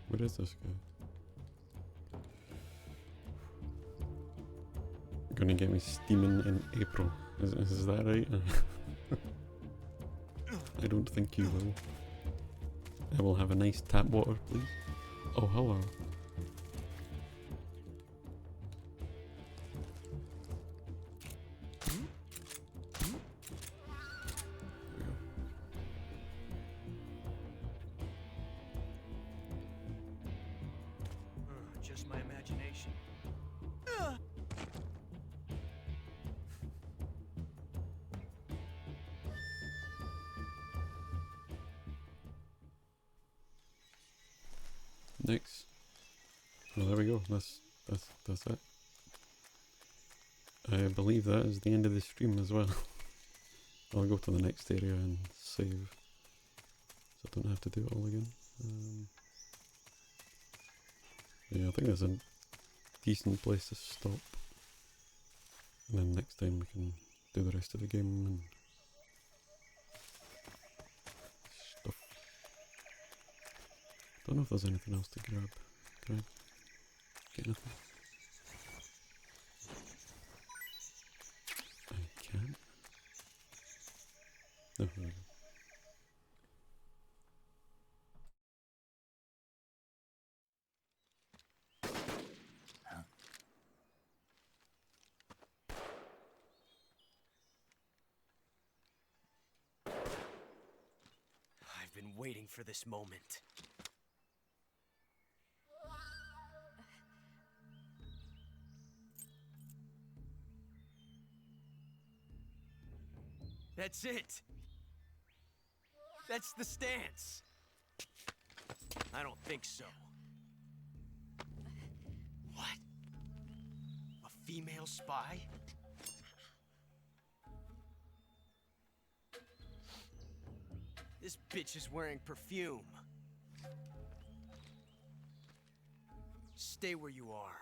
What is this guy? Gonna get me steaming in April. Is that right? I don't think you will. I will have a nice tap water, please. Oh, hello. Just my imagination. Next. Well, there we go. That's it. I believe that is the end of the stream as well. I'll go to the next area and save, so I don't have to do it all again. Yeah, I think there's a decent place to stop, and then next time we can do the rest of the game and stuff. Don't know if there's anything else to grab. Get nothing. I can. No, no, no. I've been waiting for this moment. That's it! That's the stance! I don't think so. What? A female spy? This bitch is wearing perfume. Stay where you are.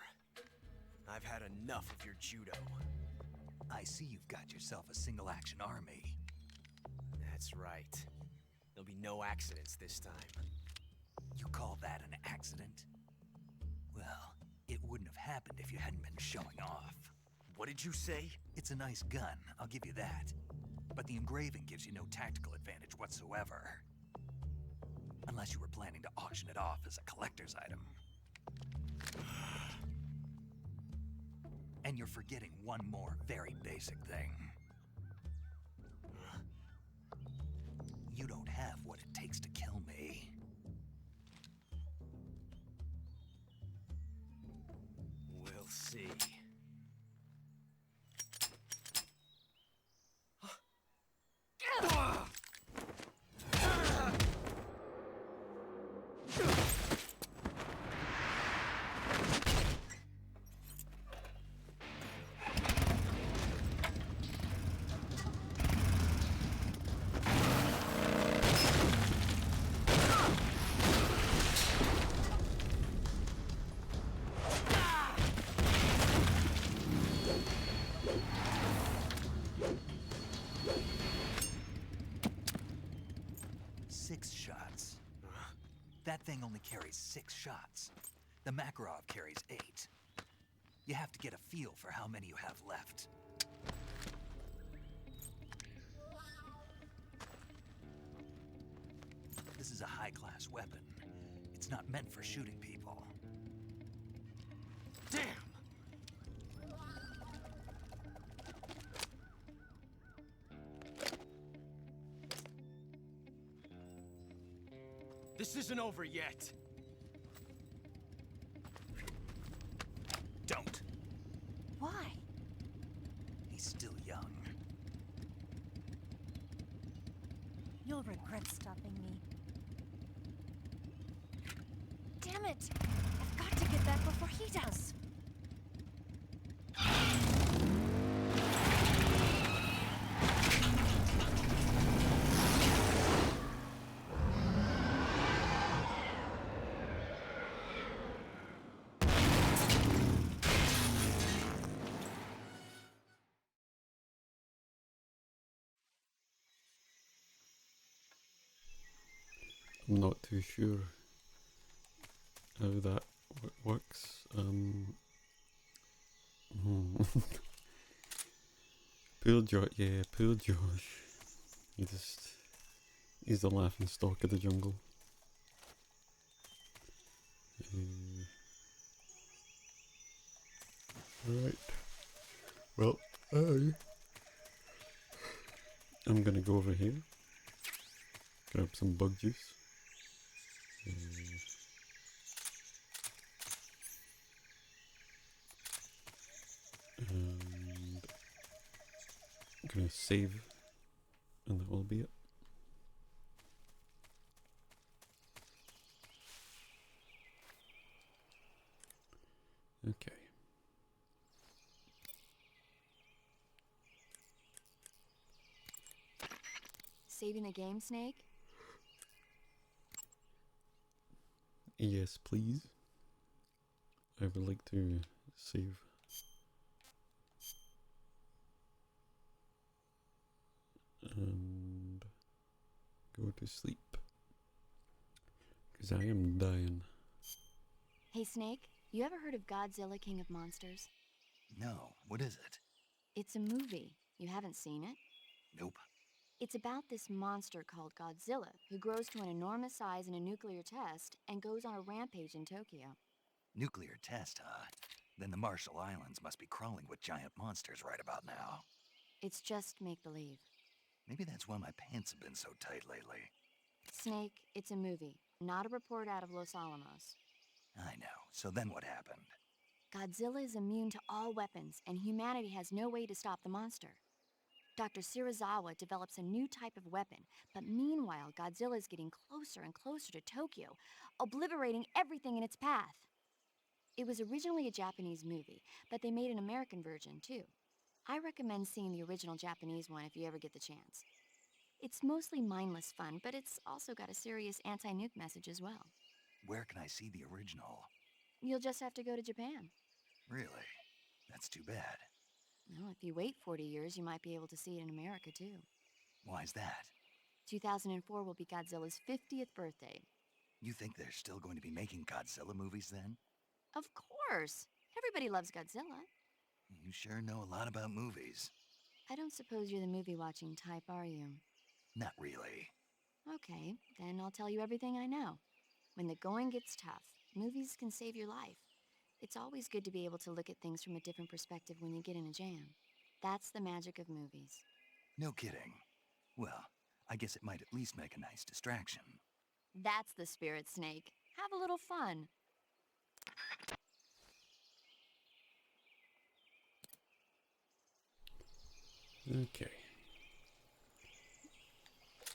I've had enough of your judo. I see you've got yourself a single-action army. That's right. There'll be no accidents this time. You call that an accident? Well, it wouldn't have happened if you hadn't been showing off. What did you say? It's a nice gun, I'll give you that. But the engraving gives you no tactical advantage whatsoever. Unless you were planning to auction it off as a collector's item. And you're forgetting one more very basic thing. You don't have what it takes to kill me. We'll see. That thing only carries 6 shots. The Makarov carries 8. You have to get a feel for how many you have left. This is a high-class weapon. It's not meant for shooting people. Damn! This isn't over yet. Don't. Why? He's still young. You'll regret stopping me. Damn it! I've got to get back before he does. I'm not too sure how that works. Poor Josh, yeah, poor Josh. He's the laughing stock of the jungle. Right. Well, I'm gonna go over here, grab some bug juice. And I'm gonna save, and that will be it. Okay. Saving the game, Snake? Yes, please. I would like to save. And go to sleep. Because I am dying. Hey, Snake, You ever heard of Godzilla King of Monsters? No, what is it? It's a movie. You haven't seen it? Nope. It's about this monster called Godzilla who grows to an enormous size in a nuclear test and goes on a rampage in Tokyo. Nuclear test, huh? Then the Marshall Islands must be crawling with giant monsters right about now. It's just make-believe. Maybe that's why my pants have been so tight lately. Snake, it's a movie, not a report out of Los Alamos. I know. So then what happened? Godzilla is immune to all weapons, and humanity has no way to stop the monster. Dr. Shirazawa develops a new type of weapon, but meanwhile, Godzilla is getting closer and closer to Tokyo, obliterating everything in its path. It was originally a Japanese movie, but they made an American version, too. I recommend seeing the original Japanese one if you ever get the chance. It's mostly mindless fun, but it's also got a serious anti-nuke message as well. Where can I see the original? You'll just have to go to Japan. Really? That's too bad. Well, if you wait 40 years, you might be able to see it in America, too. Why's that? 2004 will be Godzilla's 50th birthday. You think they're still going to be making Godzilla movies then? Of course! Everybody loves Godzilla. You sure know a lot about movies. I don't suppose you're the movie-watching type, are you? Not really. Okay, then I'll tell you everything I know. When the going gets tough, movies can save your life. It's always good to be able to look at things from a different perspective when you get in a jam. That's the magic of movies. No kidding. Well, I guess it might at least make a nice distraction. That's the spirit, Snake. Have a little fun. Okay.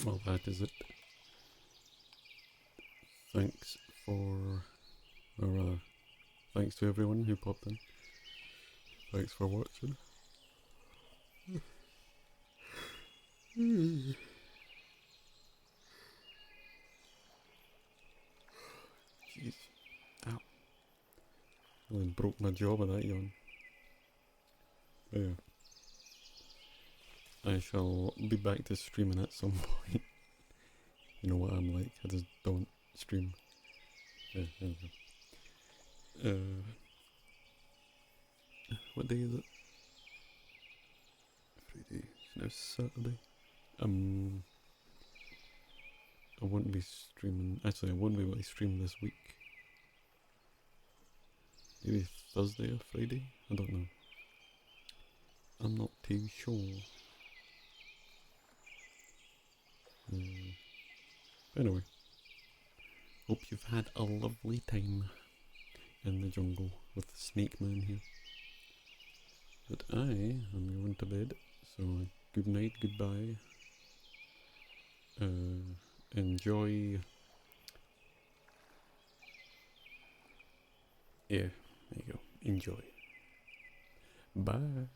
Well, that is it. Thanks for, or rather, thanks to everyone who popped in. Thanks for watching. Jeez. Ow. Well, I broke my jaw with that yawn. Yeah. I shall be back to streaming at some point. You know what I'm like, I just don't stream. Yeah, there we go. What day is it? Friday. It's now Saturday. I won't be streaming. Actually, I won't be able to stream this week. Maybe Thursday or Friday? I don't know. I'm not too sure. Anyway, hope you've had a lovely time in the jungle with Snake Man here. But I am going to bed, so good night, goodbye. Enjoy. Yeah, there you go. Enjoy. Bye.